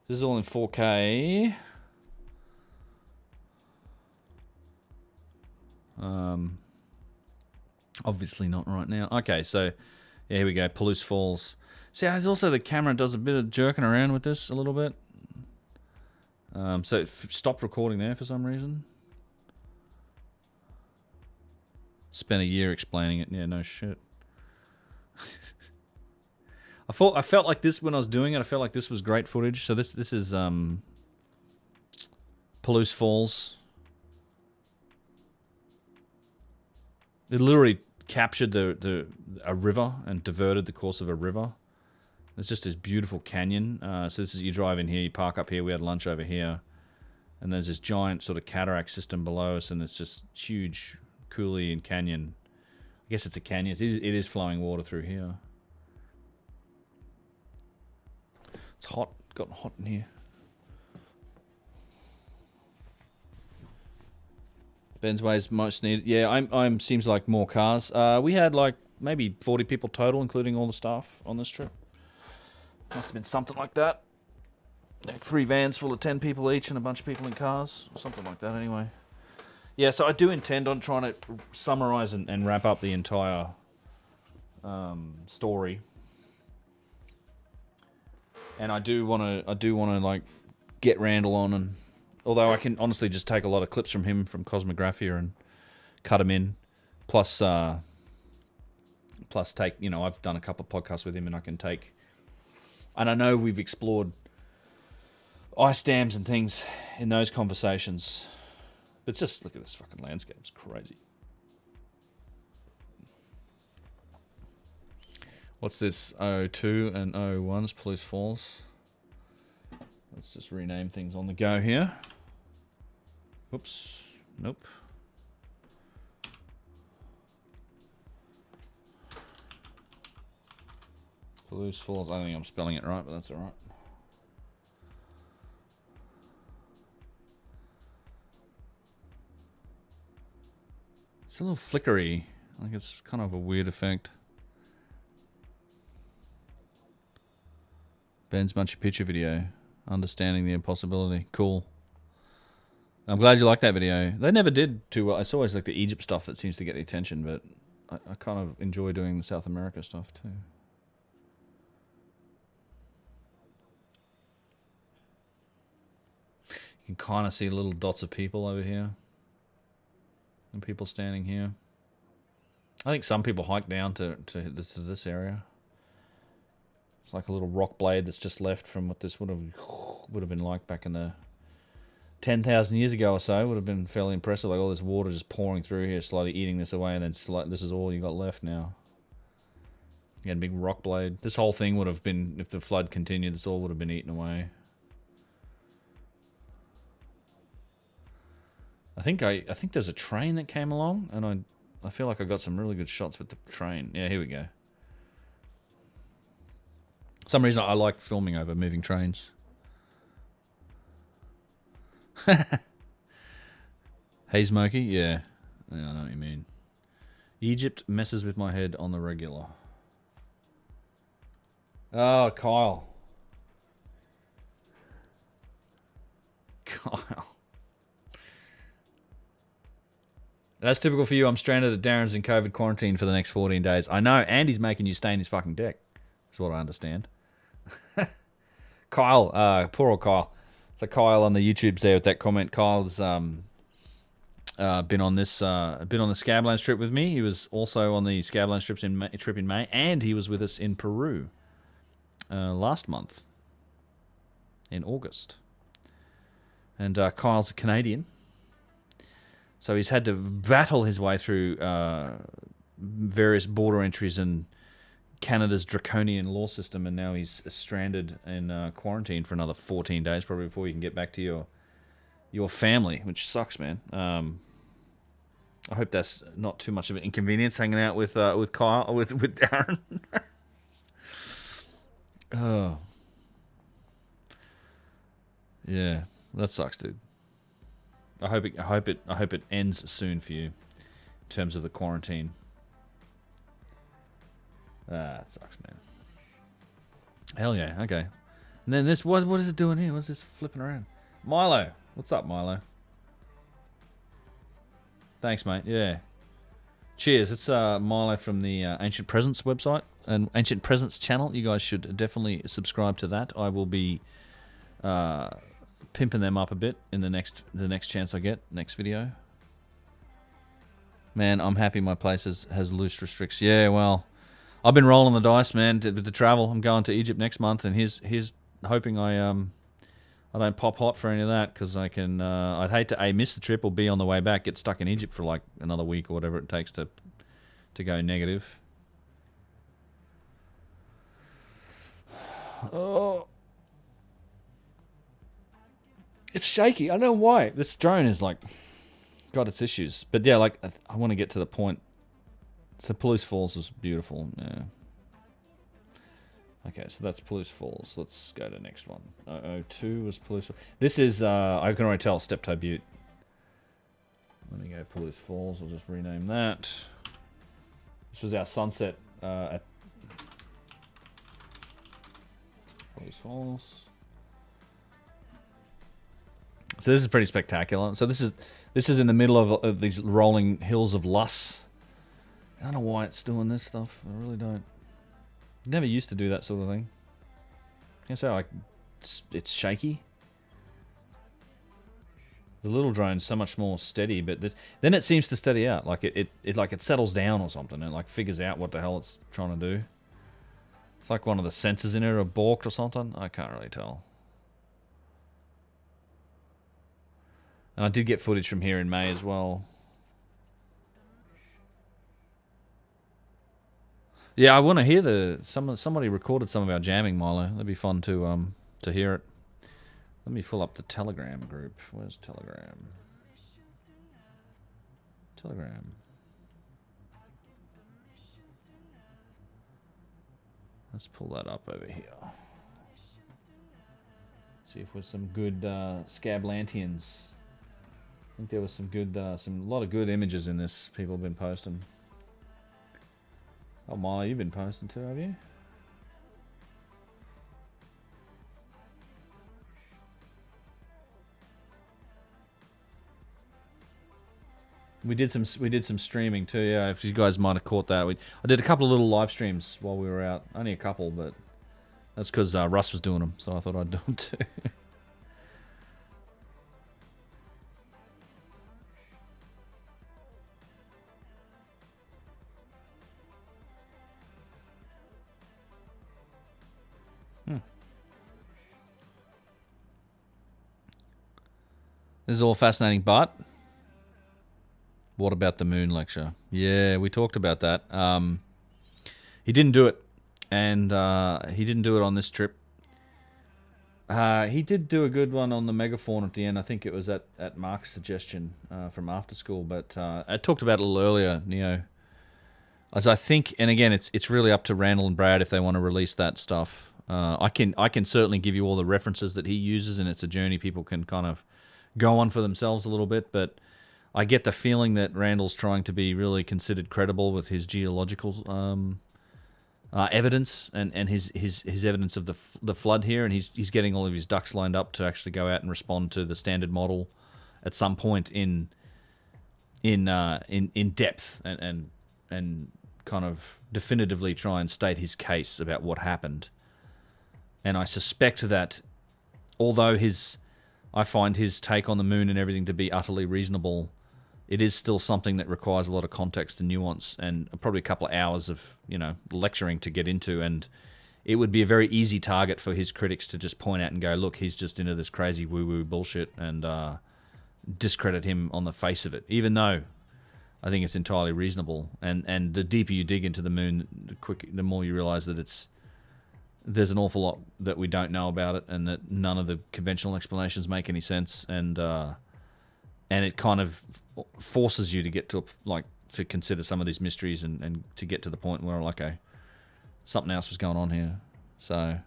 This is all in 4K. Obviously not right now. Okay, so yeah, here we go. Palouse Falls. See, there's also the camera does a bit of jerking around with this a little bit. So it stopped recording there for some reason. Spent a year explaining it. Yeah, no shit. I felt like this when I was doing it. I felt like this was great footage. So this is Palouse Falls. It literally captured a river and diverted the course of a river. It's just this beautiful canyon. So this is, you drive in here, you park up here. We had lunch over here, and there's this giant sort of cataract system below us, and it's just huge coulee and canyon. I guess it's a canyon. It is flowing water through here. It's hot. Gotten hot in here. Ben's Way's most needed. Yeah, I'm seems like more cars. We had like maybe 40 people total, including all the staff on this trip. Must have been something like that. Like 3 vans full of 10 people each and a bunch of people in cars. Something like that anyway. Yeah, so I do intend on trying to summarize and wrap up the entire story. And I do want to like get Randall on, and although I can honestly just take a lot of clips from him from Cosmographia and cut them in, plus take, you know, I've done a couple of podcasts with him, and I can take, and I know we've explored ice dams and things in those conversations, but just look at this fucking landscape, it's crazy. What's this? 02 and 01's Palouse Falls. Let's just rename things on the go here. Whoops. Nope. Palouse Falls. I don't think I'm spelling it right, but that's alright. It's a little flickery. Like it's kind of a weird effect. Ben's Machu Picchu video. Understanding the impossibility. Cool. I'm glad you like that video. They never did too well. It's always like the Egypt stuff that seems to get the attention, but I kind of enjoy doing the South America stuff too. You can kind of see little dots of people over here. And people standing here. I think some people hike down to this area. It's like a little rock blade that's just left from what this would have been like back in the 10,000 years ago or so. Would have been fairly impressive. Like all this water just pouring through here, slowly eating this away, and then this is all you got left now. You had a big rock blade. This whole thing would have been, if the flood continued, this all would have been eaten away. I think there's a train that came along, and I feel like I got some really good shots with the train. Yeah, here we go. For some reason I like filming over moving trains. Hey Smokey, yeah. I know what you mean. Egypt messes with my head on the regular. Oh, Kyle. Kyle. That's typical for you. I'm stranded at Darren's in COVID quarantine for the next 14 days. I know, and he's making you stay in his fucking deck. That's what I understand. Kyle, poor old Kyle. So Kyle on the YouTube's there with that comment. Kyle's been on the Scablands trip with me. He was also on the Scablands trip in May, and he was with us in Peru last month in August. And Kyle's a Canadian, so he's had to battle his way through various border entries and Canada's draconian law system, and now he's stranded in quarantine for another 14 days, probably before you can get back to your family, which sucks, man. I hope that's not too much of an inconvenience hanging out with Kyle, with Darren. Oh, yeah, that sucks, dude. I hope it ends soon for you, in terms of the quarantine. It sucks, man. Hell yeah, okay. And then this, what is it doing here? What's this flipping around? Milo, what's up, Milo? Thanks, mate. Yeah. Cheers. It's Milo from the Ancient Presence website and Ancient Presence channel. You guys should definitely subscribe to that. I will be pimping them up a bit in the next chance I get, next video. Man, I'm happy my place has loose restricts. Yeah, well, I've been rolling the dice, man, with the travel. I'm going to Egypt next month, and he's hoping I don't pop hot for any of that, because I can. I'd hate to A, miss the trip, or B, on the way back get stuck in Egypt for like another week or whatever it takes to go negative. Oh, it's shaky. I don't know why. This drone is like got its issues, but yeah, like I want to get to the point. So Palouse Falls is beautiful. Yeah. Okay, so that's Palouse Falls. Let's go to the next one. 002 was Palouse Falls. This is, I can already tell, Steptoe Butte. Let me go Palouse Falls. I'll just rename that. This was our sunset at Palouse Falls. So this is pretty spectacular. So this is in the middle of these rolling hills of Luss. I don't know why it's doing this stuff. I really don't. Never used to do that sort of thing. I say like it's shaky. The little drone's so much more steady, but then it seems to steady out. Like it settles down or something, and like figures out what the hell it's trying to do. It's like one of the sensors in it are balked or something. I can't really tell. And I did get footage from here in May as well. Yeah, I want to hear somebody recorded some of our jamming, Milo. That'd be fun to hear it. Let me pull up the Telegram group. Where's Telegram? Telegram. Let's pull that up over here. See if there's some good Scablantians. I think there was some good, a lot of good images in this. People have been posting. Oh, Molly, you've been posting too, have you? We did some streaming too. Yeah, if you guys might have caught that, I did a couple of little live streams while we were out. Only a couple, but that's because Russ was doing them, so I thought I'd do them too. This is all fascinating, but what about the moon lecture? Yeah, we talked about that. He didn't do it, and he didn't do it on this trip. He did do a good one on the megafauna at the end. I think it was at Mark's suggestion from after school, but I talked about it a little earlier, Neo. As I think, and again, it's really up to Randall and Brad if they want to release that stuff. I can certainly give you all the references that he uses, and it's a journey people can kind of go on for themselves a little bit, but I get the feeling that Randall's trying to be really considered credible with his geological evidence and his evidence of the flood here, and he's getting all of his ducks lined up to actually go out and respond to the standard model at some point in depth and kind of definitively try and state his case about what happened. And I suspect that although I find his take on the moon and everything to be utterly reasonable, it is still something that requires a lot of context and nuance and probably a couple of hours of, lecturing to get into, and it would be a very easy target for his critics to just point out and go, look, he's just into this crazy woo-woo bullshit, and discredit him on the face of it, even though I think it's entirely reasonable. And the deeper you dig into the moon, the more you realize that there's an awful lot that we don't know about it, and that none of the conventional explanations make any sense, and it kind of forces you to get to to consider some of these mysteries and to get to the point where okay, something else was going on here. So,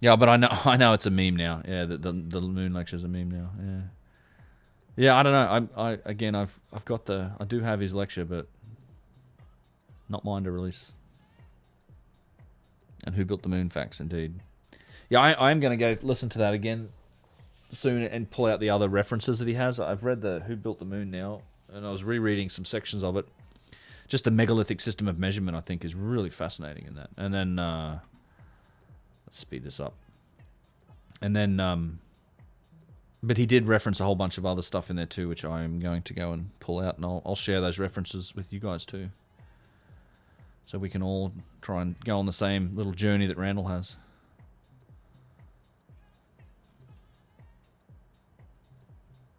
yeah, but I know it's a meme now. Yeah, the moon lecture's a meme now. Yeah, I don't know. I do have his lecture, but not mine to release. And Who Built the Moon Facts, indeed. Yeah, I am going to go listen to that again. soon and pull out the other references that he has. I've read the Who Built the Moon now, and I was rereading some sections of it. Just the megalithic system of measurement, I think, is really fascinating in that. And then, let's speed this up. And then, but he did reference a whole bunch of other stuff in there too, which I'm going to go and pull out, and I'll share those references with you guys too. So we can all try and go on the same little journey that Randall has.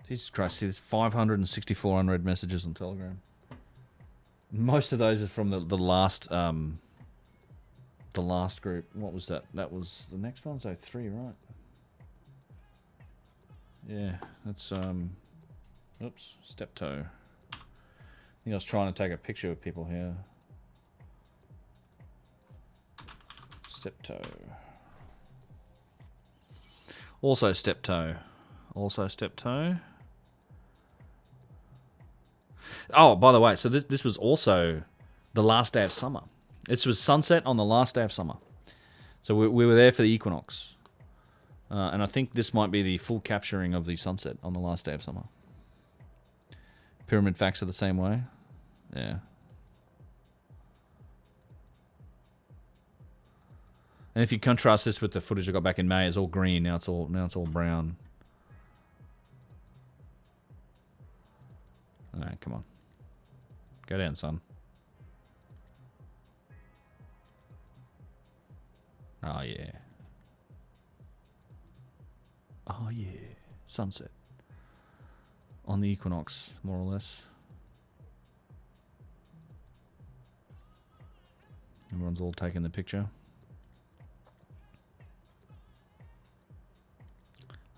Jesus Christ, see, there's 564 unread messages on Telegram. Most of those are from the last group. What was that? That was the next one, so 3, right? Yeah, that's oops, step toe. I think I was trying to take a picture of people here. Step toe. Also step toe. Also step toe. Oh, by the way, so this was also the last day of summer. This was sunset on the last day of summer. So we were there for the equinox. And I think this might be the full capturing of the sunset on the last day of summer. Pyramid facts are the same way. Yeah. And if you contrast this with the footage I got back in May, it's all green. Now it's all brown. All right, come on. Go down, son. Oh, yeah. Oh, yeah. Sunset. On the equinox, more or less. Everyone's all taking the picture.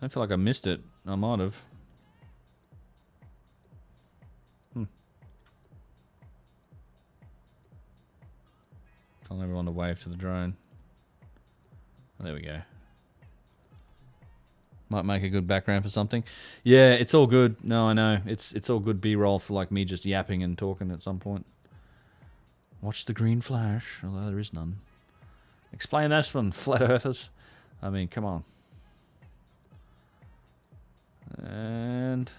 I feel like I missed it. I might have. Telling everyone to wave to the drone. Oh, there we go. Might make a good background for something. Yeah, it's all good. No, I know. It's all good B-roll for like me just yapping and talking at some point. Watch the green flash, although there is none. Explain this one, flat earthers. I mean, come on. And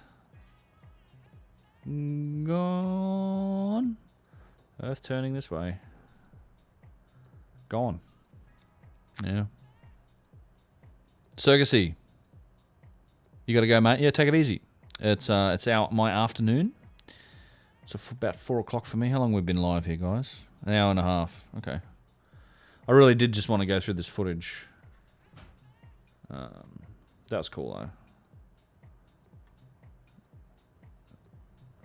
gone. Earth turning this way. Gone. Yeah. Surrogacy. You gotta go, mate. Yeah, take it easy. It's my afternoon. It's about 4 o'clock for me. How long we've been live here, guys? An hour and a half. Okay. I really did just want to go through this footage. That was cool, though.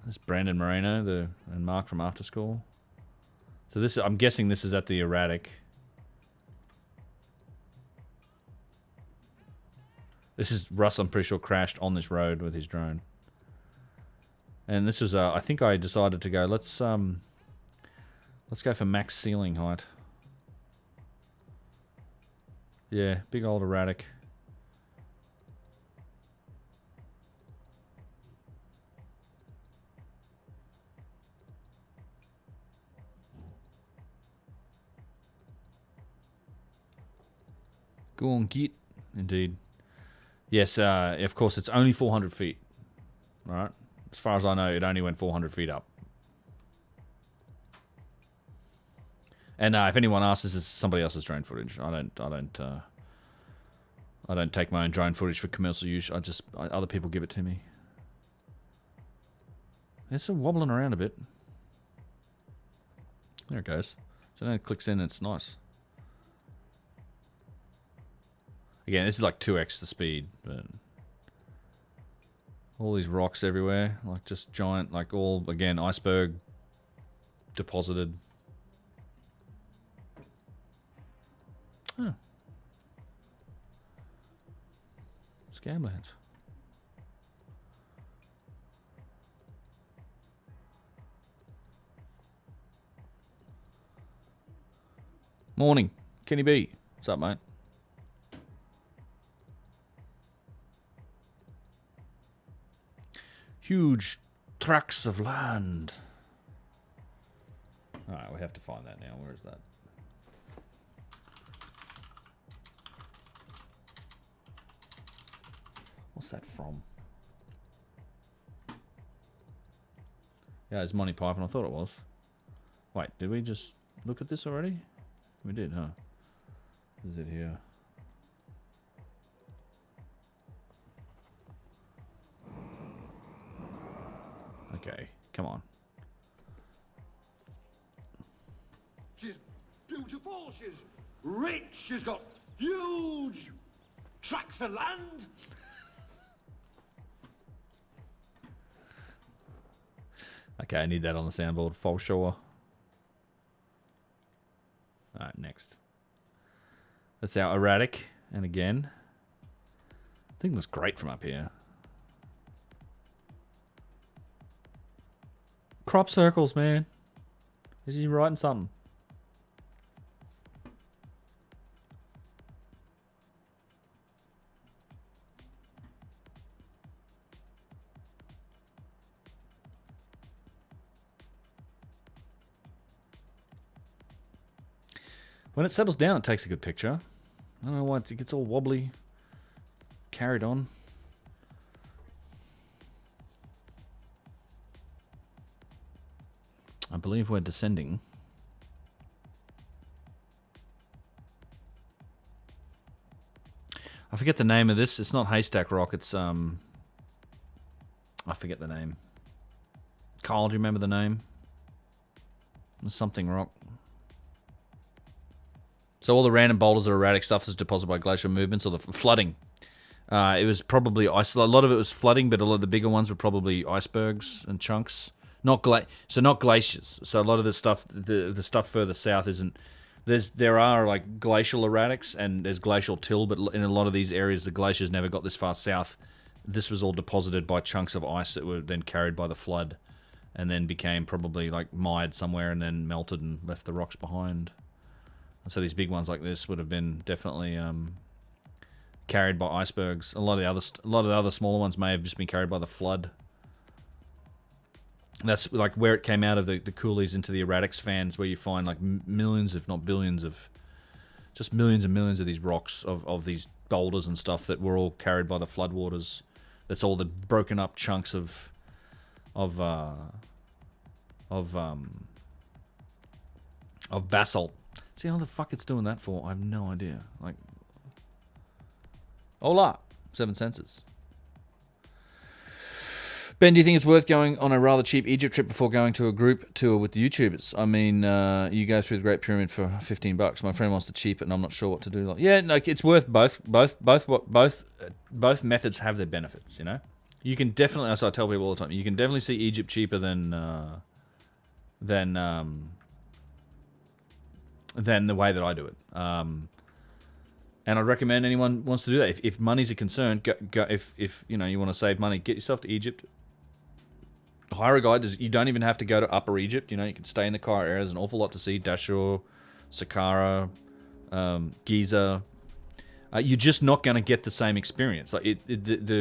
There's Brandon Moreno and Mark from After School. So this, I'm guessing this is at the Erratic. This is Russ, I'm pretty sure, crashed on this road with his drone. And this was, I think I decided to go, let's go for max ceiling height. Yeah, big old Erratic. Go on, git. Indeed. Yes, of course, it's only 400 feet. Right? As far as I know, it only went 400 feet up. And if anyone asks, this is somebody else's drone footage. I don't take my own drone footage for commercial use. Other people give it to me. It's wobbling around a bit. There it goes. So then it clicks in and it's nice. Again, this is like 2x the speed, but all these rocks everywhere, like just giant, like all, again, iceberg deposited. Oh. Scablands. Morning, Kenny B. What's up, mate? Huge tracts of land. Alright, we have to find that now. Where is that? What's that from? Yeah, it's Monty Python. I thought it was. Wait, did we just look at this already? We did, huh? Is it here? Okay, come on. She's beautiful, she's rich, she's got huge tracts of land. Okay, I need that on the soundboard for sure. Alright, next. That's our erratic. And again, I think it looks great from up here. Crop circles, man. Is he writing something? When it settles down, it takes a good picture. I don't know why it gets all wobbly. Carried on. I believe we're descending. I forget the name of this. It's not Haystack Rock. It's I forget the name. Kyle, do you remember the name? It's something rock. So all the random boulders or erratic stuff is deposited by glacial movements or the flooding. It was probably ice. A lot of it was flooding, but a lot of the bigger ones were probably icebergs and chunks. Not glaciers. So a lot of the stuff, the stuff further south isn't. There are like glacial erratics and there's glacial till, but in a lot of these areas the glaciers never got this far south. This was all deposited by chunks of ice that were then carried by the flood, and then became probably like mired somewhere and then melted and left the rocks behind. And so these big ones like this would have been definitely carried by icebergs. A lot of the other smaller ones may have just been carried by the flood. That's like where it came out of the coulees into the erratics fans, where you find like millions, if not billions, of just millions and millions of these rocks of these boulders and stuff that were all carried by the floodwaters. That's all the broken up chunks of basalt. See how the fuck it's doing that for? I have no idea. Like, hola, 7 senses. Ben, do you think it's worth going on a rather cheap Egypt trip before going to a group tour with the YouTubers? I mean, you go through the Great Pyramid for $15. My friend wants to cheap it, and I'm not sure what to do. Like, yeah, no, it's worth both. Both methods have their benefits. You know, you can definitely, as I tell people all the time, you can definitely see Egypt cheaper than the way that I do it. And I'd recommend anyone wants to do that. If money's a concern, go. If you know you want to save money, get yourself to Egypt. Hire a guide. You don't even have to go to Upper Egypt. You know, you can stay in the Cairo area. There's an awful lot to see. Dashur, Saqqara, Giza. You're just not going to get the same experience. Like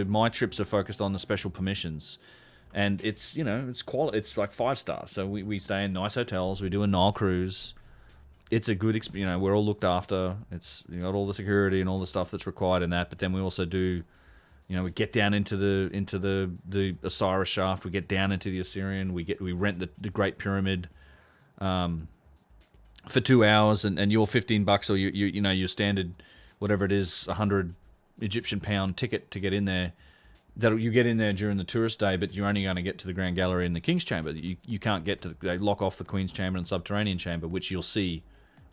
my trips are focused on the special permissions, and it's it's like 5 stars. So we stay in nice hotels. We do a Nile cruise. It's a good experience. You know, we're all looked after. It's got all the security and all the stuff that's required in that. But then we also do. We get down into the Osiris shaft. We get down into the Assyrian. We rent the Great Pyramid for 2 hours, and your $15 or your standard whatever it is 100 Egyptian pound ticket to get in there. That you get in there during the tourist day, but you're only going to get to the Grand Gallery and the King's Chamber. You can't get to. They lock off the Queen's Chamber and Subterranean Chamber, which you'll see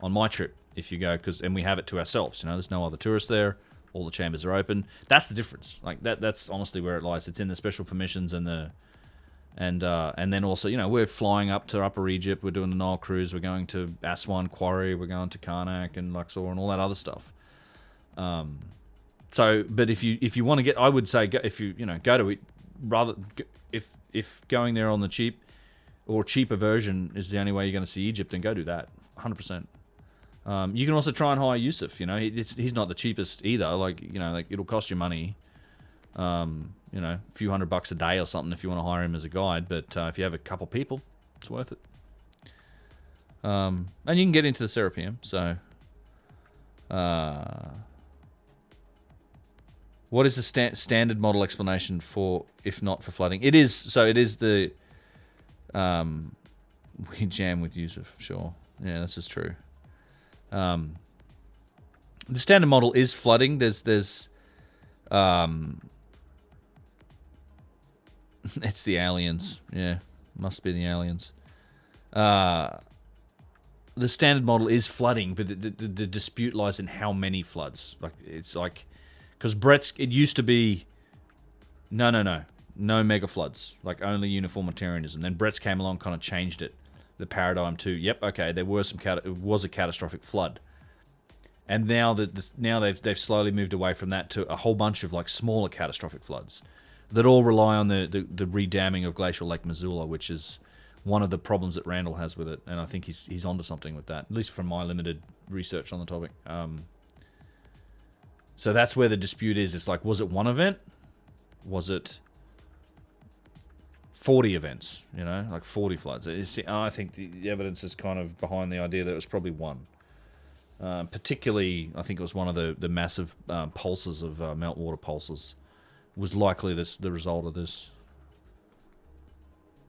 on my trip if you go, and we have it to ourselves. There's no other tourists there. All the chambers are open. That's the difference. Like that's honestly where it lies. It's in the special permissions and then also we're flying up to Upper Egypt. We're doing the Nile cruise. We're going to Aswan Quarry. We're going to Karnak and Luxor and all that other stuff. But if you want to get, I would say go to it rather if going there on the cheap or cheaper version is the only way you're going to see Egypt, then go do that 100%. You can also try and hire Yusuf. He's not the cheapest either. Like it'll cost you money. A few $100 a day or something if you want to hire him as a guide. But if you have a couple people, it's worth it. And you can get into the Serapeum. So, What is the standard model explanation for, if not for flooding? It is, so it is the, we jam with Yusuf, sure. Yeah, this is true. The standard model is flooding. There's it's the aliens. Yeah, must be the aliens. The standard model is flooding, but the dispute lies in how many floods. Like, it's like, because Brett's, it used to be, no mega floods, like only uniformitarianism. Then Brett's came along, kind of changed it, the paradigm to, yep, okay, there were some, it was a catastrophic flood. And now they've slowly moved away from that to a whole bunch of like smaller catastrophic floods that all rely on the redamming of glacial Lake Missoula, which is one of the problems that Randall has with it, and I think he's onto something with that, at least from my limited research on the topic. So that's where the dispute is. It's like, was it one event? Was it 40 events? You know, like 40 floods. I think the evidence is kind of behind the idea that it was probably one. Particularly, I think it was one of the massive pulses of meltwater pulses was likely the result of this.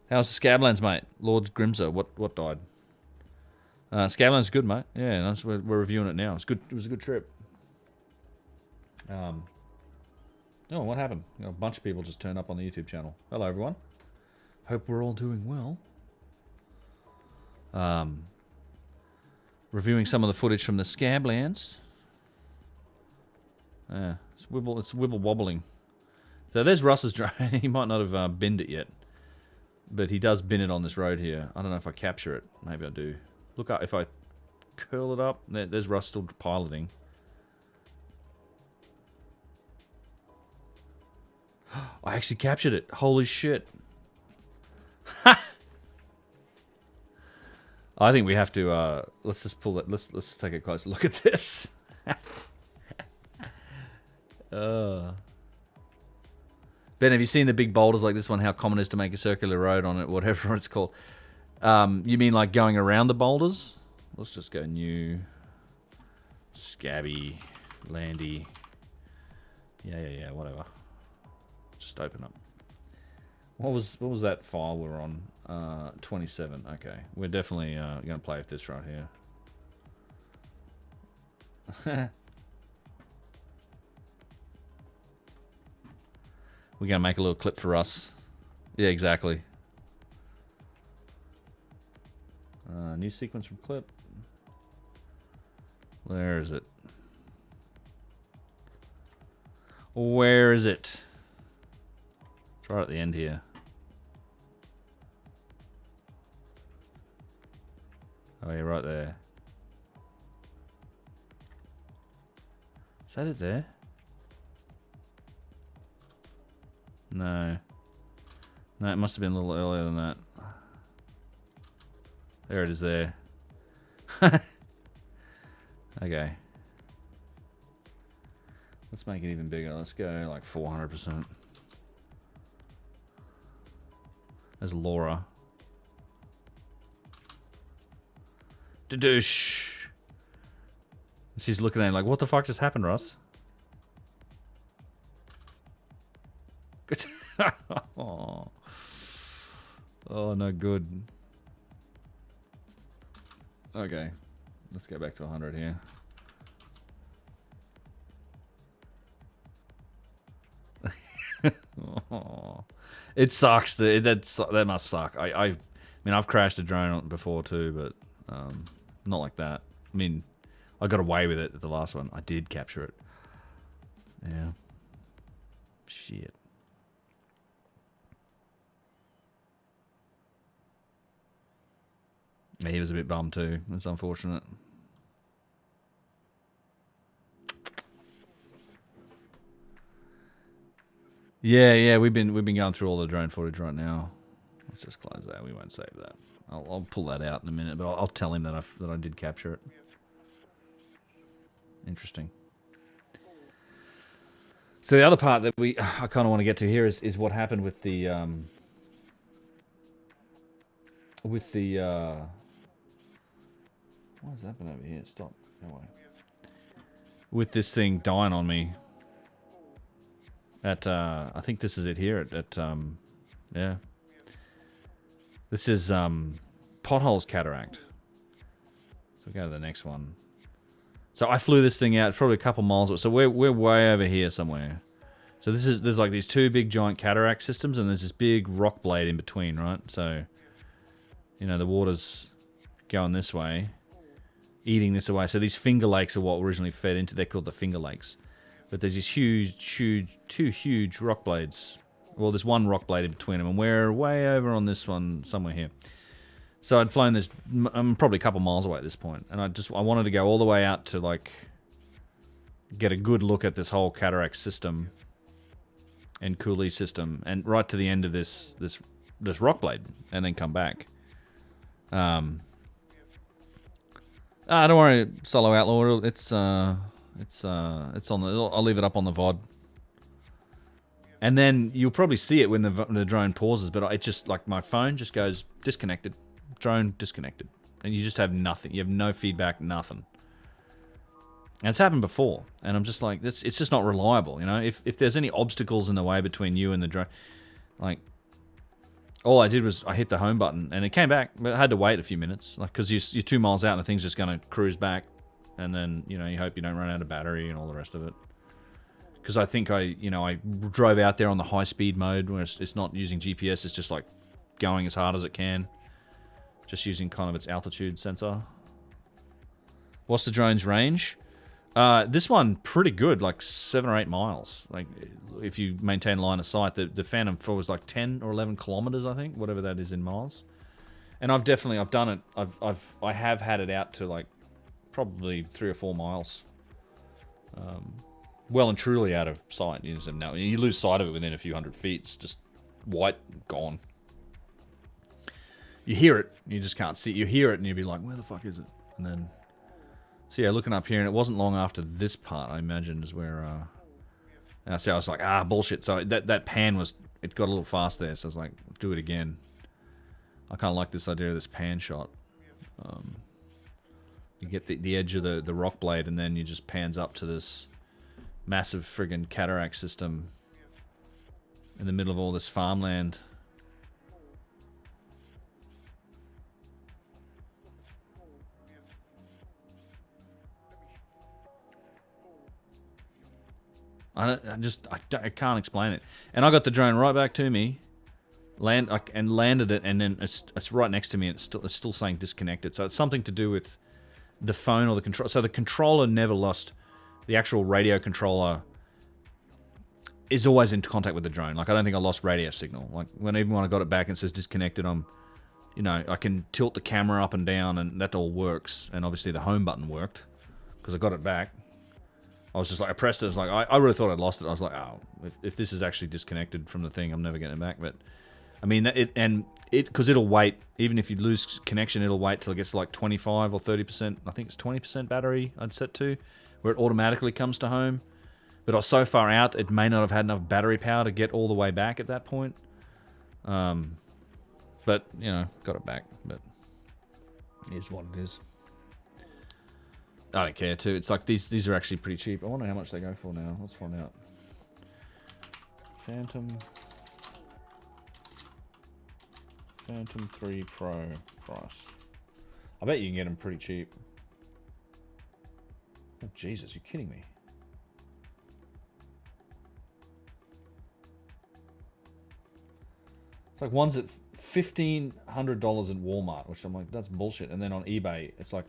How's the Scablands, mate? Lord Grimser, what died? Scablands good, mate. Yeah, we're reviewing it now. It's good. It was a good trip. Oh, what happened? You know, a bunch of people just turned up on the YouTube channel. Hello, everyone. Hope we're all doing well. Reviewing some of the footage from the Scablands. Yeah, it's wibble wobbling. So there's Russ's drone. He might not have binned it yet, but he does bin it on this road here. I don't know if I capture it. Maybe I do. Look up if I curl it up. There's Russ still piloting. I actually captured it. Holy shit. I think we have to, let's just pull it. Let's take a closer look at this. Ben, have you seen the big boulders like this one? How common it is to make a circular road on it, whatever it's called. You mean like going around the boulders? Let's just go new. Scabby. Landy. Yeah, whatever. Just open up. What was that file we're on? 27. Okay, we're definitely gonna play with this right here. We're gonna make a little clip for us. Yeah, exactly. New sequence from clip. Where is it? Where is it? It's right at the end here. Oh, yeah, right there. Is that it there? No. No, it must have been a little earlier than that. There it is there. Okay. Let's make it even bigger. Let's go like 400%. There's Laura. Dadoosh. She's looking at him like, what the fuck just happened, Russ? Good. Oh, no good. Okay. Let's go back to 100 here. Oh, it sucks. That must suck. I mean, I've crashed a drone before too, but not like that. I mean, I got away with it at the last one. I did capture it. Yeah. Shit. Yeah, he was a bit bummed too. That's unfortunate. Yeah, we've been going through all the drone footage right now. Let's just close that. We won't save that. I'll pull that out in a minute, but I'll tell him that I did capture it. Interesting. So the other part that I kind of want to get to here is what happened with the what has happened over here? Stop. Go away. With this thing dying on me. At I think this is it here at yeah. This is Potholes Cataract. So go to the next one. So I flew this thing out. It's probably a couple miles away. So we're way over here somewhere. So there's like these two big giant cataract systems, and there's this big rock blade in between, right? So, you know, the water's going this way, eating this away. So these Finger Lakes are what originally fed into. They're called the Finger Lakes. But there's these two huge rock blades. Well, there's one rock blade in between them, and we're way over on this one somewhere here. So I'd flown this, I'm probably a couple miles away at this point, and I wanted to go all the way out to like get a good look at this whole cataract system and coulee system, and right to the end of this rock blade, and then come back. Don't worry, Solo Outlaw. It's on the. I'll leave it up on the VOD. And then you'll probably see it when the drone pauses, but it just, like, my phone just goes disconnected. Drone disconnected. And you just have nothing. You have no feedback, nothing. And it's happened before. And I'm just like, it's just not reliable, you know? If there's any obstacles in the way between you and the drone, like, all I did was I hit the home button and it came back, but I had to wait a few minutes, like, because you're 2 miles out and the thing's just going to cruise back. And then, you know, you hope you don't run out of battery and all the rest of it. Because I think I drove out there on the high-speed mode where it's not using GPS. It's just, like, going as hard as it can. Just using kind of its altitude sensor. What's the drone's range? This one, pretty good, like 7 or 8 miles. Like, if you maintain line of sight. The Phantom 4 was like 10 or 11 kilometers, I think, whatever that is in miles. And I've done it. I have had it out to, like, probably 3 or 4 miles. Well and truly out of sight. You just have you lose sight of it within a few hundred feet. It's just white, gone. You hear it, you just can't see it. You hear it, and you'll be like, where the fuck is it? And then, so yeah, looking up here, and it wasn't long after this part, I imagine, is where, and I was like, bullshit. So that pan it got a little fast there, so I was like, do it again. I kind of like this idea of this pan shot. You get the edge of the rock blade, and then you just pans up to this massive friggin' cataract system in the middle of all this farmland. I can't explain it. And I got the drone right back to me, landed it, and then it's right next to me, and it's still saying disconnected. So it's something to do with the phone or the control. So the controller never lost. The actual radio controller is always in contact with the drone. Like, I don't think I lost radio signal. Like, even when I got it back and it says disconnected, I can tilt the camera up and down, and that all works. And obviously the home button worked because I got it back. I was just like, I pressed it. I was like, I really thought I'd lost it. I was like, oh, if this is actually disconnected from the thing, I'm never getting it back. But I mean, because it'll wait. Even if you lose connection, it'll wait till it gets to like 25 or 30%. I think it's 20% battery I'd set to, where it automatically comes to home. But I was so far out, it may not have had enough battery power to get all the way back at that point. But, you know, got it back. But it is what it is. I don't care too. It's like these are actually pretty cheap. I wonder how much they go for now. Let's find out. Phantom 3 Pro price. I bet you can get them pretty cheap. Oh Jesus, you're kidding me. It's like one's at $1,500 in Walmart, which I'm like, that's bullshit. And then on eBay, it's like,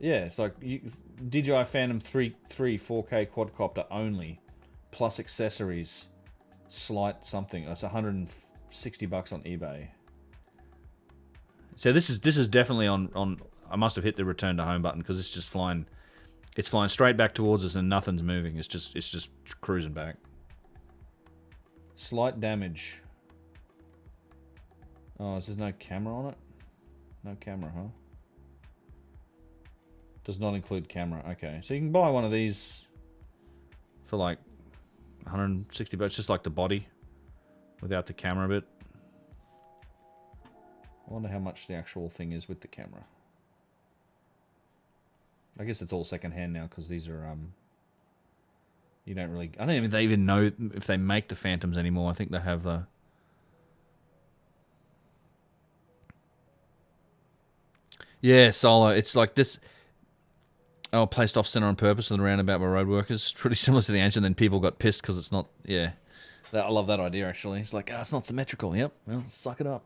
yeah, it's like DJI Phantom 3 4K quadcopter only, plus accessories, slight something. That's $160 on eBay. So this is definitely on. I must have hit the return to home button because it's just flying. It's flying straight back towards us and nothing's moving. It's just cruising back. Slight damage. Oh, there's no camera on it? No camera, huh? Does not include camera. Okay, so you can buy one of these for like $160, just like the body without the camera bit. I wonder how much the actual thing is with the camera. I guess it's all secondhand now because these are You don't really... I don't even... They even know if they make the Phantoms anymore. I think they have the... Yeah, Solo. It's like this... Oh, placed off center on purpose and roundabout by road workers. Pretty similar to the ancient. Then people got pissed because it's not... Yeah. I love that idea, actually. It's like, it's not symmetrical. Yep. Well, suck it up.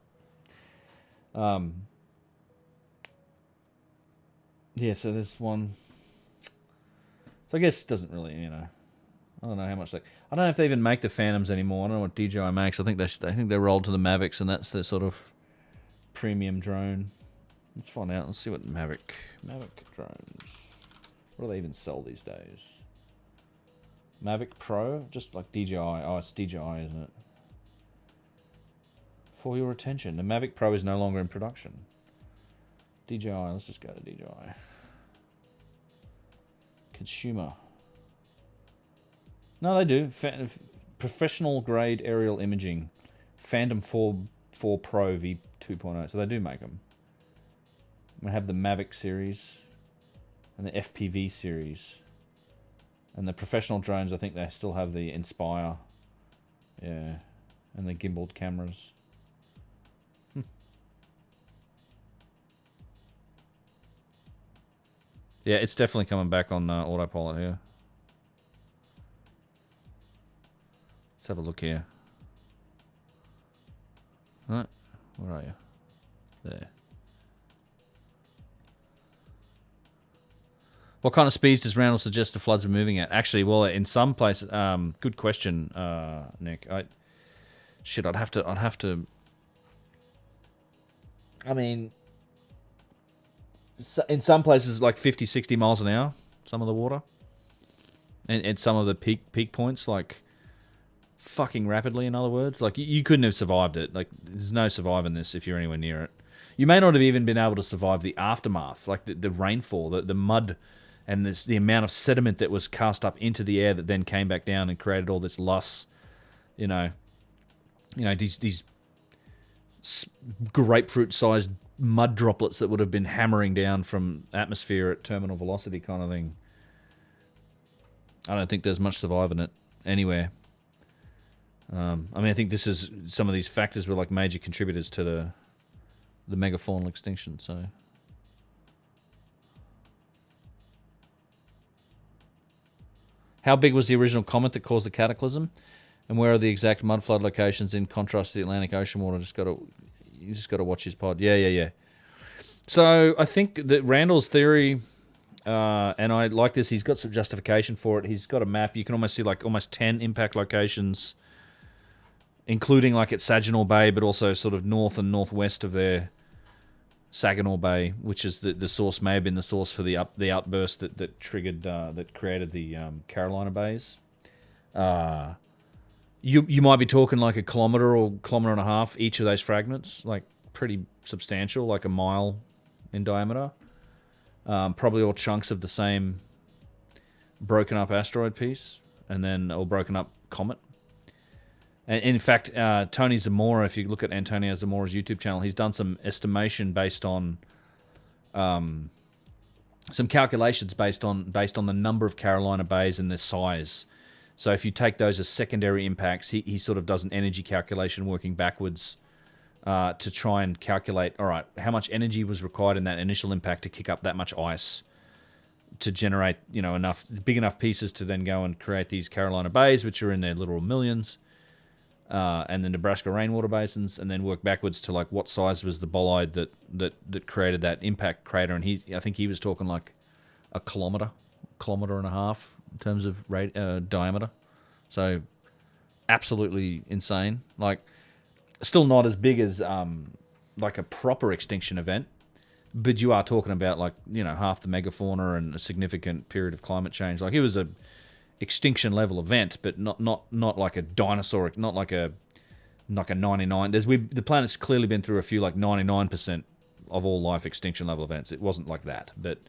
Yeah, so there's one... So I guess it doesn't really, I don't know how much I don't know if they even make the Phantoms anymore. I don't know what DJI makes. I think they're rolled to the Mavics, and that's their sort of premium drone. Let's find out. Let's see what Mavic drones. What do they even sell these days? Mavic Pro, just like DJI. Oh, it's DJI, isn't it? For your attention, the Mavic Pro is no longer in production. DJI. Let's just go to DJI. Consumer. No, they do. Professional grade aerial imaging. Phantom 4 Pro V 2.0. So they do make them. We have the Mavic series and the FPV series. And the professional drones, I think they still have the Inspire. Yeah. And the gimbaled cameras. Yeah, it's definitely coming back on autopilot here. Let's have a look here. Right, where are you? There. What kind of speeds does Randall suggest the floods are moving at? Actually, well, in some places, good question, Nick. I'd have to. I mean, in some places, like 50, 60 miles an hour, some of the water. And some of the peak points, like fucking rapidly, in other words. Like, you couldn't have survived it. Like, there's no surviving this if you're anywhere near it. You may not have even been able to survive the aftermath, like the rainfall, the mud, and the amount of sediment that was cast up into the air that then came back down and created all this loss. These grapefruit-sized mud droplets that would have been hammering down from atmosphere at terminal velocity kind of thing. I don't think there's much surviving it anywhere. I think this is... Some of these factors were like major contributors to the megafaunal extinction, so... How big was the original comet that caused the cataclysm? And where are the exact mud flood locations in contrast to the Atlantic Ocean water? You just got to watch his pod. Yeah. So I think that Randall's theory, and I like this, he's got some justification for it. He's got a map. You can almost see like almost 10 impact locations, including like at Saginaw Bay, but also sort of north and northwest of there. Saginaw Bay, which is the source, may have been the source for the outburst that triggered, that created the Carolina Bays. You might be talking like a kilometer or kilometer and a half each of those fragments, like pretty substantial, like a mile in diameter. Probably all chunks of the same broken up asteroid piece, and then all broken up comet. And in fact, Tony Zamora, if you look at Antonio Zamora's YouTube channel, he's done some estimation based on some calculations based on the number of Carolina Bays and their size. So if you take those as secondary impacts, he sort of does an energy calculation working backwards to try and calculate, all right, how much energy was required in that initial impact to kick up that much ice to generate, enough big enough pieces to then go and create these Carolina Bays, which are in their literal millions. And the Nebraska rainwater basins, and then work backwards to like what size was the bolide that created that impact crater. And I think he was talking like a kilometer and a half in terms of diameter. So absolutely insane. Like, still not as big as like a proper extinction event, but you are talking about like half the megafauna and a significant period of climate change. Like, it was a extinction level event, but not like a dinosaur, not like a 99. The planet's clearly been through a few like 99% of all life extinction level events. It wasn't like that, but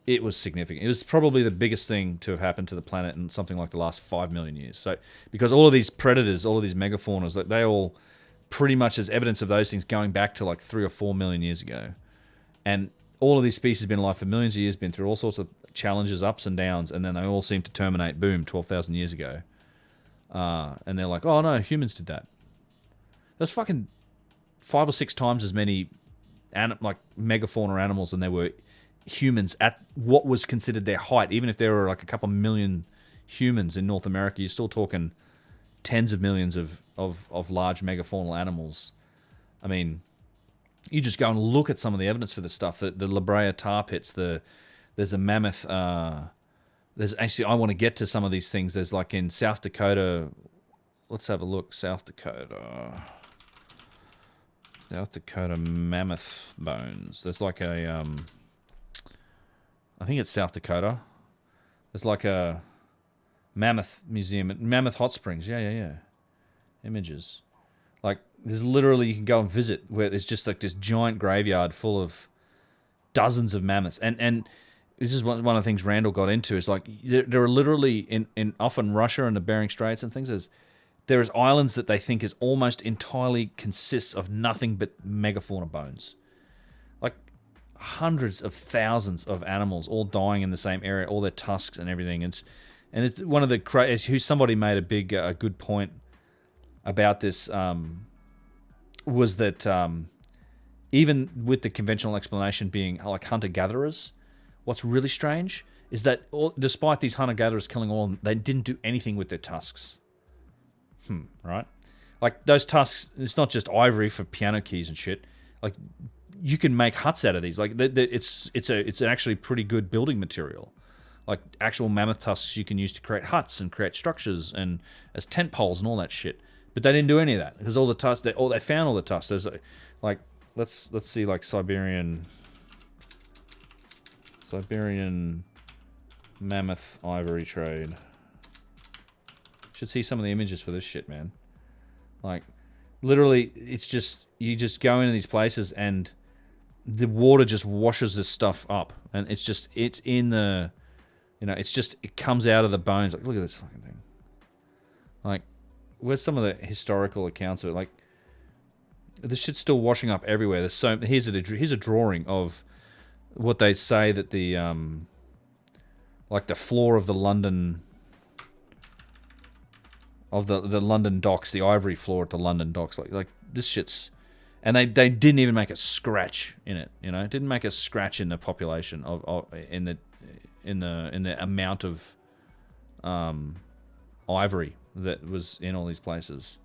it was significant. It was probably the biggest thing to have happened to the planet in something like the last 5 million years. So because all of these predators, all of these megafaunas, they all pretty much as evidence of those things going back to like 3 or 4 million years ago, and all of these species have been alive for millions of years, been through all sorts of challenges, ups and downs, and then they all seem to terminate, boom, 12,000 years ago. And they're like, oh no, humans did that. There's fucking 5 or 6 times as many like megafauna animals than there were humans at what was considered their height. Even if there were like a couple million humans in North America, you're still talking tens of millions of large megafaunal animals. I mean, you just go and look at some of the evidence for this stuff. The La Brea tar pits, there's a mammoth. There's actually, I want to get to some of these things. There's like in South Dakota. Let's have a look. South Dakota mammoth bones. There's like a I think it's South Dakota. There's like a mammoth museum, Mammoth Hot Springs. Yeah. Images. Like, there's literally, you can go and visit where there's just like this giant graveyard full of dozens of mammoths. And this is one of the things Randall got into, is like, there are literally, in often Russia and the Bering Straits and things, there's islands that they think is almost entirely consists of nothing but megafauna bones. Like, hundreds of thousands of animals all dying in the same area, all their tusks and everything. It's one of the, somebody made a good point about this, was that even with the conventional explanation being like hunter-gatherers, what's really strange is that despite these hunter-gatherers killing all of them, they didn't do anything with their tusks. Right? Like, those tusks, it's not just ivory for piano keys and shit. Like, you can make huts out of these. Like, it's actually pretty good building material. Like, actual mammoth tusks you can use to create huts and create structures and as tent poles and all that shit. But they didn't do any of that, because all the tusks, they found all the tusks. There's like, let's see, like Siberian mammoth ivory trade. Should see some of the images for this shit, man. Like, literally, it's just, you just go into these places and the water just washes this stuff up, and it's in the, it comes out of the bones. Like, look at this fucking thing. Like, where's some of the historical accounts of it? Like, this shit's still washing up everywhere. Here's a drawing of what they say that the like the floor of the London the London docks, the ivory floor at the London docks. Like this shit's, and they didn't even make a scratch in it. It didn't make a scratch in the population in the amount of ivory that was in all these places.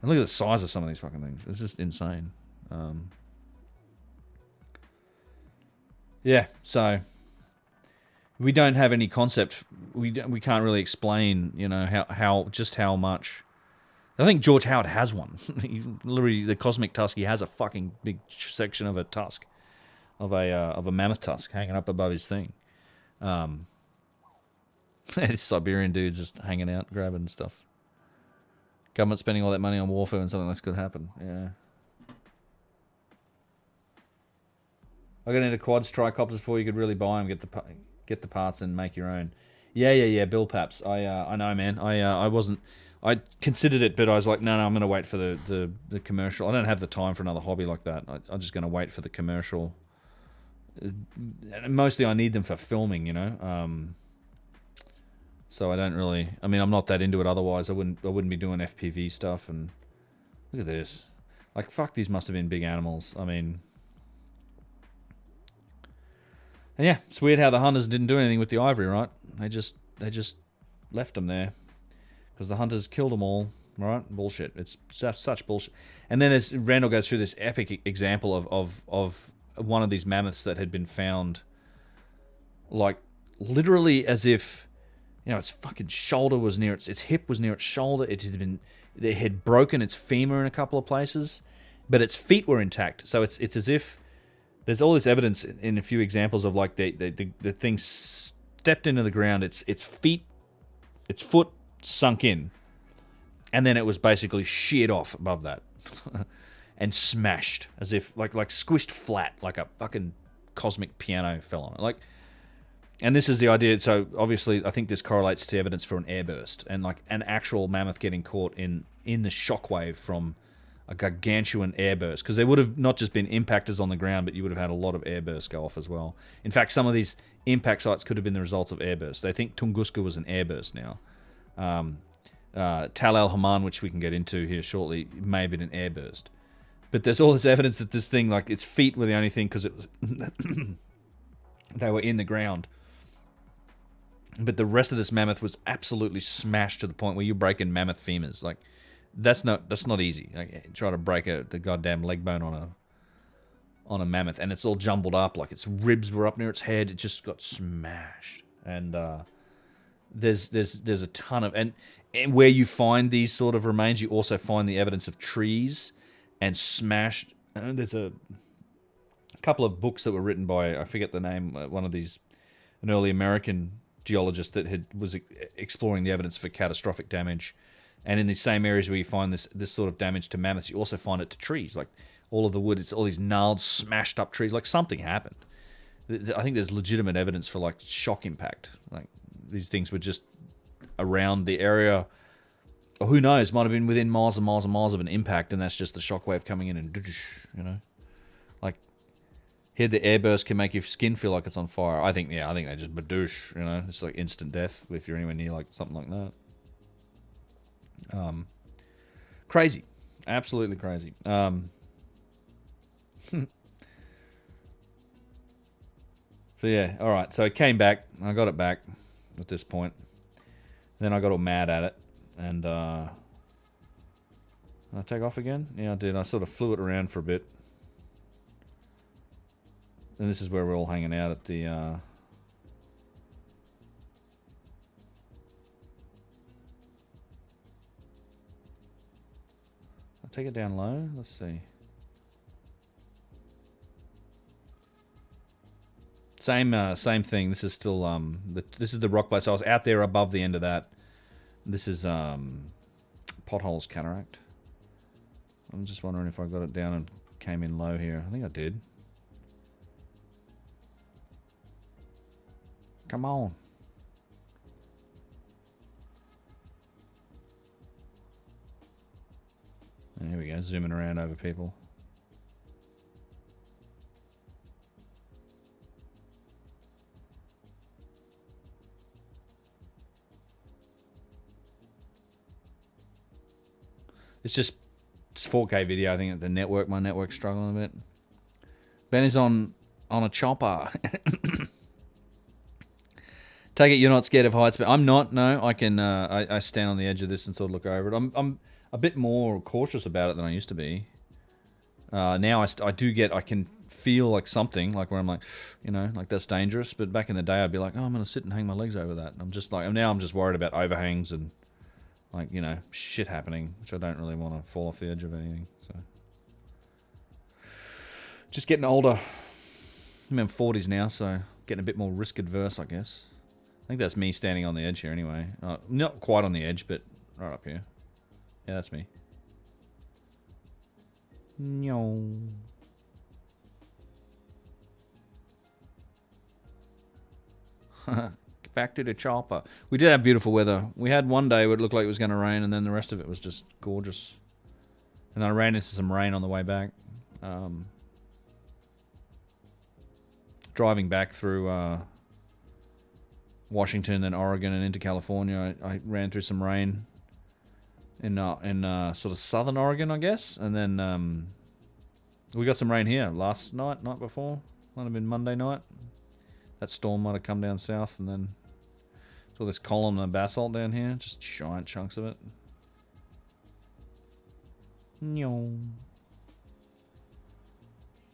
And look at the size of some of these fucking things. It's just insane. Yeah, so we don't have any concept. We can't really explain, how much. I think George Howard has one. Literally, the cosmic tusk. He has a fucking big section of a tusk, of a mammoth tusk hanging up above his thing. This Siberian dude's just hanging out, grabbing stuff. Government spending all that money on warfare and something that's could happen. Yeah. I'm gonna need a quads, tricopters before you could really buy them. Get the parts and make your own. Yeah. Bill Paps. I know, man. I considered it, but I was like, no, I'm gonna wait for the commercial. I don't have the time for another hobby like that. I'm just gonna wait for the commercial. Mostly, I need them for filming, So I don't really. I mean, I'm not that into it. Otherwise, I wouldn't be doing FPV stuff. And look at this. Like, fuck, these must have been big animals. I mean, and yeah, it's weird how the hunters didn't do anything with the ivory, right? They just left them there because the hunters killed them all, right? Bullshit. It's such bullshit. And then as Randall goes through this epic example of one of these mammoths that had been found, like, literally as if, its fucking shoulder was near its hip was near its shoulder. It had broken its femur in a couple of places, but its feet were intact. So it's as if there's all this evidence in a few examples of, like, the thing stepped into the ground, its foot sunk in, and then it was basically sheared off above that and smashed as if like squished flat, like a fucking cosmic piano fell on it. Like, and this is the idea. So obviously, I think this correlates to evidence for an airburst and like an actual mammoth getting caught in the shockwave from a gargantuan airburst, because there would have not just been impactors on the ground, but you would have had a lot of airbursts go off as well. In fact, some of these impact sites could have been the results of airbursts. They think Tunguska was an airburst now. Tal El Haman, which we can get into here shortly, may have been an airburst. But there's all this evidence that this thing, like, its feet were the only thing, because it was they were in the ground. But the rest of this mammoth was absolutely smashed to the point where you're breaking mammoth femurs. Like, that's not easy. Like, try to break the goddamn leg bone on a mammoth, and it's all jumbled up. Like, its ribs were up near its head. It just got smashed. And there's a ton of and where you find these sort of remains, you also find the evidence of trees and smashed. There's a couple of books that were written by, I forget the name, one of these, an early American geologist that was exploring the evidence for catastrophic damage. And in these same areas where you find this sort of damage to mammoths, you also find it to trees. Like, all of the wood, it's all these gnarled, smashed up trees. Like, something happened. I think there's legitimate evidence for, like, shock impact. Like, these things were just around the area. Or who knows, might have been within miles and miles and miles of an impact, and that's just the shockwave coming in and, you know. Like, here the airburst can make your skin feel like it's on fire. I think they just badoosh, you know. It's like instant death if you're anywhere near, like, something like that. Crazy. Absolutely crazy. So yeah, alright. So it came back. I got it back at this point. Then I got all mad at it. And, did I take off again? Yeah, I did. I sort of flew it around for a bit. And this is where we're all hanging out at the, take it down low. Let's see. Same thing. This is still this is the rock place. I was out there above the end of that. This is Potholes Cataract. I'm just wondering if I got it down and came in low here. I think I did. Come on. And here we go, zooming around over people. It's 4K video. I think my network's struggling a bit. Ben is on a chopper. Take it you're not scared of heights, but I'm not. No, I can. I stand on the edge of this and sort of look over it. I'm a bit more cautious about it than I used to be. Now I can feel like something, like where I'm like, you know, like that's dangerous. But back in the day, I'd be like, oh, I'm gonna sit and hang my legs over that. And I'm just like, now I'm just worried about overhangs and, like, you know, shit happening, which I don't really want to fall off the edge of anything. So, just getting older. I'm in 40s now, so getting a bit more risk adverse, I guess. I think that's me standing on the edge here anyway. Not quite on the edge, but right up here. Yeah, that's me. No. Back to the chopper. We did have beautiful weather. We had one day where it looked like it was going to rain, and then the rest of it was just gorgeous. And I ran into some rain on the way back. Driving back through Washington and Oregon and into California, I ran through some rain in sort of southern Oregon, I guess. And then we got some rain here last night before. Might have been Monday night. That storm might have come down south, and then all this column of basalt down here, just giant chunks of it. No.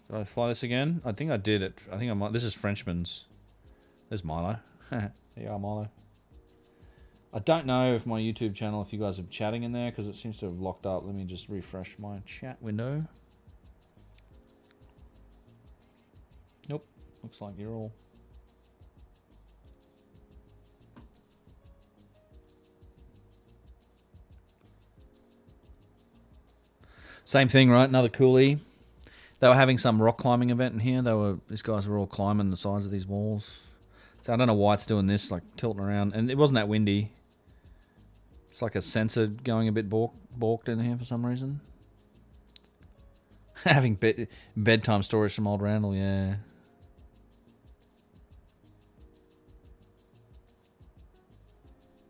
Did I fly this again? I think I did it. I think I might. This is Frenchman's. There's Milo. There you are, Milo. I don't know if my YouTube channel, if you guys are chatting in there, because it seems to have locked up. Let me just refresh my chat window. Nope. Looks like you're all... Same thing, right? Another coolie. They were having some rock climbing event in here. These guys were all climbing the sides of these walls. So I don't know why it's doing this, like tilting around. And it wasn't that windy. It's like a sensor going a bit balked in here for some reason. Having bedtime stories from old Randall, yeah.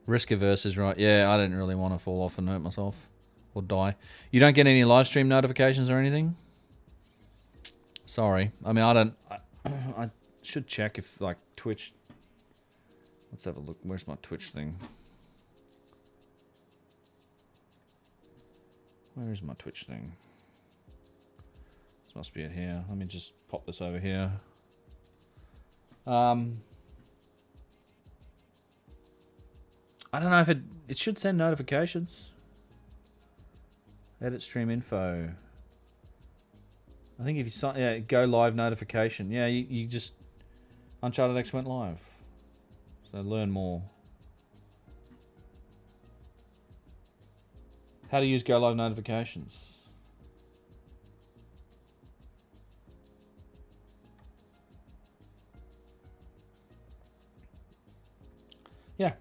Risk averse is right. Yeah, I didn't really want to fall off and hurt myself or die. You don't get any live stream notifications or anything? Sorry. I mean, I should check if, like, Twitch... Let's have a look. Where's my Twitch thing? Where is my Twitch thing? This must be it here. Let me just pop this over here. I don't know if it should send notifications. Edit stream info. I think if you sign, yeah, go live notification. Yeah, you just Uncharted X went live. So learn more. How to use go live notifications. Yeah.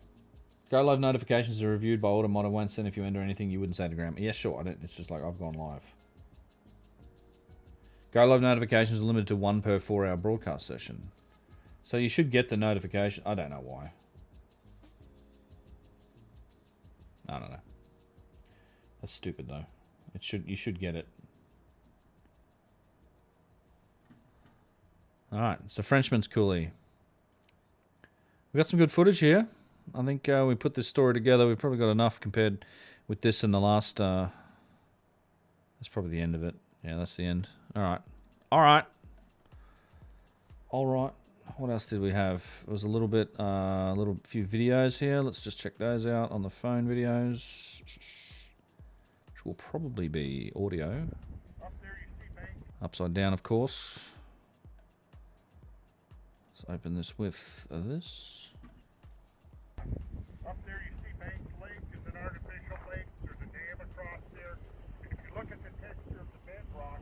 Go live notifications are reviewed by Automod and won't send if you enter anything you wouldn't say to Graham. Yeah, sure. I don't, it's just like I've gone live. Go live notifications are limited to 1 per 4-hour broadcast session. So you should get the notification. I don't know why. I don't know. That's stupid though. You should get it. Alright, so Frenchman's Coulee. We got some good footage here. I think we put this story together. We've probably got enough compared with this and the last... that's probably the end of it. Yeah, that's the end. Alright. Alright. Alright. What else did we have? It was a little bit, few videos here. Let's just check those out on the phone videos. Which will probably be audio. Up there you see Banks. Upside down, of course. Let's open this with this. Up there you see Banks Lake is an artificial lake. There's a dam across there. And if you look at the texture of the bedrock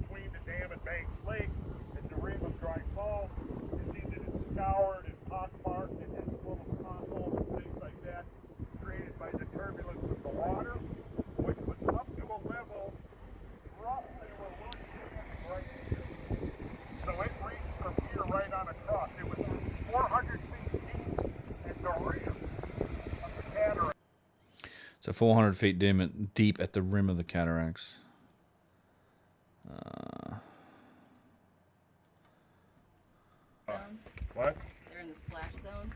between the dam and Banks Lake and the rim of Dry Falls, you see that it's scoured and pockmarked and has little potholes and things like that created by the turbulence of the water, which was up to a level roughly where we're standing right here. So it reached from here right on across. It was 400 feet deep at the rim of the cataract. So 400 feet deep at the rim of the cataracts. What? They're in the splash zone.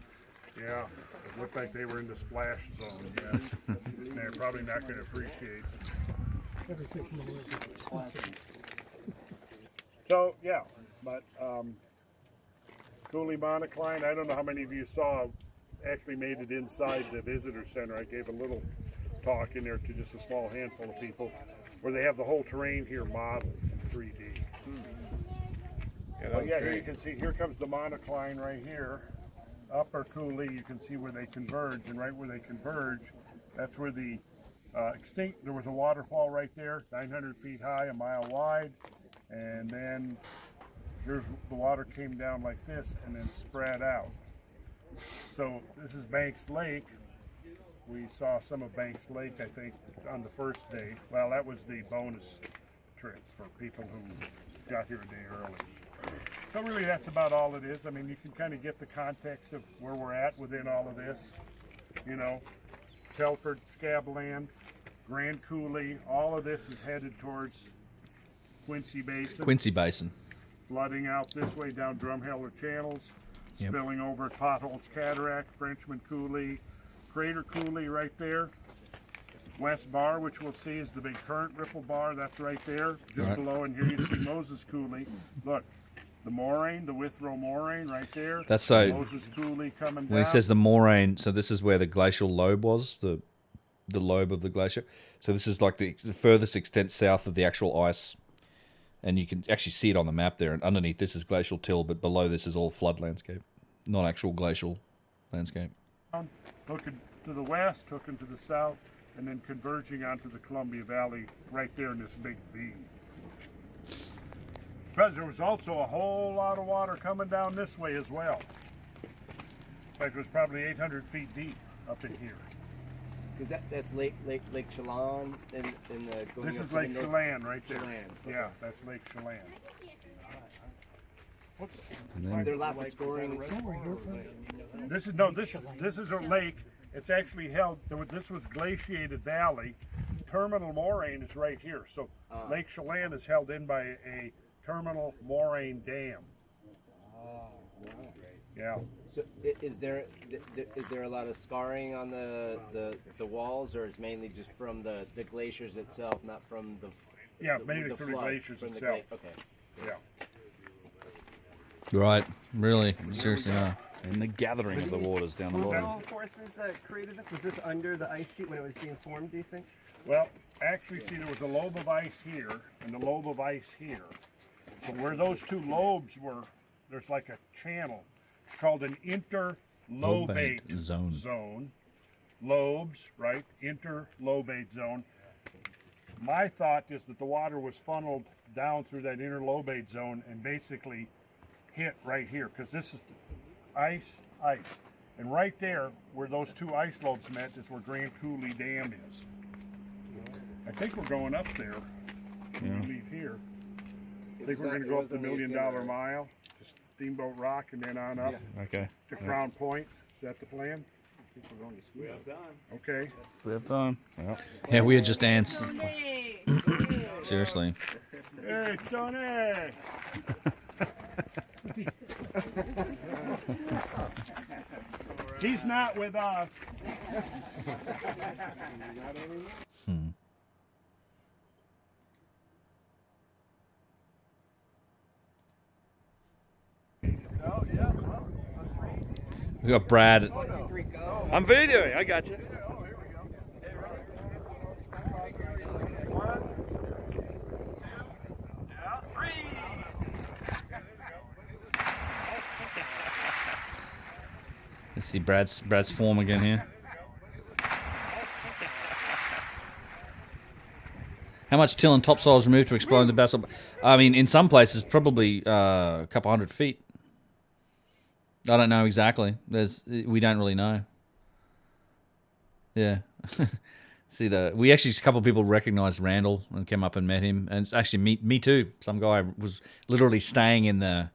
Yeah, it looked like they were in the splash zone, yes. And they're probably not going to appreciate. So, yeah, but Coulee monocline, I don't know how many of you saw, actually made it inside the visitor center. I gave a little talk in there to just a small handful of people where they have the whole terrain here modeled in 3D. Well, yeah, here you can see, here comes the monocline right here. Upper Coulee, you can see where they converge, and right where they converge, that's where the there was a waterfall right there, 900 feet high, a mile wide, and then here's the water came down like this and then spread out. So this is Banks Lake. We saw some of Banks Lake, I think, on the first day. Well, that was the bonus trip for people who got here a day early. So really that's about all it is. I mean, you can kind of get the context of where we're at within all of this. You know, Telford, Scabland, Grand Coulee, all of this is headed towards Quincy Basin. Quincy Basin. Flooding out this way down Drumheller Channels, spilling over at Potholes Cataract, Frenchman Coulee, Crater Coulee right there. West Bar, which we'll see is the big current ripple bar, that's right there, just below, and here you see Moses Coulee. Look, the moraine, the Withrow moraine right there. That's so. Moses Coulee coming down. When he says the moraine, so this is where the glacial lobe was, the lobe of the glacier. So this is like the furthest extent south of the actual ice. And you can actually see it on the map there. And underneath this is glacial till, but below this is all flood landscape, not actual glacial landscape. Hooking to the west, hooking to the south, and then converging onto the Columbia Valley right there in this big V. Because there was also a whole lot of water coming down this way as well. In fact, it was probably 800 feet deep up in here. Because that's Lake Chelan in the. This is Lake Chelan right there. Chelan. Yeah, that's Lake Chelan. Is there lots of scoring? This is this is a lake. It's actually held. This was glaciated valley. Terminal moraine is right here. So Lake Chelan is held in by a terminal moraine dam. Yeah. So is there a lot of scarring on the walls, or is mainly just from the glaciers itself, not from the mainly from the glaciers itself. Okay. Yeah. Right, really, seriously are. And the gathering of the waters down the bottom. Mineral forces that created this, was this under the ice sheet when it was being formed, do you think? Well, actually, see, there was a lobe of ice here and the lobe of ice here. So where those two lobes were, there's like a channel. It's called an interlobate zone. Lobes, right? Interlobate zone. My thought is that the water was funneled down through that interlobate zone and basically hit right here, because this is ice. And right there, where those two ice lobes met, is where Grand Coulee Dam is. I think we're going up there when we leave here. I think we're going to go up the $1 Million Mile to Steamboat Rock and then on up to Crown Point. Is that the plan? I think we're going to school. We have time. Okay. We have time. Yep. Yeah, we are just ants. Seriously. Hey, Tony! He's not with us. We got Brad. I'm videoing. I got you. Let's see Brad's form again here. How much till and topsoil is removed to explode the basalt? I mean, in some places, probably a couple 100 feet. I don't know exactly. We don't really know. Yeah. See we actually, a couple of people recognized Randall and came up and met him, and it's actually me too. Some guy was literally staying in the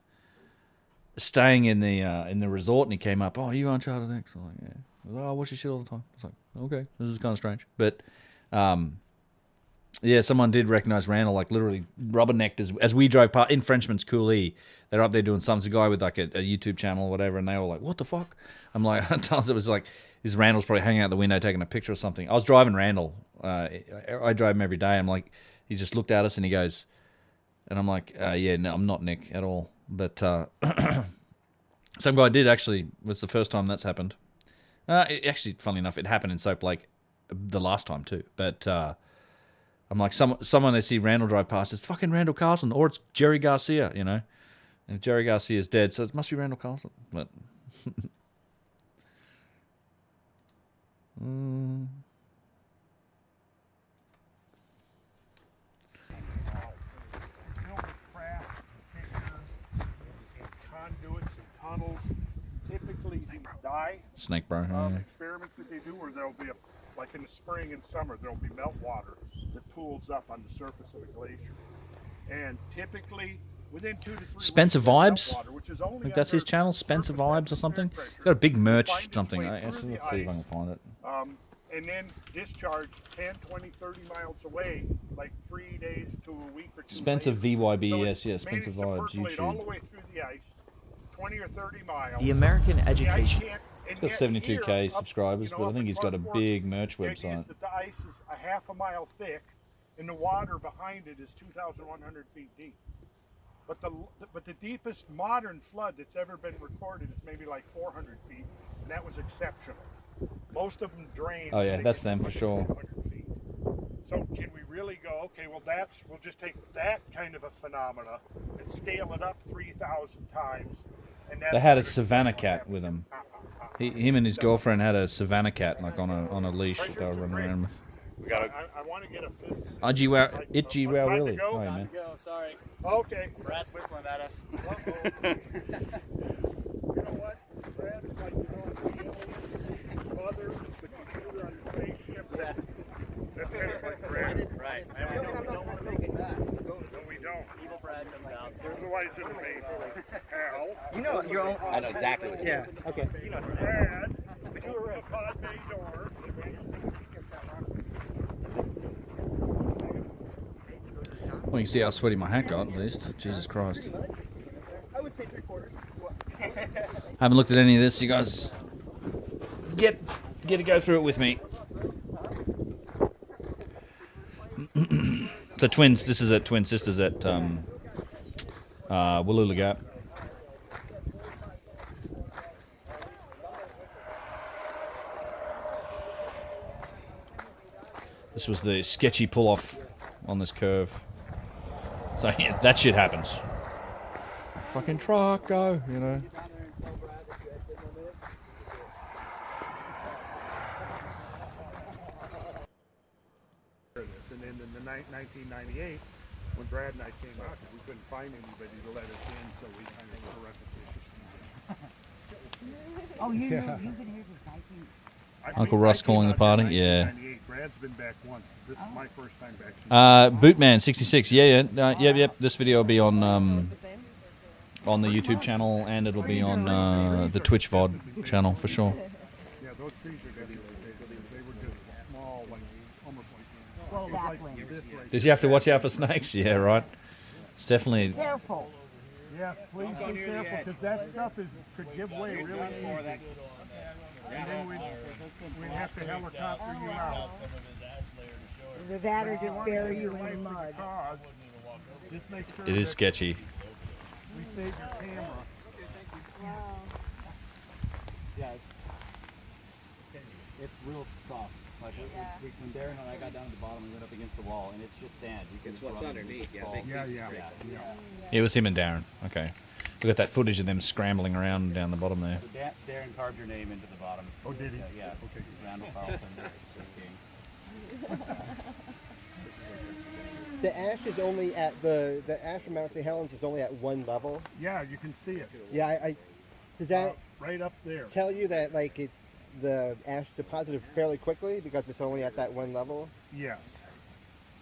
resort, and he came up. Oh, you Uncharted X? I'm like, yeah. I was like, oh, I watch your shit all the time. I was like, okay, this is kind of strange, but yeah, someone did recognize Randall, like literally rubbernecked as we drove past in Frenchman's Coulee. They're up there doing something. It's a guy with like a YouTube channel or whatever, and they were like, "What the fuck?" I'm like, it was like, this Randall's probably hanging out the window taking a picture or something. I was driving Randall. I drive him every day. I'm like, he just looked at us and he goes, and I'm like, yeah, no, I'm not Nick at all. But some guy did actually. It was the first time that's happened. Actually, funnily enough, it happened in Soap Lake the last time too. But I'm like, someone they see Randall drive past, it's fucking Randall Carlson, or it's Jerry Garcia, you know. And Jerry Garcia's dead, so it must be Randall Carlson. But conduits and tunnels. Typically, these die. Snake bro. Experiments that they do, where there'll be like in the spring and summer, there'll be meltwater that pools up on the surface of a glacier, and typically within 2 to 3 Spencer weeks, Vibes. meltwater, which is only I think that's his channel, Spencer Vibes or something. He's got a big merch something. Let's see if I can find it. And then discharge 10, 20, 30 miles away, like 3 days to a week or two. Spencer later. VYBES, So yeah, Spencer managed to Vibes, percolate all the YouTube. way through the ice, 20 or 30 miles. The American education. He's got 72k subscribers, but I think he's got a big merch The idea is website. that the ice is a half a mile thick, and the water behind it is 2,100 feet deep. But the deepest modern flood that's ever been recorded is maybe like 400 feet, and that was exceptional. Most of them drained. Oh yeah, that's them for sure. Feet. So can we really go, okay, well we'll just take that kind of a phenomena and scale it up 3,000 times. And They had a Savannah cat with him. Him and his girlfriend had a Savannah cat, like on a leash that they were running around with. We gotta, I want to get a physicist. Itchy wow, really? Oh, yeah, man. Go, sorry. Okay. Brad's whistling at us. You know what? Brad is like, the aliens, mother, the computer on the spaceship. Otherwise it'll be Al. You know your own. I know exactly what. Yeah. Okay. Brad. The pod bay door. Well, you can see how sweaty my hat got, at least. Jesus Christ. I would say 3/4. Haven't looked at any of this. You guys get to go through it with me. So twins. This is at Twin Sisters at Wallula Gap. This was the sketchy pull-off on this curve. So yeah, that shit happens. Fucking truck, go, you know. And then in the 1998, when Brad and I came out, we couldn't find anybody to let us in, so we kind of surreptitiously. Oh, you've been here since 19. Uncle Russ calling the party, yeah. Brad's been back once. This is my first time back. Bootman 66, yep. This video will be on the YouTube channel, and it'll be on the Twitch VOD channel for sure. Yeah, those trees are dead. They were just small, like almost like. Did you have to watch out for snakes? Yeah, right. It's definitely. Careful. Yeah, please be careful, because that stuff could give way really easy. And then we'd have to helicopter you out. Either that or just bury you in the mud. Just make sure It is sketchy. we save your camera. Yeah. It's real soft. Like when Darren and I got down to the bottom, we went up against the wall, and it's just sand. You can. It's what's underneath. Yeah. It was him and Darren. Okay. We got that footage of them scrambling around down the bottom there. So Darren carved your name into the bottom. Oh, did he? Yeah. Okay. Randall Carlson. It's just king. The ash is only at the ash from Mount St. Helens is only at one level. Yeah, you can see it. Yeah, I does that right up there. tell you that like it's the ash deposited fairly quickly because it's only at that one level? Yes.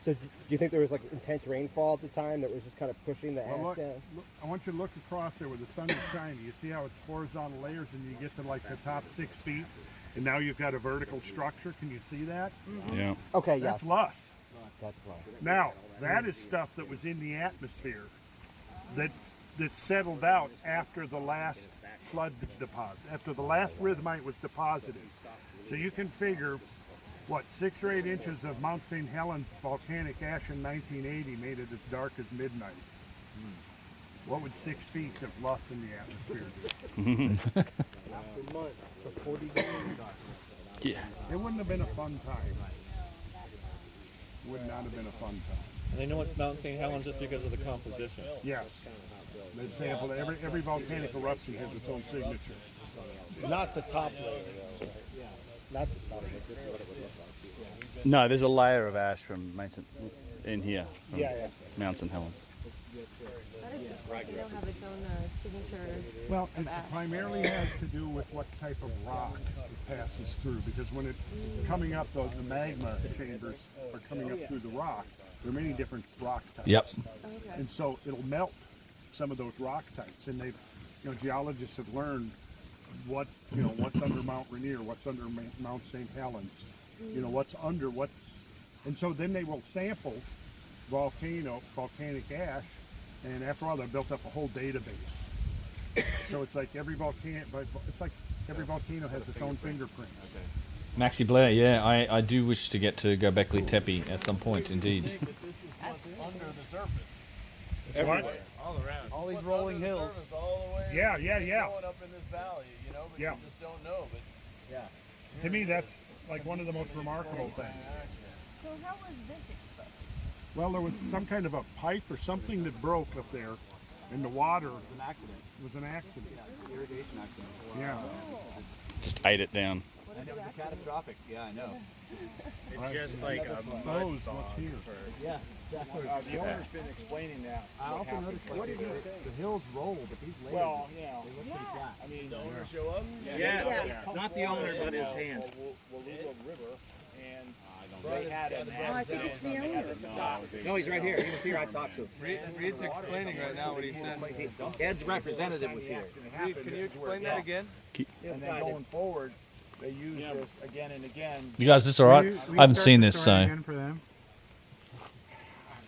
So do you think there was like intense rainfall at the time that was just kind of pushing the ash Well, down? look, I want you to look across there where the sun is shining. You see how it's horizontal layers, and you get to like the top 6 feet, and now you've got a vertical structure. Can you see that? Yeah. Okay, That's yes. loess. That's less. Now, that is stuff that was in the atmosphere that settled out after the last flood deposit, after the last rhythmite was deposited. So you can figure, what, 6 or 8 inches of Mount St. Helens volcanic ash in 1980 made it as dark as midnight. What would 6 feet of loss in the atmosphere do? Yeah. It wouldn't have been a fun time. Would not have been a fun time. And they know it's Mount St. Helens just because of the composition. Yes. They've sampled every volcanic eruption has its own signature. Not the top layer though. Not the top layer. This is what it would look like. No, there's a layer of ash from in here. Yeah. Mount St. Helens. They don't have its own signature. Well, it primarily has to do with what type of rock it passes through, because when it's coming up, the magma chambers are coming up through the rock. There are many different rock types. Yep. Okay. And so it'll melt some of those rock types, and geologists have learned what's under Mount Rainier, what's under Mount St. Helens, what's under what's, and so then they will sample volcanic ash, and after all, they've built up a whole database. So it's like every volcano has its own fingerprints. Maxi Blair, yeah, I do wish to get to Göbekli Tepe at some point, indeed. Under the surface. Everywhere. All around. All these rolling hills. All the way. Yeah. Going up in this valley, but Yeah. you just don't know. But To me, that's like one of the most remarkable things. So how was this exposed? Well, there was some kind of a pipe or something that broke up there, and the water An accident. was an accident. Irrigation accident. Yeah. Just ate it down. And it was catastrophic. Yeah, I know. It's just like a mud what's here. Yeah, exactly. The owner's been explaining that. I also noticed the hills roll, but these layers, Well, they look pretty flat. I mean, the owner show up. yeah. Not the owner, but his hand. Wallula River, and they had him. Oh, I think it's the owner. No, he's right here. He was here. I talked to him. Reed's explaining right now what he said. Ed's representative was here. Reed, can you explain that again? And then going forward, they use this again and again. You guys, this all right? I haven't seen this, so. I'm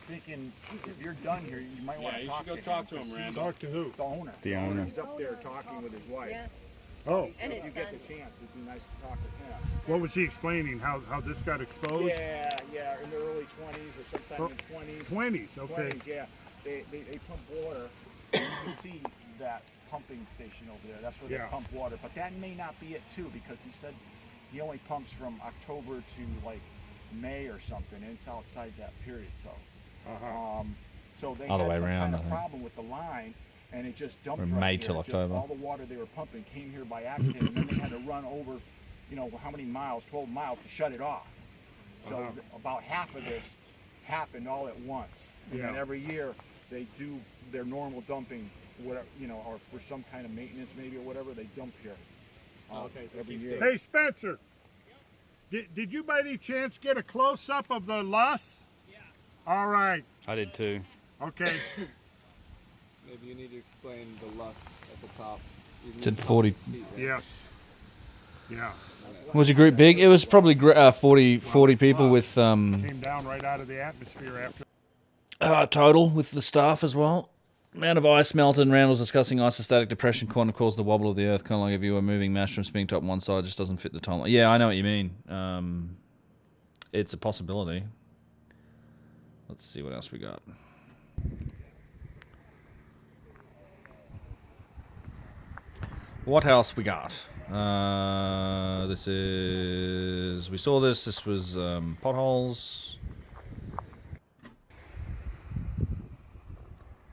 thinking if you're done here, you might want to talk to him. Talk to him, Randall. Talk to who? The owner. The owner. He's up there talking with his wife. Yeah. Oh, And If his you son. get the chance, it'd be nice to talk to him. what was he explaining? How this got exposed? Yeah, in the early 20s or sometime in 20s. 20s, okay. 20s, yeah. They pump water. You can see that pumping station over there. That's where Yeah. they pump water. But that may not be it too, because he said he only pumps from October to like May or something, and it's outside that period. So, so they Other had way some around, kind I of think. problem with the line, and it just dumped Or right May here. till Just October. all the water they were pumping came here by accident, and then they had to run over, you know, how many miles? 12 miles to shut it off. So about half of this happened all at once. And then Yeah. every year they do their normal dumping, whatever, you know, or for some kind of maintenance maybe or whatever, they dump here. Okay, so every keep year. Hey, Spencer. Did you by any chance get a close-up of the loss? Yeah. All right. I did too. Okay. Maybe you need to explain the lust at the top. Did 40. Yes. Yeah. Was your group big? It was probably 40 people with Came down right out of the atmosphere after. total with the staff as well. Amount of ice melted. Randall's discussing isostatic depression kind of caused the wobble of the earth, kind of like if you were moving mass from spinning top on one side, just doesn't fit the timeline. Yeah, I know what you mean. It's a possibility. Let's see what else we got. What else we got? This is... We saw this. This was potholes.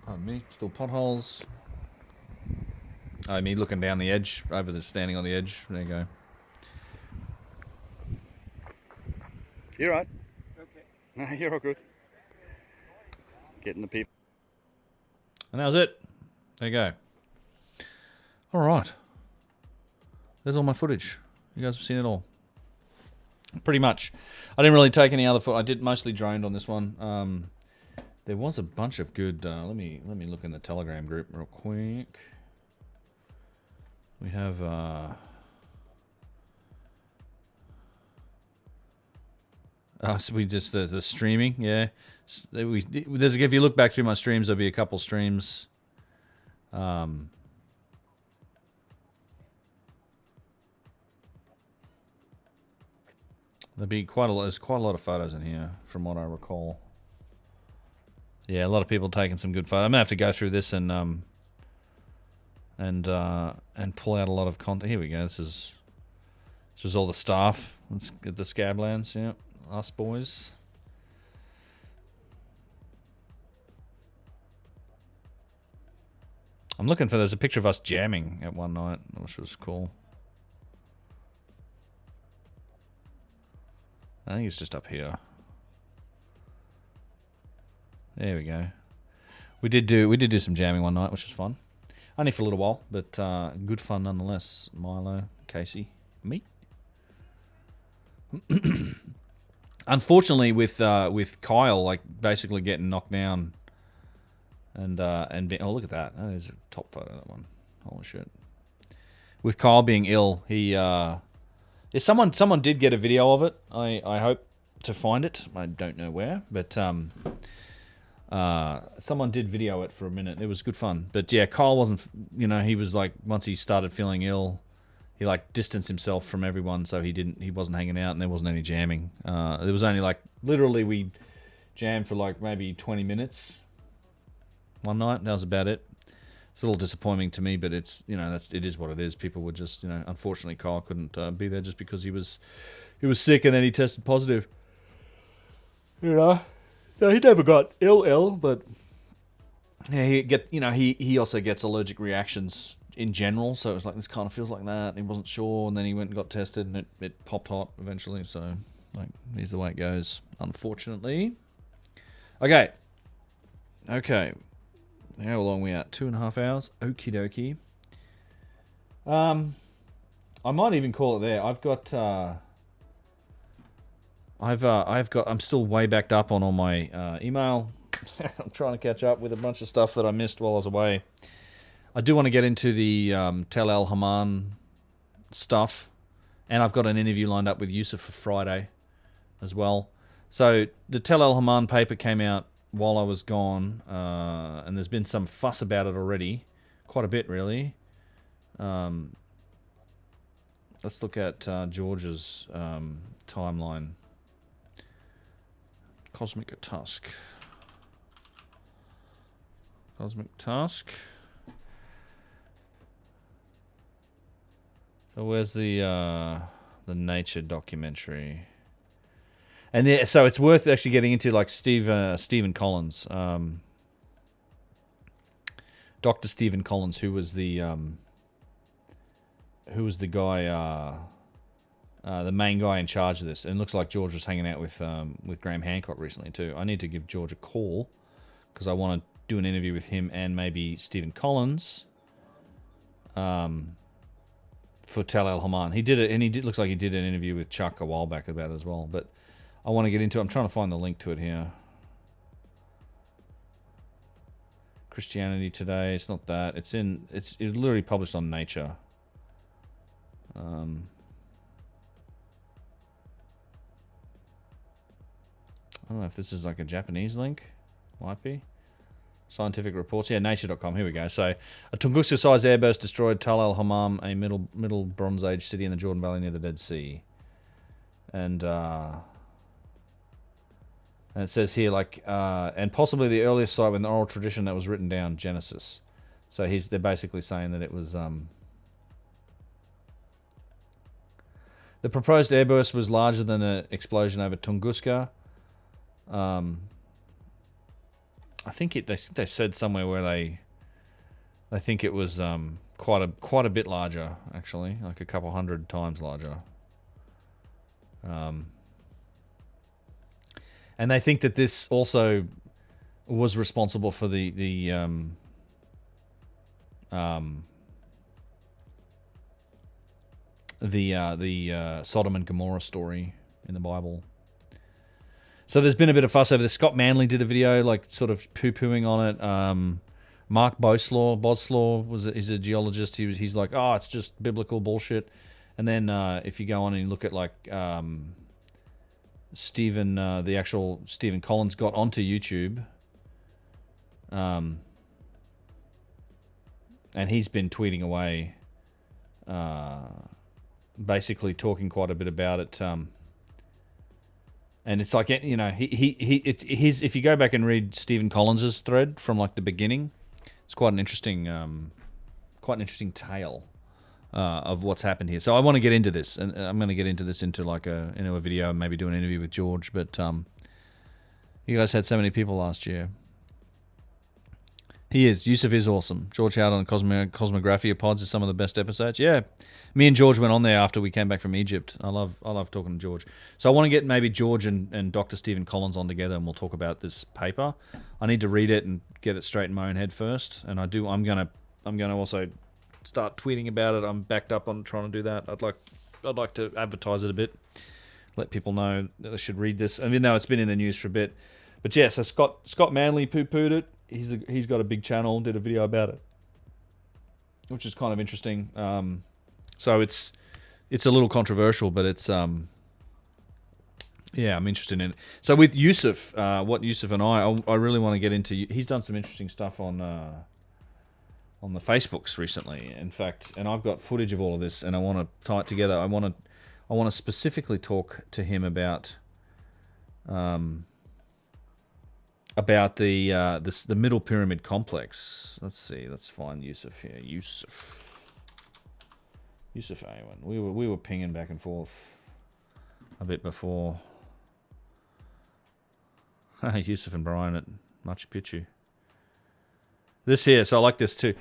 Pardon me. Still potholes. Oh, me looking down the edge. Over the... Standing on the edge. There you go. You're right. Okay. You're all good. Getting the people. And that was it. There you go. All right. There's all my footage. You guys have seen it all. Pretty much. I didn't really take any other footage. I did mostly droned on this one. There was a bunch of good... let me look in the Telegram group real quick. We have... so we just... the streaming, yeah. There's, if you look back through my streams, there'll be a couple streams. There'll be quite a lot. There's quite a lot of photos in here, from what I recall. Yeah, a lot of people taking some good photos. I'm gonna have to go through this and pull out a lot of content. Here we go. This is all the staff. Let's get the Scablands. Yeah, us boys. I'm looking for. There's a picture of us jamming at one night, which was cool. I think it's just up here. There we go. We did do some jamming one night, which was fun. Only for a little while, but good fun nonetheless. Milo, Casey, me. Unfortunately, with Kyle like basically getting knocked down, and oh, look at that. That is a top photo, that one. Holy shit. With Kyle being ill, he yeah, someone did get a video of it. I hope to find it. I don't know where, but someone did video it for a minute. It was good fun. But yeah, Kyle wasn't, you know, he was like, once he started feeling ill, he like distanced himself from everyone, so he wasn't hanging out, and there wasn't any jamming. There was only like, literally we jammed for like maybe 20 minutes one night. That was about it. It's a little disappointing to me, but it's, you know, it is what it is. People were just, you know, unfortunately Kyle couldn't be there just because he was sick, and then he tested positive. You know, so he never got ill, but yeah, he also gets allergic reactions in general. So it was like, this kind of feels like that. And he wasn't sure, and then he went and got tested, and it popped hot eventually. So like, here's the way it goes, unfortunately. Okay. How long are we at? 2.5 hours. Okie dokie. I might even call it there. I've got I'm still way backed up on all my email. I'm trying to catch up with a bunch of stuff that I missed while I was away. I do want to get into the Tel El Haman stuff, and I've got an interview lined up with Yusuf for Friday as well. So the Tel El Haman paper came out while I was gone, and there's been some fuss about it already, quite a bit really. Let's look at George's timeline. Cosmic Tusk. Cosmic Tusk. So where's the Nature documentary? And yeah, so it's worth actually getting into, like Stephen Collins, Dr. Stephen Collins, who was the guy, the main guy in charge of this. And it looks like George was hanging out with Graham Hancock recently too. I need to give George a call because I want to do an interview with him and maybe Stephen Collins for Tel El Haman. He did it, and looks like he did an interview with Chuck a while back about it as well. But I want to get into it. I'm trying to find the link to it here. Christianity Today. It's not that. It's literally published on Nature. I don't know if this is like a Japanese link. Might be. Scientific reports. Yeah, nature.com. Here we go. So, a Tunguska-sized airburst destroyed Tal El Hammam, a middle Bronze Age city in the Jordan Valley near the Dead Sea. And it says here, like, and possibly the earliest site with an oral tradition that was written down, Genesis. So they're basically saying that it was the proposed airburst was larger than an explosion over Tunguska. I think they said somewhere where they think it was quite a bit larger, actually, like a couple 100 times larger. And they think that this also was responsible for the Sodom and Gomorrah story in the Bible. So there's been a bit of fuss over this. Scott Manley did a video, like, sort of poo-pooing on it. Mark Boslaw he's a geologist. He's like, oh, it's just biblical bullshit. And then if you go on and you look at, like, the actual Stephen Collins got onto YouTube, and he's been tweeting away, basically talking quite a bit about it. And it's like, you know, if you go back and read Stephen Collins's thread from, like, the beginning, it's quite an interesting tale of what's happened here. So I want to get into this, and I'm going to get into this into like a video and maybe do an interview with George. But you guys had so many people last year. Yusuf is awesome. George Howard on Cosmographia Pods is some of the best episodes. Yeah, me and George went on there after we came back from Egypt. I love talking to George. So I want to get maybe George and Dr. Stephen Collins on together, and we'll talk about this paper. I need to read it and get it straight in my own head first, and I'm gonna also start tweeting about it. I'm backed up on trying to do that. I'd like to advertise it a bit, let people know that they should read this. I mean, no, it's been in the news for a bit, but yeah. So Scott Manley poo-pooed it. He's got a big channel, did a video about it, which is kind of interesting. So it's a little controversial, but it's yeah, I'm interested in it. So with Yusuf, what Yusuf and I really want to get into. He's done some interesting stuff on the Facebooks recently, in fact, and I've got footage of all of this, and I want to tie it together. I want to specifically talk to him about the Middle Pyramid complex. Let's see. Let's find Yusuf here. Yusuf Awen. We were pinging back and forth a bit before. Yusuf and Brian at Machu Picchu. This here, so I like this too.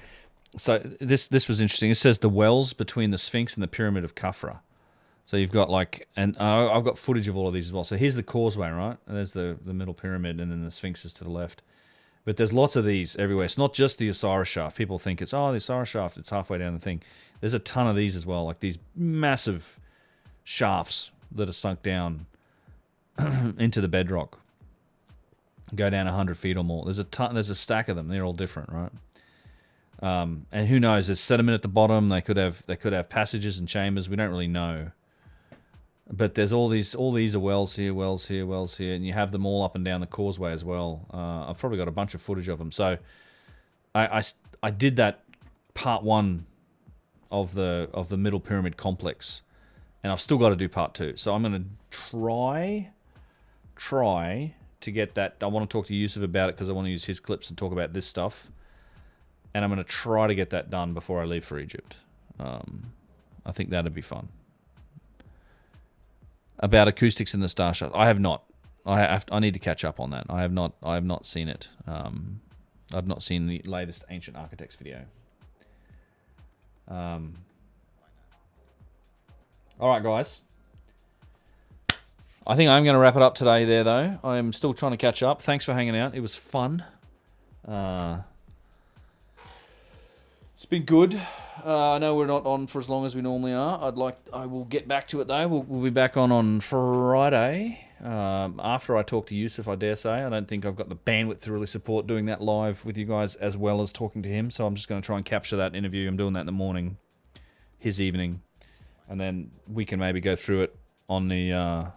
So this was interesting. It says the wells between the Sphinx and the Pyramid of Khafra. So you've got like, and I've got footage of all of these as well. So here's the causeway, right? And there's the Middle Pyramid, and then the Sphinx is to the left. But there's lots of these everywhere. It's not just the Osiris shaft. People think it's, the Osiris shaft, it's halfway down the thing. There's a ton of these as well, like these massive shafts that are sunk down into the bedrock. Go down 100 feet or more. There's a stack of them. They're all different, right? And who knows? There's sediment at the bottom. They could have passages and chambers. We don't really know. But there's all these are wells here, and you have them all up and down the causeway as well. I've probably got a bunch of footage of them. So I did that part 1 of the Middle Pyramid complex, and I've still got to do part 2. So I'm going to try to get that. I want to talk to Yusuf about it because I want to use his clips and talk about this stuff. And I'm going to try to get that done before I leave for Egypt. I think that'd be fun. About acoustics in the star shot, I have not. I need to catch up on that. I have not seen it. I've not seen the latest Ancient Architects video. All right, guys. I think I'm going to wrap it up today there, though. I am still trying to catch up. Thanks for hanging out. It was fun. It's been good. I know we're not on for as long as we normally are. I will get back to it, though. We'll be back on Friday. After I talk to Yusuf, I dare say. I don't think I've got the bandwidth to really support doing that live with you guys as well as talking to him. So I'm just going to try and capture that interview. I'm doing that in the morning, his evening. And then we can maybe go through it on the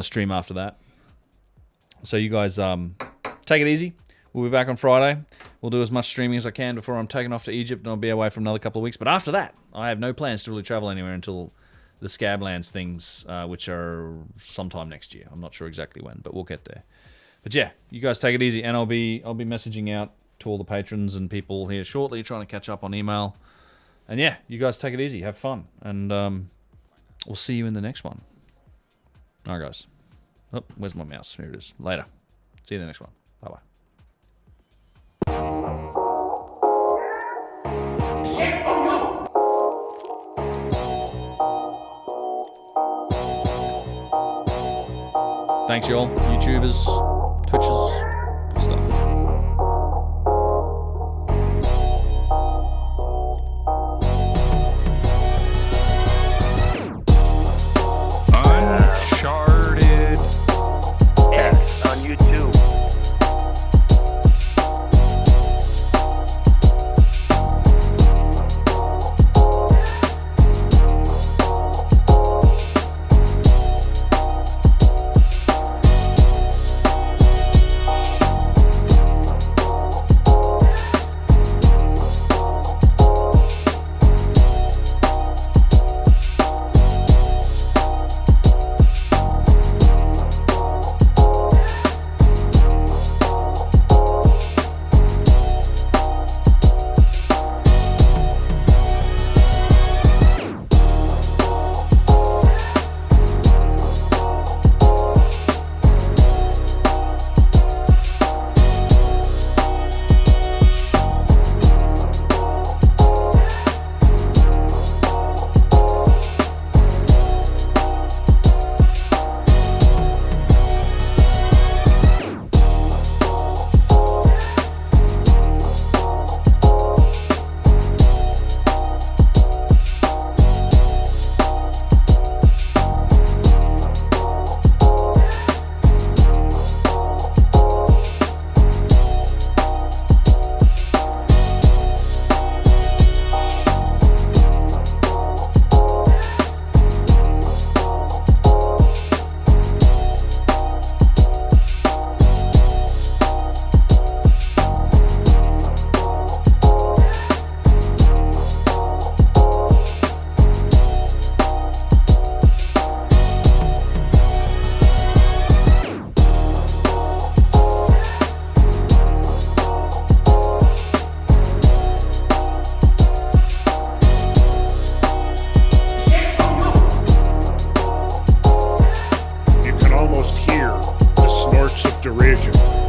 stream after that. So you guys take it easy. We'll be back on Friday. We'll do as much streaming as I can before I'm taken off to Egypt, and I'll be away for another couple of weeks. But after that, I have no plans to really travel anywhere until the Scablands things, which are sometime next year. I'm not sure exactly when, but we'll get there. But yeah, you guys take it easy, and I'll be messaging out to all the patrons and people here shortly, trying to catch up on email. And yeah, you guys take it easy, have fun, and we'll see you in the next one. All right, guys. Oh, where's my mouse? Here it is. Later. See you in the next one. Bye-bye. Thanks, y'all. YouTubers, Twitchers, good stuff. Uncharted X on YouTube. Derision.